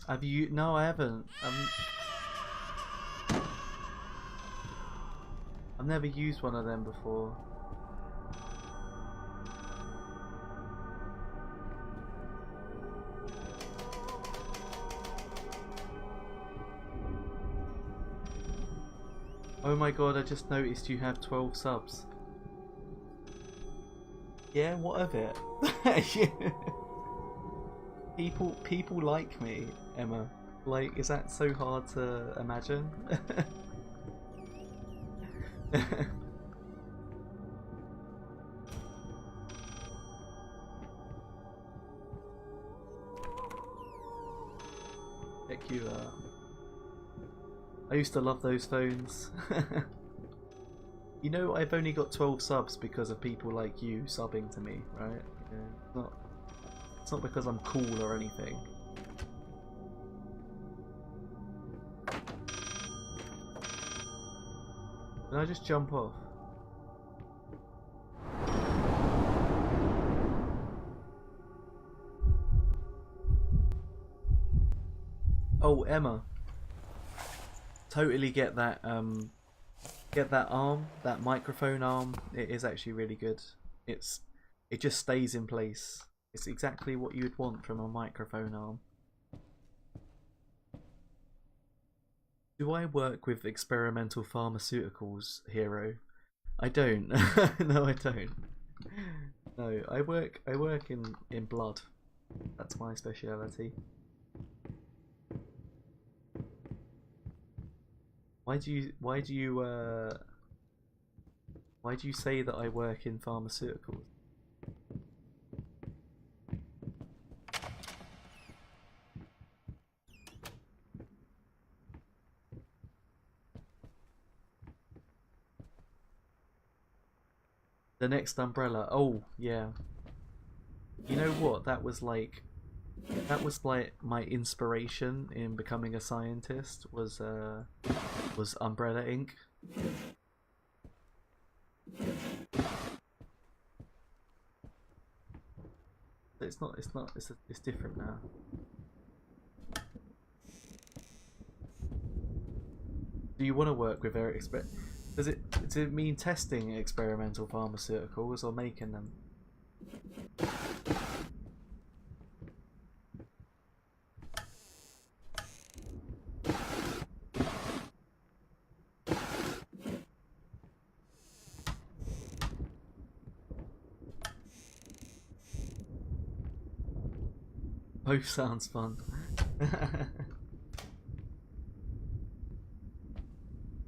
Have you? No, I haven't. I've never used one of them before. Oh my god, I just noticed you have 12 subs. Yeah, what of it? People like me, Emma. Like, is that so hard to imagine? Heck you are. I used to love those phones. You know, I've only got 12 subs because of people like you subbing to me, right? Yeah, it's not because I'm cool or anything. Can I just jump off? Oh, Emma. Totally get that arm, that microphone arm. It is actually really good. It just stays in place. It's exactly what you'd want from a microphone arm. Do I work with experimental pharmaceuticals, Hero? I don't. No, I don't. No, I work in blood. That's my speciality. Why do you say that I work in pharmaceuticals? The next umbrella. Oh, yeah. You know what? That was like my inspiration in becoming a scientist was Umbrella Inc. It's different now. Do you want to work with Eric? Does it mean testing experimental pharmaceuticals or making them? Both sounds fun.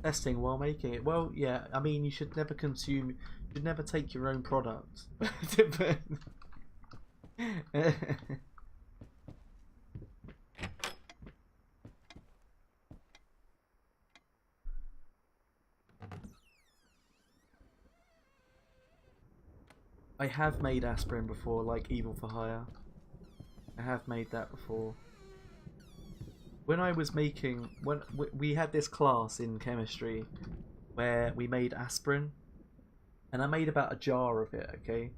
Testing while making it. Well, yeah. I mean, you should never consume. You should never take your own product. I have made aspirin before, like Evil for Hire. I have made that before. When I was making, when we had this class in chemistry where we made aspirin, and I made about a jar of it, okay,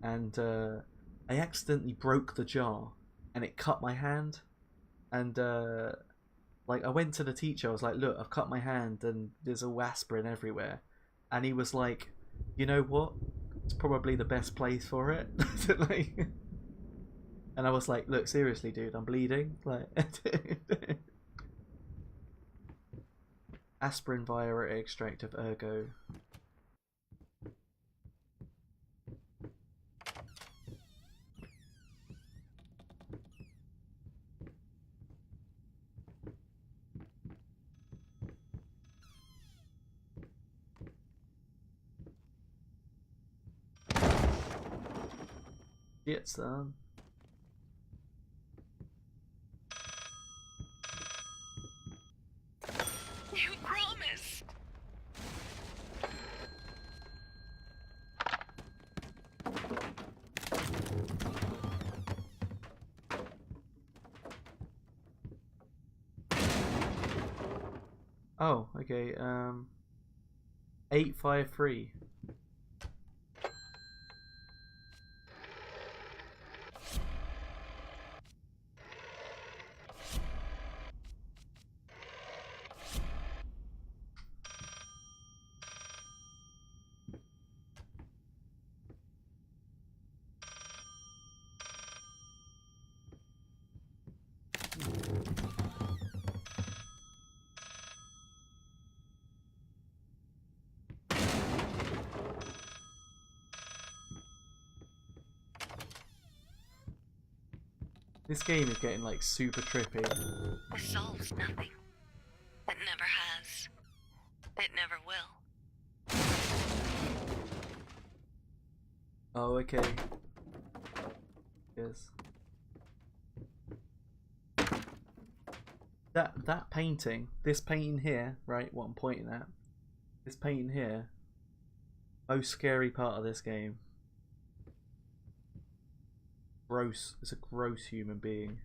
and I accidentally broke the jar, and it cut my hand, and like I went to the teacher, I was like, look, I've cut my hand, and there's all aspirin everywhere, and he was like, you know what? It's probably the best place for it. Like, and I was like, look, seriously, dude, I'm bleeding. Like, aspirin via extract of ergo. Shit, son. You promised. Oh, okay. 853. This game is getting like super trippy. This solves nothing. It never has. It never will. Oh, okay. Yes. That painting, this painting here, right? What I'm pointing at, this painting here, most scary part of this game. Gross. It's a gross human being.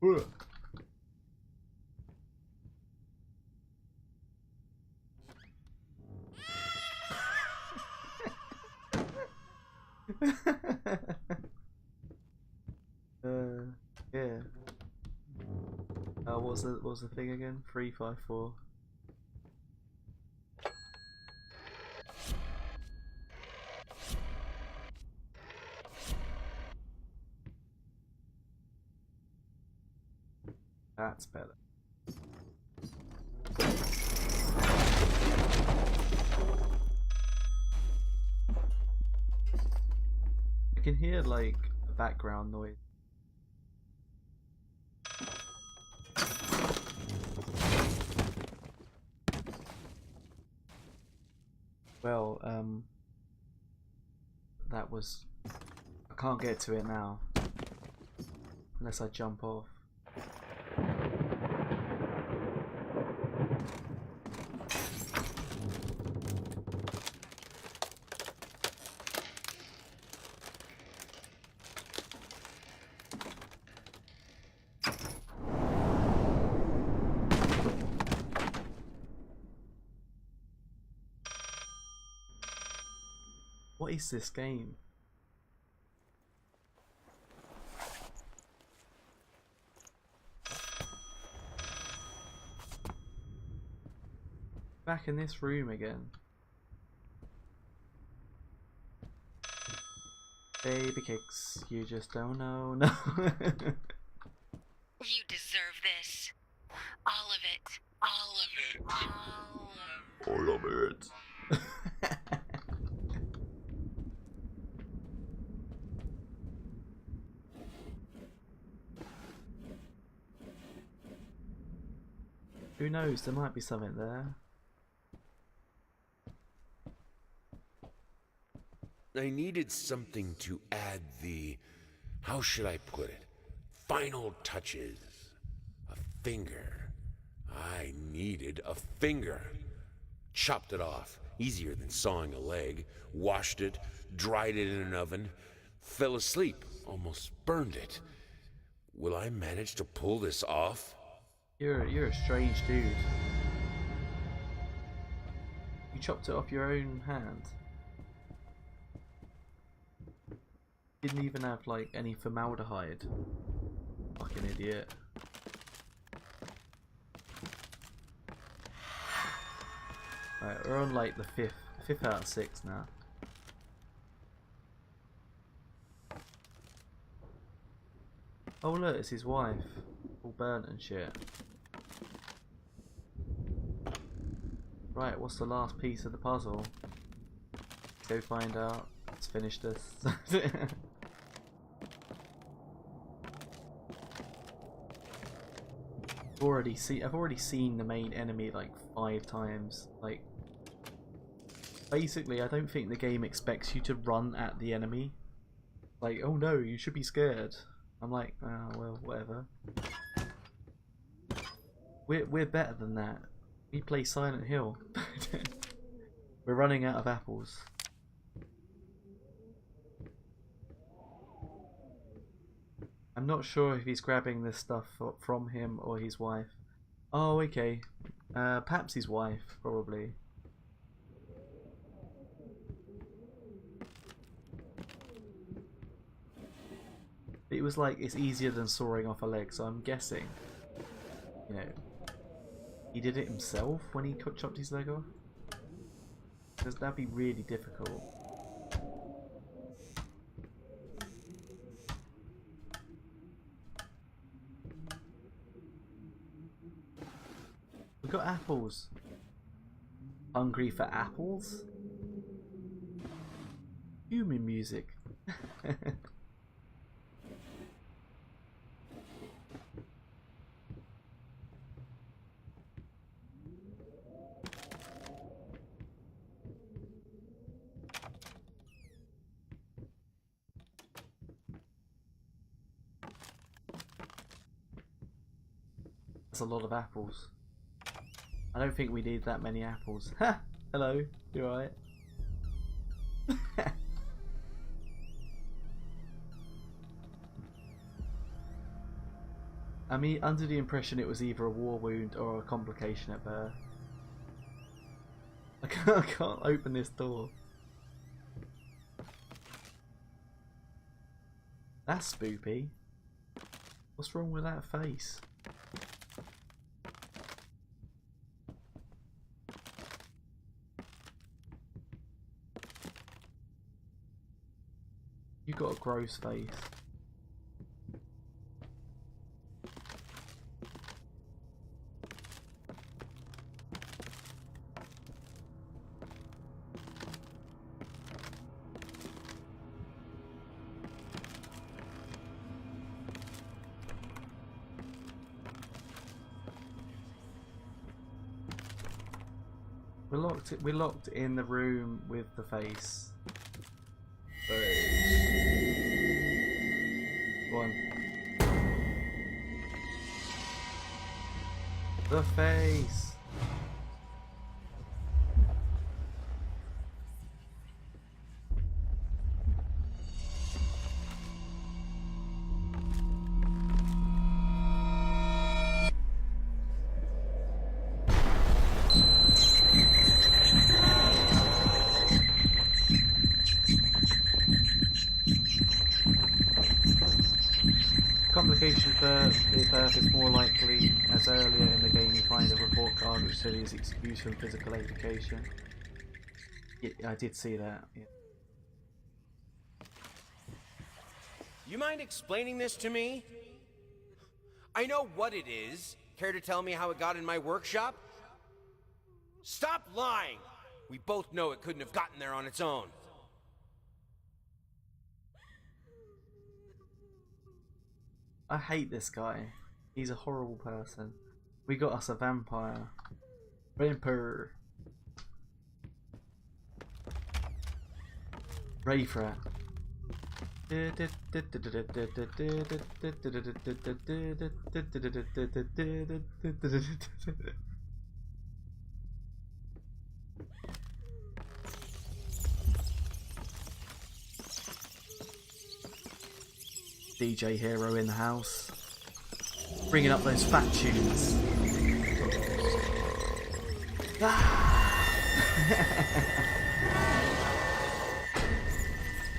Ugh. Yeah. What was the thing again? 354. That's better. I can hear like a background noise. Well, that was... I can't get to it now. Unless I jump off. What is this game? Back in this room again. Baby kicks, you just don't know, no. You deserve this. All of it. All of it. All of it. Who knows, there might be something there. I needed something to add the, how should I put it, final touches. A finger. I needed a finger. Chopped it off, easier than sawing a leg, washed it, dried it in an oven, fell asleep, almost burned it. Will I manage to pull this off? You're a strange dude. You chopped it off your own hand. Didn't even have like any formaldehyde. Fucking idiot. Right, we're on like the fifth out of 6 now. Oh look, it's his wife, all burnt and shit. Right, what's the last piece of the puzzle? Let's go find out. Let's finish this. I've already seen the main enemy like 5 times. Like, basically, I don't think the game expects you to run at the enemy. Like, oh no, you should be scared. I'm like, oh well, whatever. We're better than that. We play Silent Hill. We're running out of apples. I'm not sure if he's grabbing this stuff from him or his wife. Oh, okay. Perhaps his wife, probably. It was like, it's easier than sawing off a leg, so I'm guessing, you know, he did it himself when he chopped his leg off? Because that'd be really difficult. We got apples. Hungry for apples? Human music. That's a lot of apples. I don't think we need that many apples. Ha! Hello, you alright? I mean, under the impression it was either a war wound or a complication at birth. I can't open this door. That's spoopy. What's wrong with that face? You got a gross face. We're locked in the room with the face. Go on. The face. Complication birth is more likely, as earlier in the game you find a report card which says he's excused from physical education. Yeah, I did see that. Yeah. You mind explaining this to me? I know what it is. Care to tell me how it got in my workshop? Stop lying! We both know it couldn't have gotten there on its own. I hate this guy. He's a horrible person. We got us a vampire. Vampire. Rayfrat. DJ Hero in the house, bringing up those fat tunes.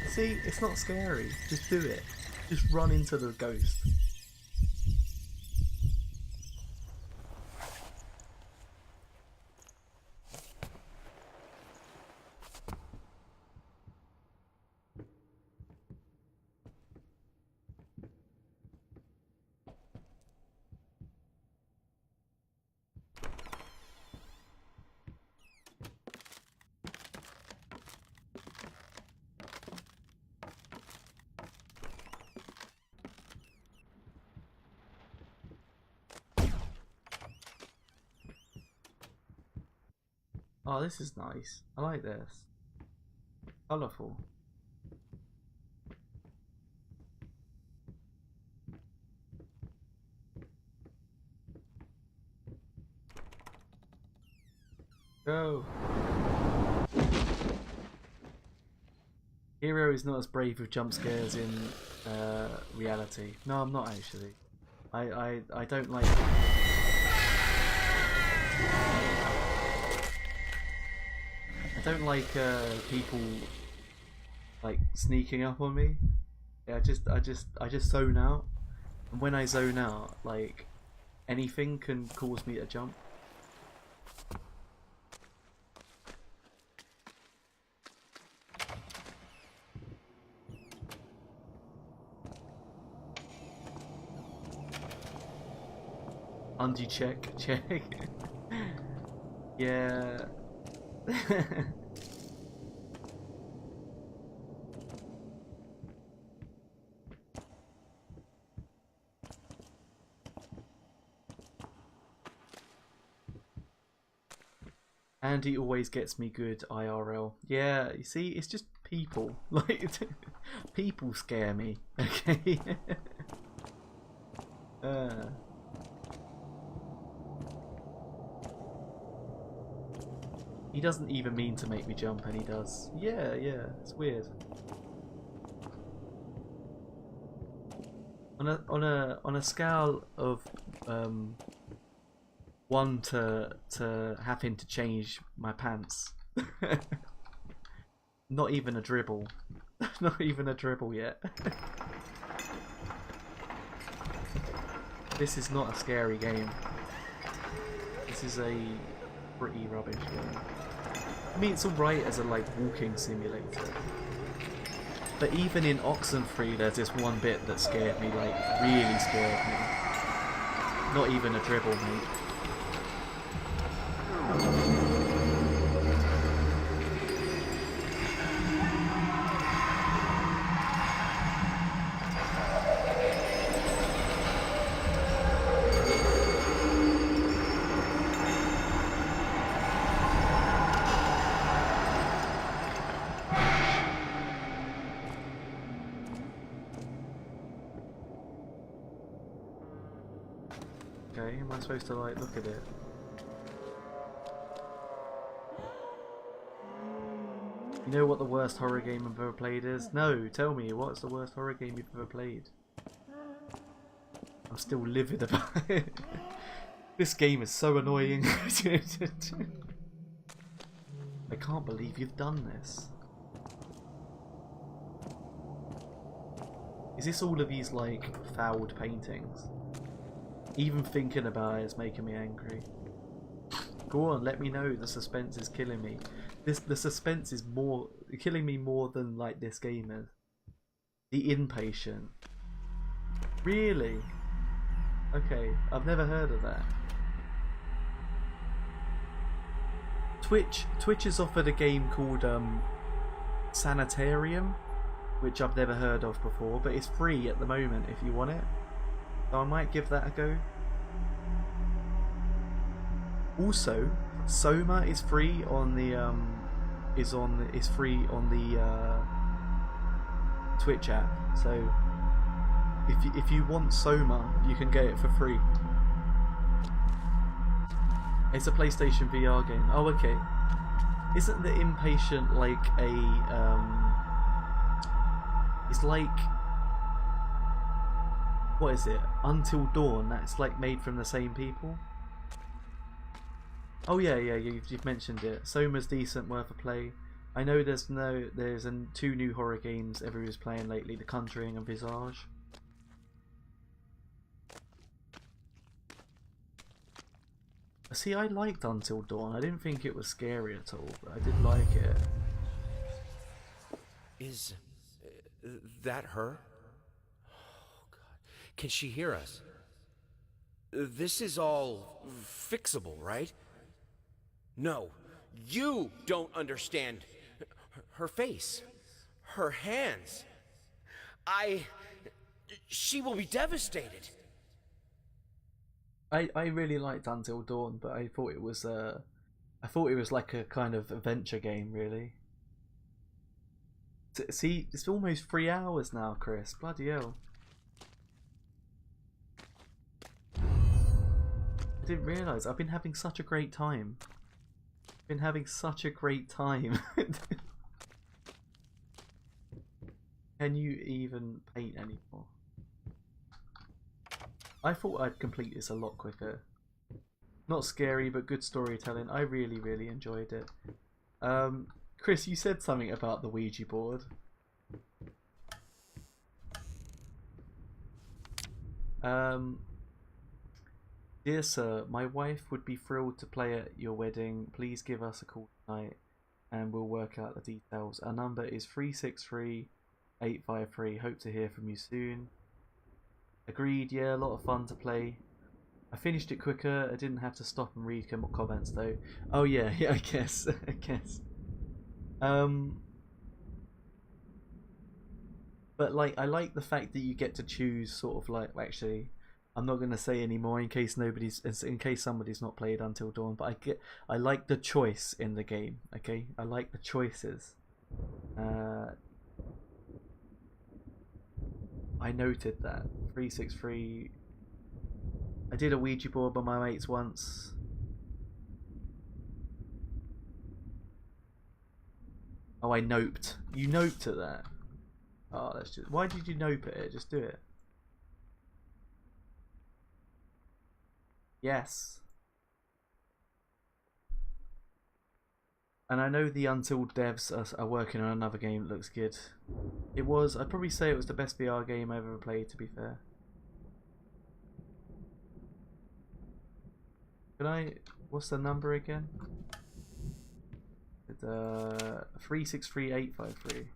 See, it's not scary. Just do it. Just run into the ghost. Oh, this is nice. I like this. Colourful. Go. Hero is not as brave with jump scares in reality. No, I'm not actually. I don't like. I don't like people like sneaking up on me. Yeah, I just zone out, and when I zone out, like anything can cause me to jump. Undo check. Yeah. Andy always gets me good IRL. Yeah, you see, it's just people. Like, people scare me. Okay. He doesn't even mean to make me jump, and he does. Yeah, it's weird. On a scale of 1 to having to change my pants, not even a dribble, not even a dribble yet. This is not a scary game. This is a pretty rubbish game. I mean, it's alright as a like walking simulator, but even in Oxenfree there's this one bit that scared me, like really scared me. Not even a dribble, mate. Okay, am I supposed to like look at it? You know what the worst horror game I've ever played is? No, tell me, what's the worst horror game you've ever played? I'm still livid about it. This game is so annoying. I can't believe you've done this. Is this all of these like fouled paintings? Even thinking about it is making me angry. Go on, let me know. The suspense is killing me. The suspense is killing me more than like this game is. The Inpatient. Really? Okay, I've never heard of that. Twitch has offered a game called Sanitarium, which I've never heard of before, but it's free at the moment if you want it. So I might give that a go. Also, Soma is free on the Twitch app. So if you want Soma, you can get it for free. It's a PlayStation VR game. Oh, okay. Isn't the Inpatient like a it's like, what is it? Until Dawn. That's like made from the same people. Oh yeah, you've mentioned it. Soma's decent, worth a play. I know there's two new horror games everyone's playing lately: The Conjuring and Visage. See, I liked Until Dawn. I didn't think it was scary at all, but I did like it. Is that her? Oh, God. Can she hear us? This is all fixable, right? No, you don't understand. Her face, her hands. She will be devastated. I really liked Until Dawn, but I thought it was like a kind of adventure game, really. See, it's almost 3 hours now, Chris. Bloody hell. I didn't realise. I've been having such a great time. Been having such a great time. Can you even paint anymore? I thought I'd complete this a lot quicker. Not scary, but good storytelling. I really, really enjoyed it. Chris, you said something about the Ouija board. Dear sir, my wife would be thrilled to play at your wedding. Please give us a call tonight and we'll work out the details. Our number is 363-853. Hope to hear from you soon. Agreed, yeah, a lot of fun to play. I finished it quicker. I didn't have to stop and read comments though. Oh yeah, I guess. I guess. But like, I like the fact that you get to choose sort of like, actually, I'm not going to say any more in case somebody's not played Until Dawn, but I like the choice in the game, okay? I like the choices. I noted that. 363. I did a Ouija board by my mates once. Oh, I noped. You noped at that? Oh, that's just... Why did you nope at it? Just do it. Yes. And I know the Until devs are working on another game that looks good. It was, I'd probably say it was the best VR game I've ever played, to be fair. What's the number again? 363-853.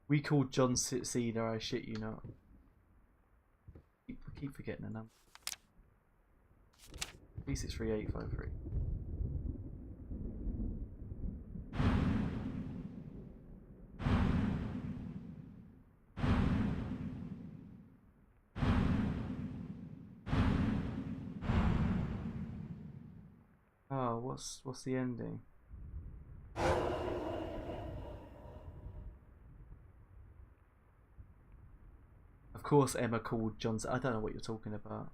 We called John Cena, I shit you not. Keep forgetting the number. 363-853. Oh, what's the ending? course Emma called Johnson. I don't know what you're talking about.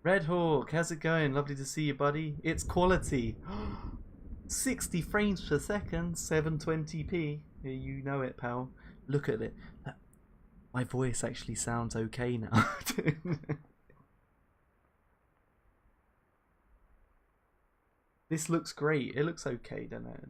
Red Hawk, how's it going? Lovely to see you, buddy. It's quality. 60 frames per second, 720p. Yeah, you know it, pal. Look at it. My voice actually sounds okay now. This looks great. It looks okay, doesn't it?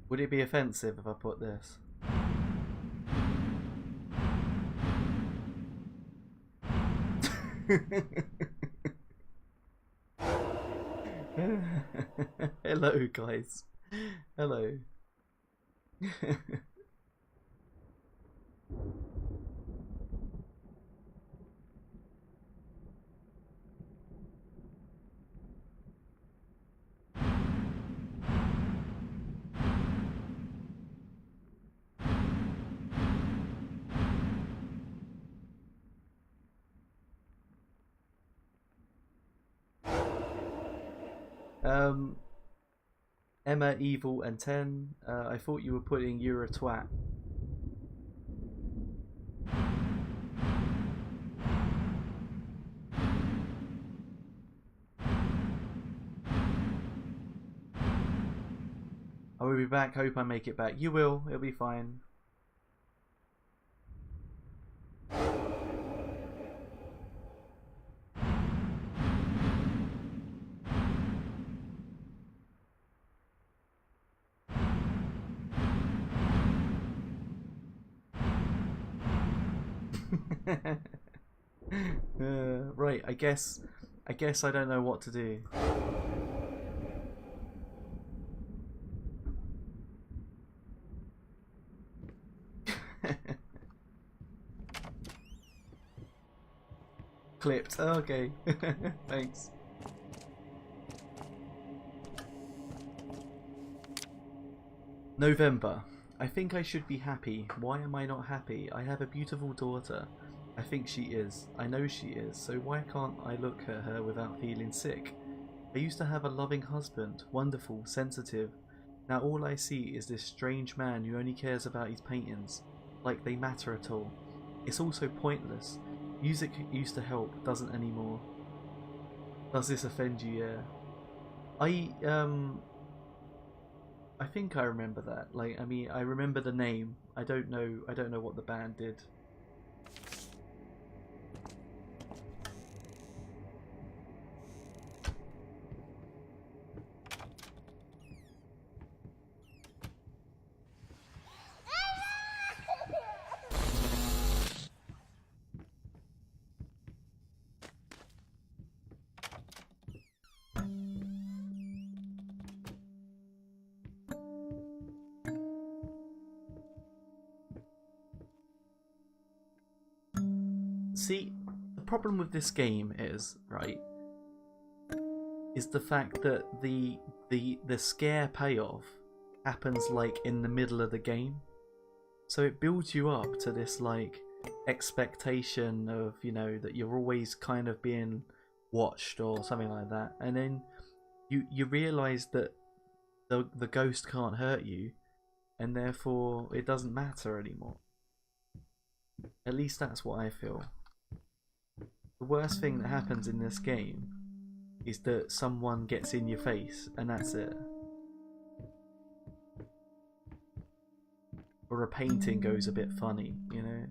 Would it be offensive if I put this? Hello, guys. Hello. Emma, Evil, and 10. I thought you were putting you're a twat. I will be back. Hope I make it back. You will. It'll be fine. Right, I guess I don't know what to do. Clipped. Oh, okay. Thanks. November. I think I should be happy. Why am I not happy? I have a beautiful daughter. I think she is. I know she is. So why can't I look at her without feeling sick? I used to have a loving husband. Wonderful, sensitive. Now all I see is this strange man who only cares about his paintings. Like they matter at all. It's also pointless. Music used to help. Doesn't anymore. Does this offend you? Yeah. I think I remember that. Like, I mean, I remember the name. I don't know what the band did. See, the problem with this game is, right, is the fact that the scare payoff happens like in the middle of the game. So it builds you up to this like expectation of, you know, that you're always kind of being watched or something like that. And then you realise that the ghost can't hurt you, and therefore it doesn't matter anymore. At least that's what I feel. The worst thing that happens in this game is that someone gets in your face and that's it. Or a painting goes a bit funny, you know?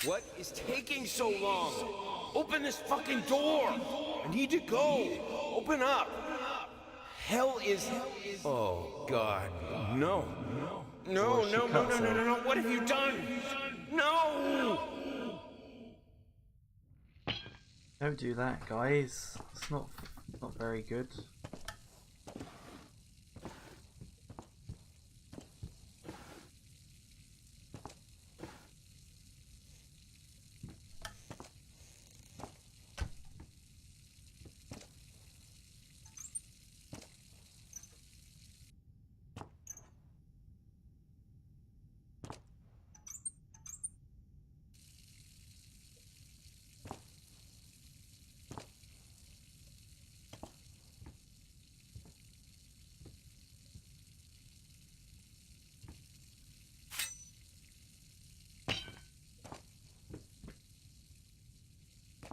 What is taking so long? Open this fucking door! I need to go! Open up! Hell is... Oh, God. No. No, no, no, no, no, no, no. What have you done? No! Don't do that, guys. It's not very good.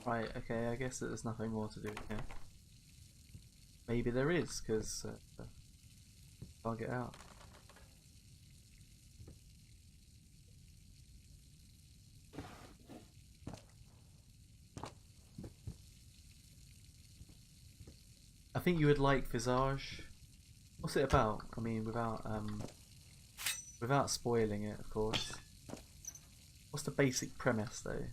Right, okay, I guess there's nothing more to do here. Maybe there is, because can't get out. I think you would like Visage. What's it about? I mean, without spoiling it, of course. What's the basic premise, though?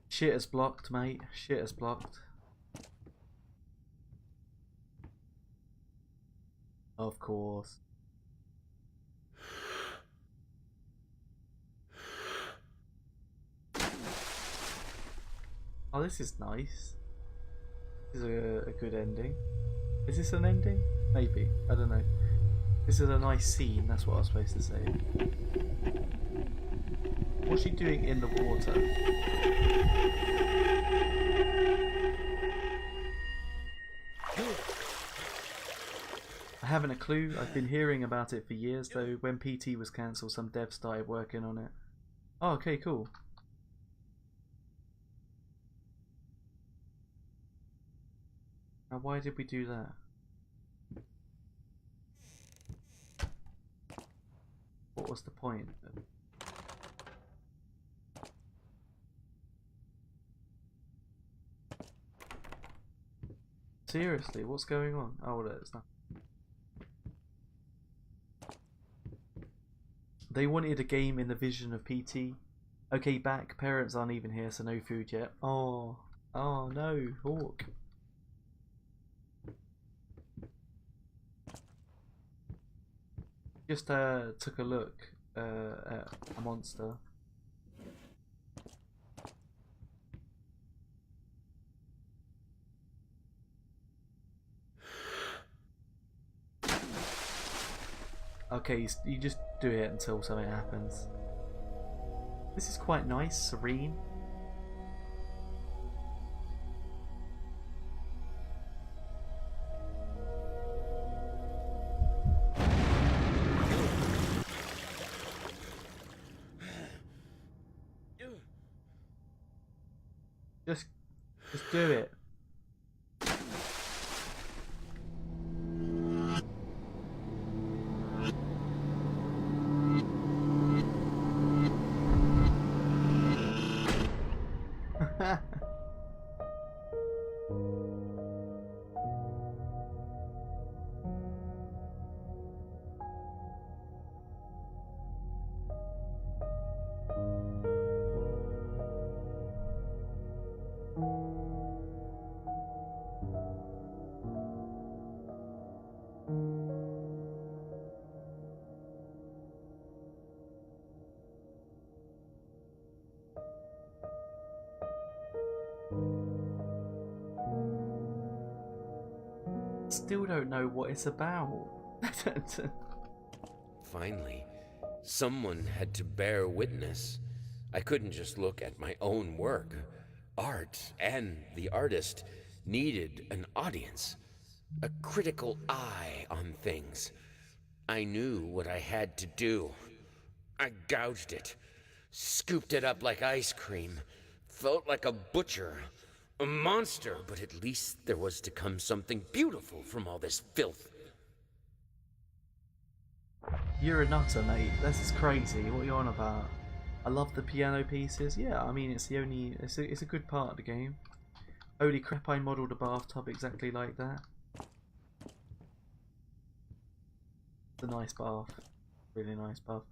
Shit is blocked, mate. Shit is blocked. Of course. Oh, this is nice. This is a good ending. Is this an ending? Maybe. I don't know. This is a nice scene, that's what I was supposed to say. What's she doing in the water? I haven't a clue. I've been hearing about it for years, though when PT was cancelled, some devs started working on it. Oh, okay, cool. Now, why did we do that? What was the point? Seriously, what's going on? Oh, there's nothing. They wanted a game in the vision of PT. Okay, back. Parents aren't even here, so no food yet. Oh, oh no, Hawk. Just took a look at a monster. Okay, you just do it until something happens. This is quite nice, serene. Just do it. Still don't know what it's about. Finally, someone had to bear witness. I couldn't just look at my own work. Art and the artist needed an audience, a critical eye on things. I knew what I had to do. I gouged it, scooped it up like ice cream, felt like a butcher, a monster, but at least there was to come something beautiful from all this filth. You're a nutter, mate. This is crazy. What are you on about? I love the piano pieces. Yeah, I mean, it's a good part of the game. Holy crap, I modelled a bathtub exactly like that. It's a nice bath. Really nice bath.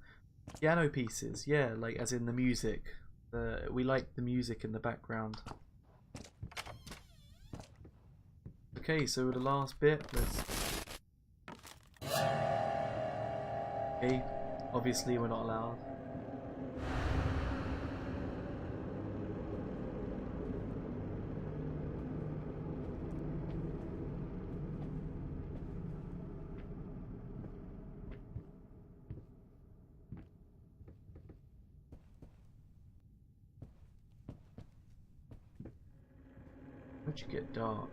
Piano pieces, yeah, like as in the music. We like the music in the background. Okay, so the last bit, okay, obviously we're not allowed. Where'd you get dark?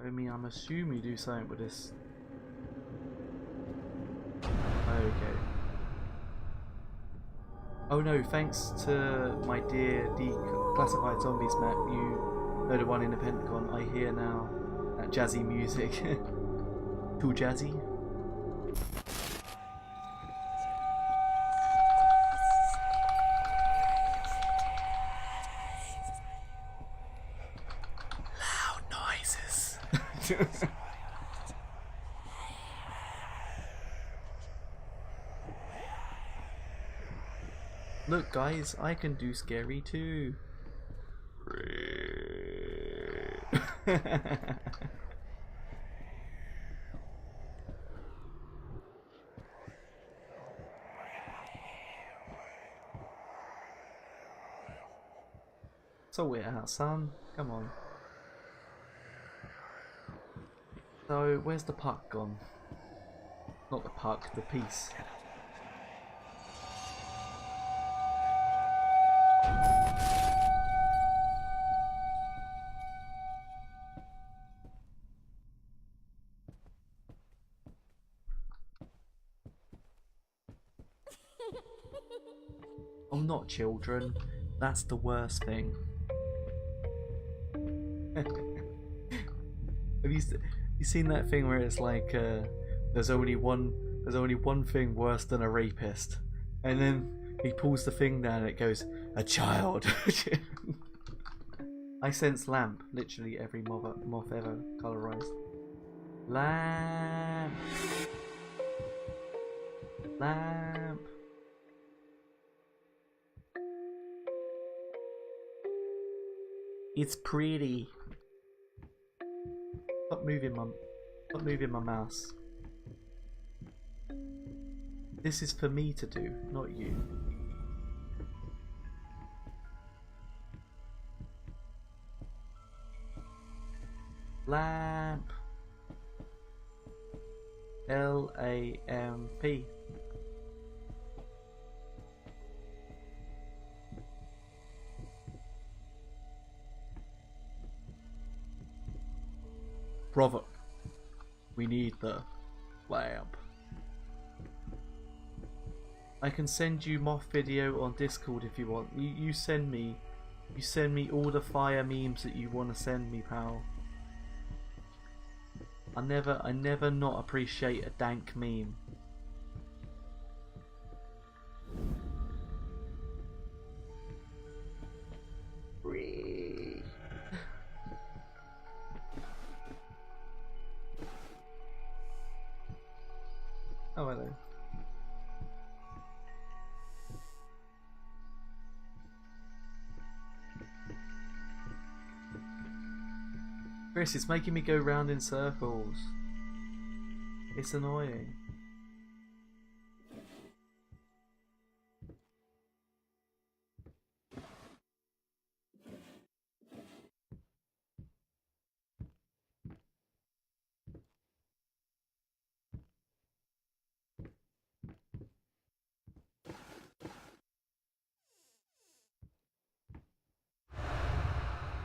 I mean, I'm assuming you do something with this. Okay. Oh no, thanks to my dear Declassified Zombies map, you know the one in the Pentagon. I hear now that jazzy music. Too jazzy. Loud noises. Look guys, I can do scary too. Sort it out, son. Come on. So, where's the puck gone? Not the puck, the piece. Oh, not children. That's the worst thing. Have you seen that thing where it's like there's only one thing worse than a rapist, and then he pulls the thing down and it goes, a child. I sense lamp. Literally every moth ever colorized. Lamp. Lamp. It's pretty. Stop moving my mouse. This is for me to do, not you. Lamp. L-A-M-P. Brother, we need the lamp. I can send you moth video on Discord if you want. You send me all the fire memes that you want to send me, pal. I never not appreciate a dank meme. Oh, hello. Chris, it's making me go round in circles. It's annoying.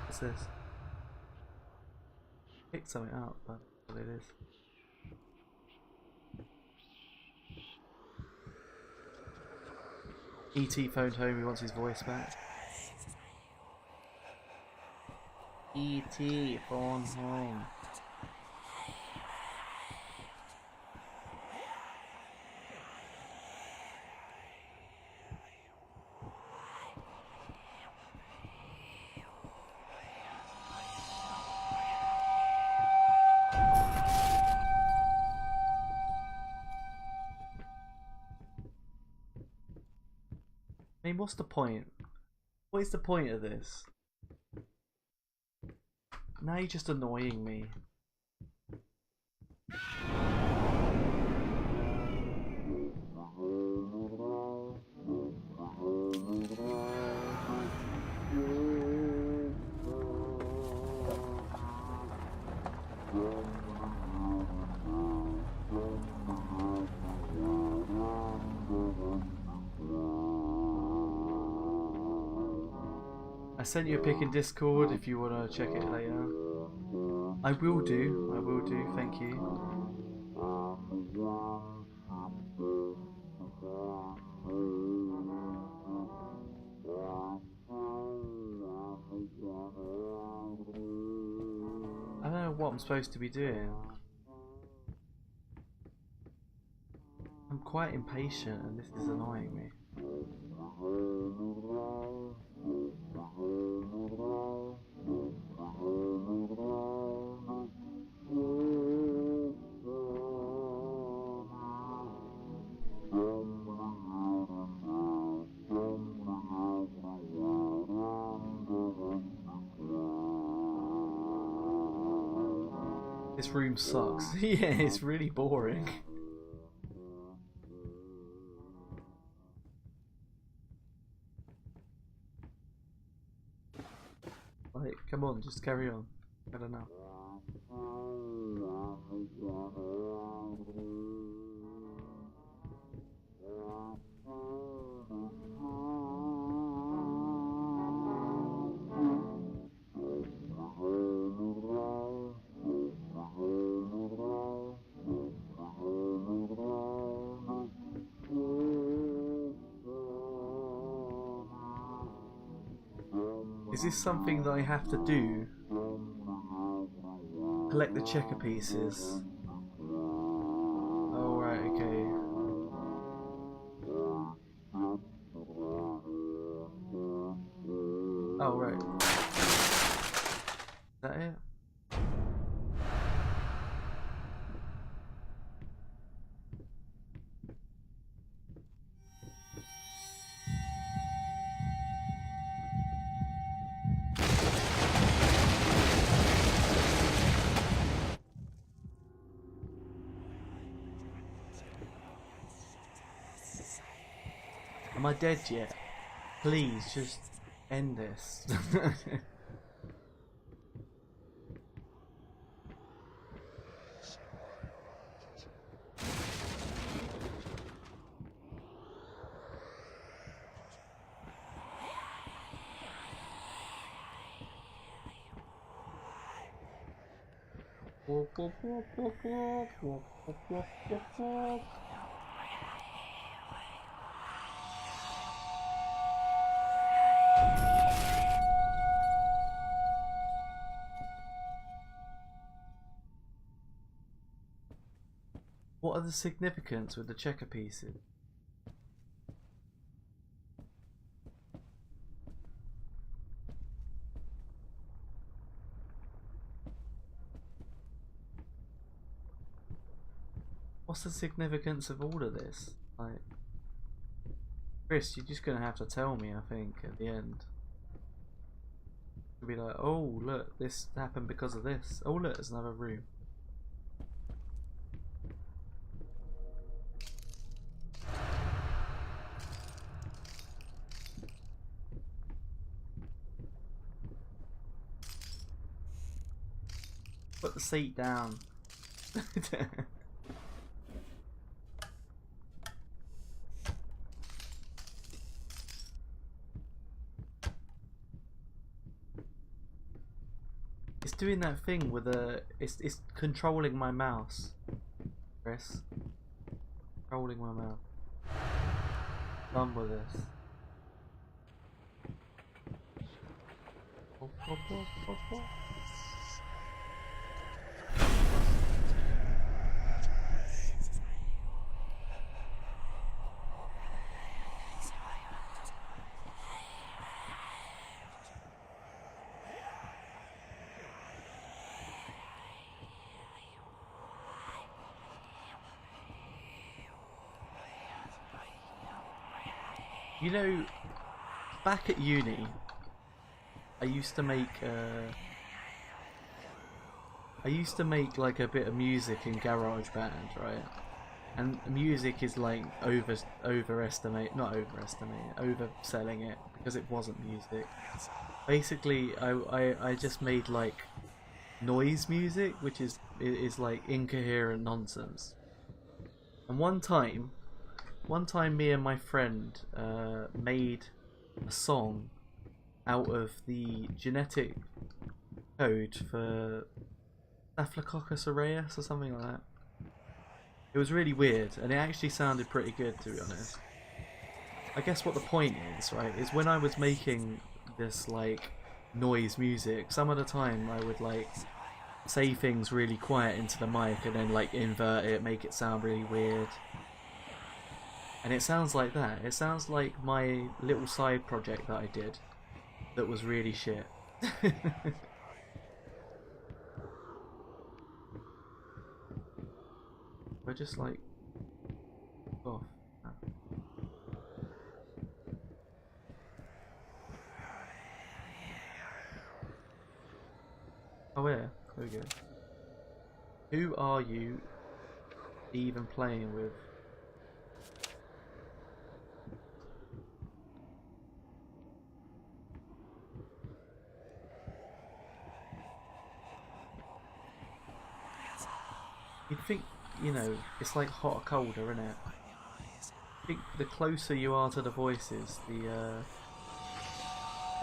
What's this? Pick something out, but what it is. E.T. phoned home, he wants his voice back. E.T. phone home. I mean, what's the point? What is the point of this? Now you're just annoying me. I sent you a pic in Discord if you want to check it later. I will do, thank you. I don't know what I'm supposed to be doing. I'm quite impatient and this is annoying me. This room sucks. Yeah, it's really boring. Like, come on, just carry on. I don't know. Is this something that I have to do? Collect the checker pieces. Oh, right, okay. Oh, right. Is that it? Am I dead yet? Please, just end this. What are the significance with the checker pieces? What's the significance of all of this? Like, Chris, you're just gonna have to tell me, I think, at the end. You'll be like, oh look, this happened because of this. Oh look, there's another room. Put the seat down. It's doing that thing with it's controlling my mouse. Chris. Controlling my mouse. Done with this. You know, back at uni, I used to make like a bit of music in GarageBand, right? And music is like overselling it because it wasn't music. Basically, I just made like noise music, which is like incoherent nonsense. And one time me and my friend made a song out of the genetic code for Staphylococcus aureus or something like that. It was really weird, and it actually sounded pretty good, to be honest. I guess what the point is, right, is when I was making this like noise music, some of the time I would like say things really quiet into the mic and then like invert it, make it sound really weird. And it sounds like that. It sounds like my little side project that I did that was really shit. We're just like off. Oh yeah, there we go. Who are you even playing with? You'd think, you know, it's like hot or colder, isn't it? I think the closer you are to the voices, the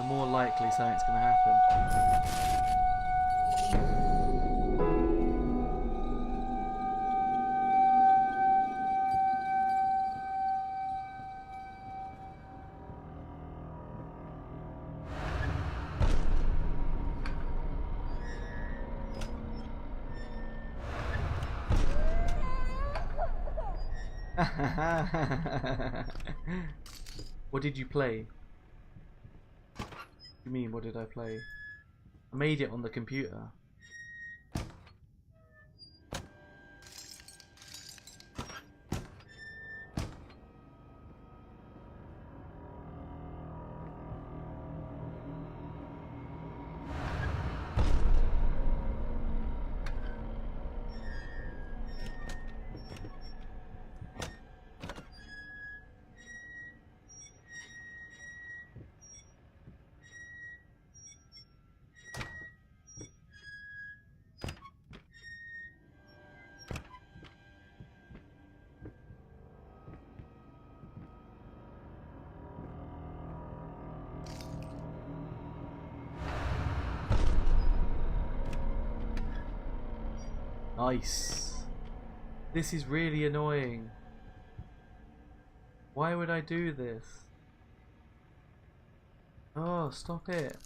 more likely something's going to happen. What did you play? What do you mean, what did I play? I made it on the computer. Nice. This is really annoying. Why would I do this? Oh, stop it.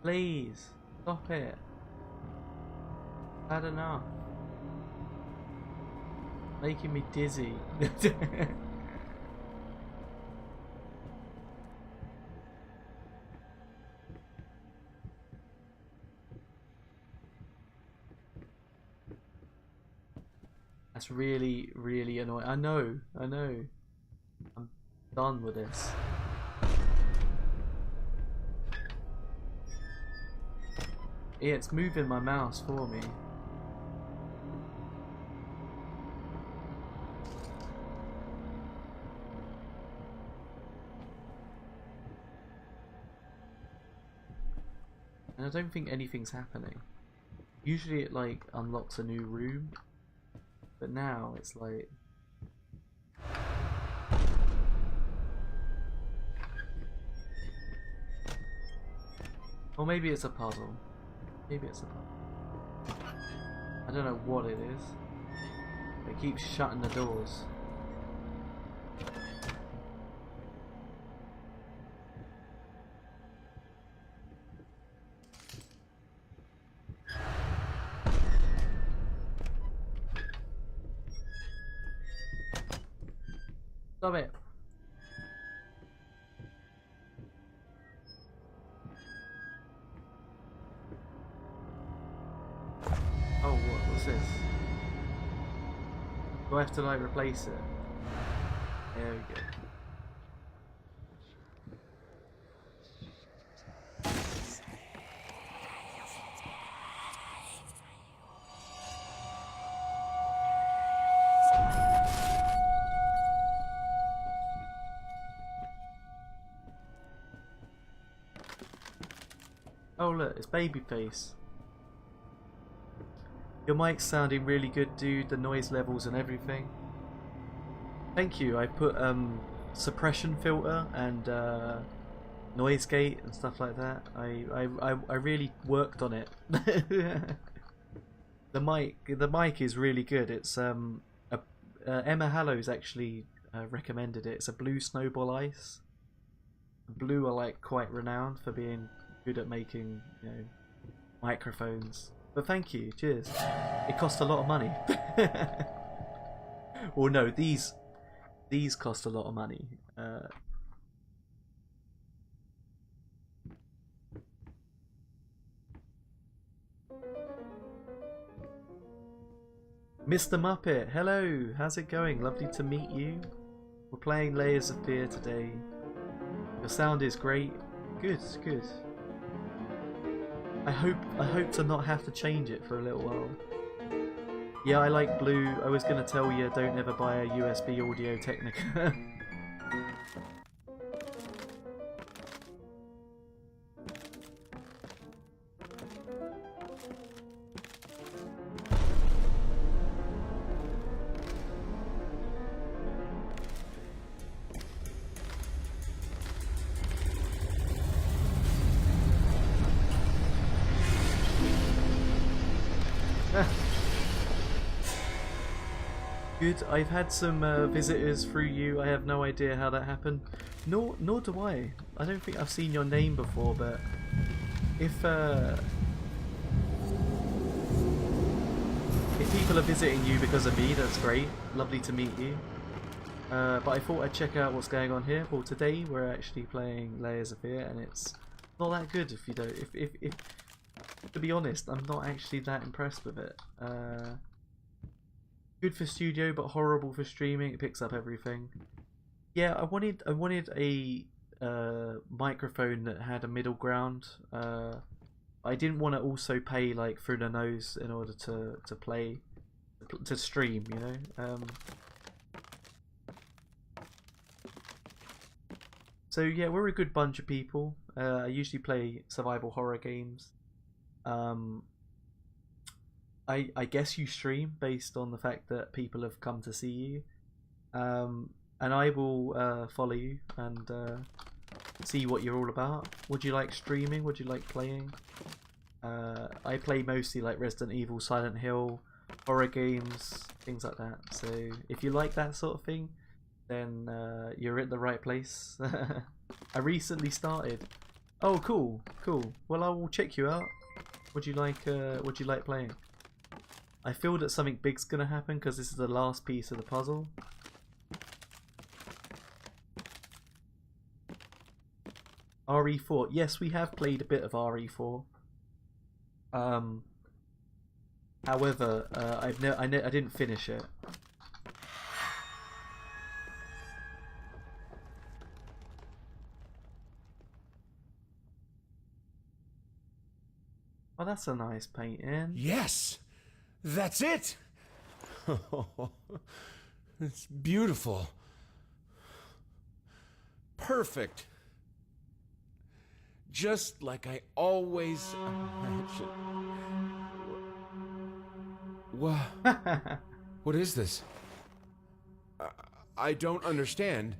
Please, stop it. Bad enough. Making me dizzy. That's really, really annoying. I know. I'm done with this. Yeah, it's moving my mouse for me. And I don't think anything's happening. Usually it like unlocks a new room. But now it's like... Or maybe it's a puzzle. Maybe it's a puzzle. I don't know what it is. It keeps shutting the doors. Stop it. Oh, what's this? Do I have to like replace it? There we go. Oh look, it's Babyface. Your mic's sounding really good, dude. The noise levels and everything. Thank you. I put suppression filter and noise gate and stuff like that. I really worked on it. The mic is really good. It's Emma Hallows actually recommended it. It's a Blue Snowball Ice. Blue are like quite renowned for being good at making, you know, microphones. But thank you, cheers. It cost a lot of money. Well, no, these cost a lot of money. Mr. Muppet, hello, how's it going? Lovely to meet you. We're playing Layers of Fear today. Your sound is great. Good, good. I hope to not have to change it for a little while. Yeah, I like Blue. I was gonna tell you, don't ever buy a USB Audio Technica. Good. I've had some visitors through you. I have no idea how that happened. Nor do I. I don't think I've seen your name before, but if people are visiting you because of me, that's great. Lovely to meet you. But I thought I'd check out what's going on here. Well, today we're actually playing Layers of Fear, and it's not that good if you don't. If to be honest, I'm not actually that impressed with it. Good for studio, but horrible for streaming. It picks up everything. Yeah, I wanted a microphone that had a middle ground. I didn't want to also pay like through the nose in order to stream, you know. So yeah, we're a good bunch of people. I usually play survival horror games. I guess you stream based on the fact that people have come to see you, and I will follow you and see what you're all about. Would you like streaming? Would you like playing? I play mostly like Resident Evil, Silent Hill, horror games, things like that. So if you like that sort of thing, then you're in the right place. I recently started. Oh, cool, cool. Well, I will check you out. Would you like playing? I feel that something big's gonna happen because this is the last piece of the puzzle. RE4. Yes, we have played a bit of RE4. However, I didn't finish it. Oh, that's a nice painting. Yes! That's it! It's beautiful. Perfect. Just like I always imagined. What is this? I don't understand.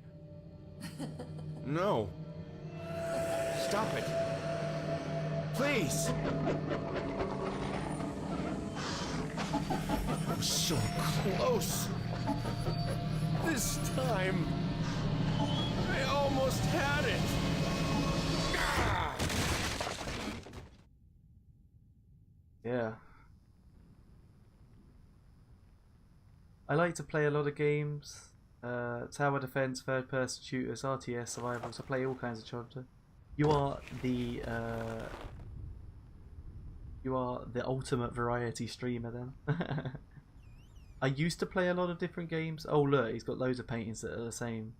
No. Stop it. Please! I was so close. This time, I almost had it. Ah! Yeah. I like to play a lot of games. Tower defense, third person shooters, RTS, survivals. I play all kinds of genres. You are the ultimate variety streamer then. I used to play a lot of different games. Oh look, he's got loads of paintings that are the same.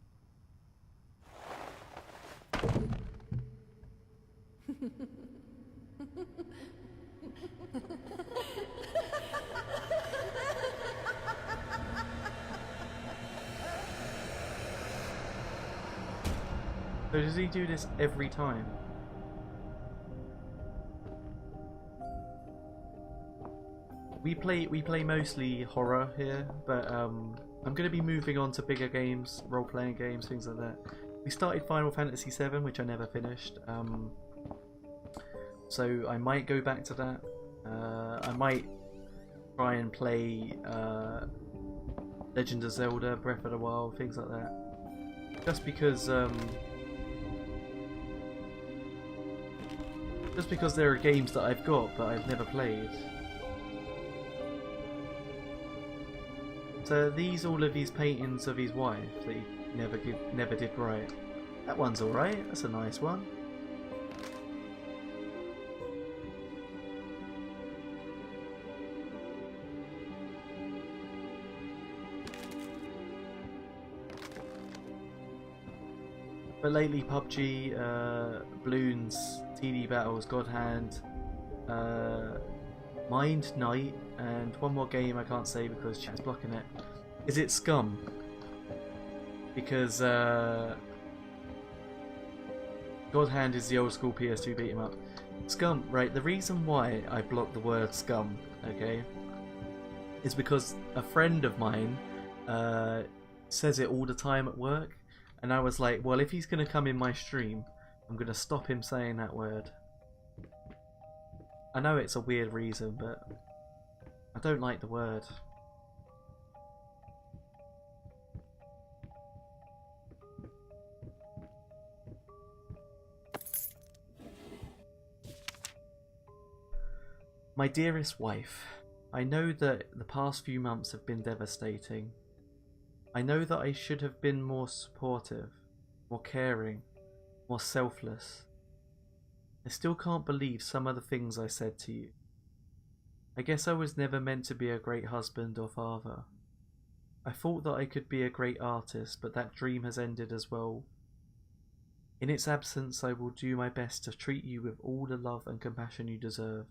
So does he do this every time? We play mostly horror here, but I'm going to be moving on to bigger games, role-playing games, things like that. We started Final Fantasy VII, which I never finished. So I might go back to that. I might try and play Legend of Zelda, Breath of the Wild, things like that. Just because there are games that I've got but I've never played. So all of these paintings of his wife that he never did right. That one's alright, that's a nice one. But lately PUBG, Bloons, TD Battles, God Hand, Mind Knight, and one more game I can't say because chat's blocking it. Is it Scum? Because God Hand is the old school PS2 beat 'em up. Scum, right, the reason why I blocked the word Scum, okay, is because a friend of mine says it all the time at work, and I was like, well, if he's going to come in my stream, I'm going to stop him saying that word. I know it's a weird reason, but I don't like the word. My dearest wife, I know that the past few months have been devastating. I know that I should have been more supportive, more caring, more selfless. I still can't believe some of the things I said to you. I guess I was never meant to be a great husband or father. I thought that I could be a great artist, but that dream has ended as well. In its absence, I will do my best to treat you with all the love and compassion you deserve.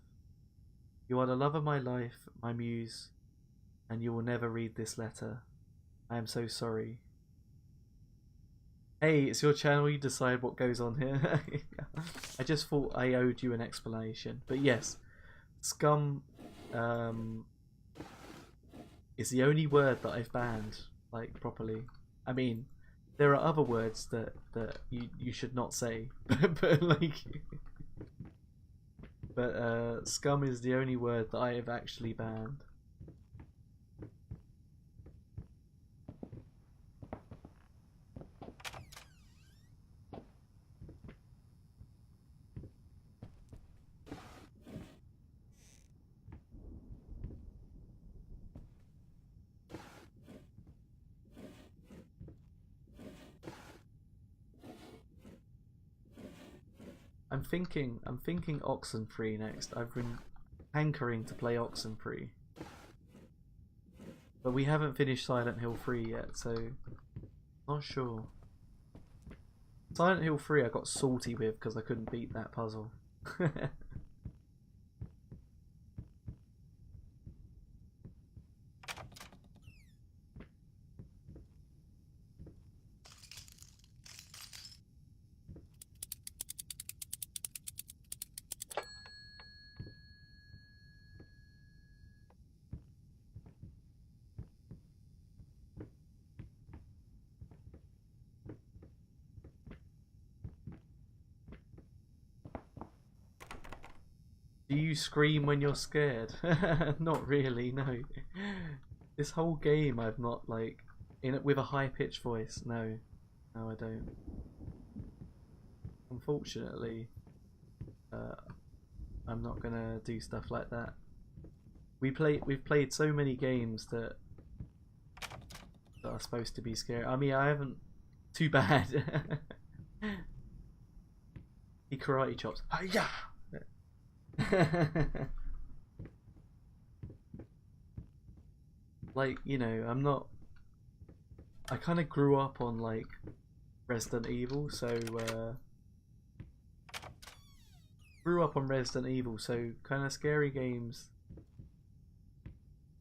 You are the love of my life, my muse, and you will never read this letter. I am so sorry. Hey, it's your channel, you decide what goes on here. I just thought I owed you an explanation. But yes, Scum is the only word that I've banned, like, properly. I mean, there are other words that you should not say, but Scum is the only word that I have actually banned. I'm thinking Oxenfree next. I've been hankering to play Oxenfree, but we haven't finished Silent Hill 3 yet, so not sure. Silent Hill 3 I got salty with because I couldn't beat that puzzle. Do you scream when you're scared? Not really, no. This whole game I've not, like, in it with a high-pitched voice. No, no, I don't. Unfortunately, I'm not gonna do stuff like that. We've played so many games that are supposed to be scary. I mean, I haven't. Too bad. He karate chops. Hi-ya! Like, you know, I'm not. I kind of grew up on, like, Resident Evil, so kind of scary games.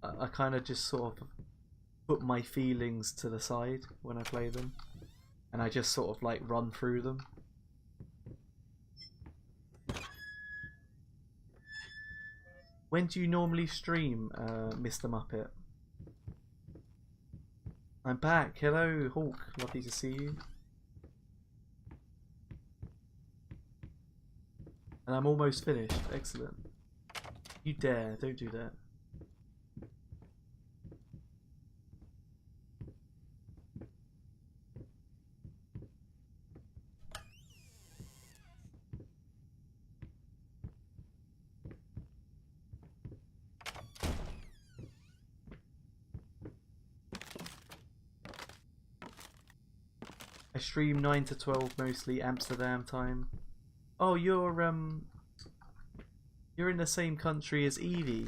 I kind of just sort of put my feelings to the side when I play them, and I just sort of like run through them. When do you normally stream, Mr. Muppet? I'm back. Hello, Hawk. Lovely to see you. And I'm almost finished. Excellent. You dare. Don't do that. I stream 9 to 12 mostly Amsterdam time. Oh, you're in the same country as Evie.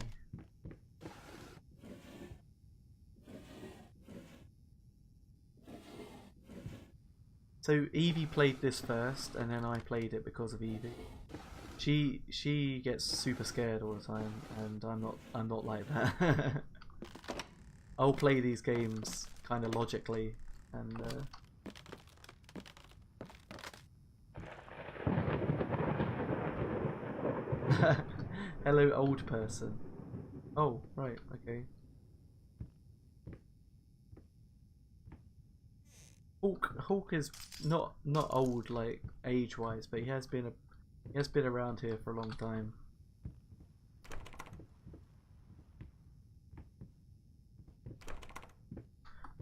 So Evie played this first, and then I played it because of Evie. She gets super scared all the time, and I'm not like that. I'll play these games kind of logically, and hello, old person. Oh, right, okay. Hawk is not old like age-wise, but he has been around here for a long time.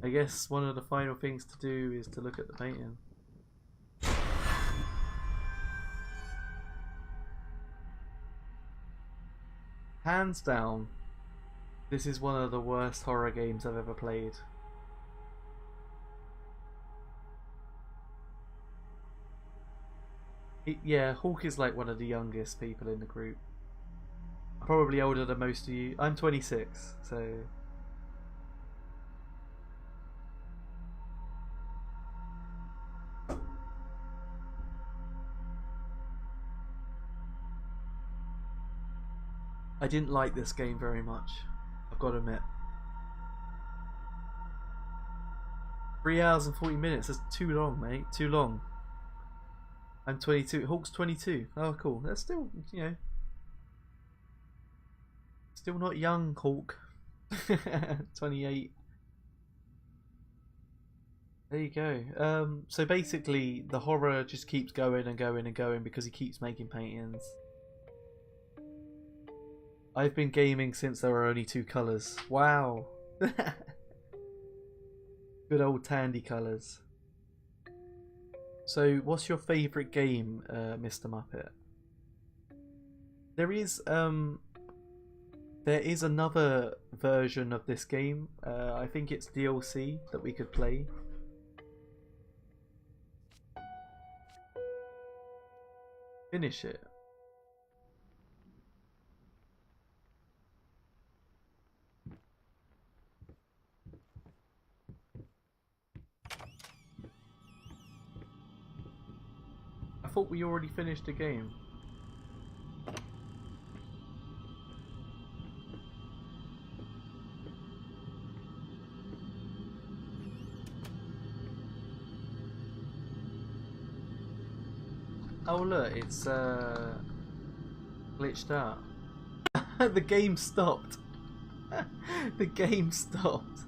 I guess one of the final things to do is to look at the painting. Hands down, this is one of the worst horror games I've ever played. Yeah, Hawk is like one of the youngest people in the group. Probably older than most of you. I'm 26, so... I didn't like this game very much, I've got to admit. 3 hours and 40 minutes, that's too long, mate, too long. I'm 22, Hawk's 22. Oh, cool. That's still, you know, still not young, Hawk. 28. There you go. So basically, the horror just keeps going and going and going because he keeps making paintings. I've been gaming since there were only 2 colours. Wow. Good old Tandy colours. So, what's your favourite game, Mr. Muppet? There is another version of this game. I think it's DLC that we could play. Finish it. I thought we already finished the game. Oh look, it's glitched out. The game stopped. The game stopped.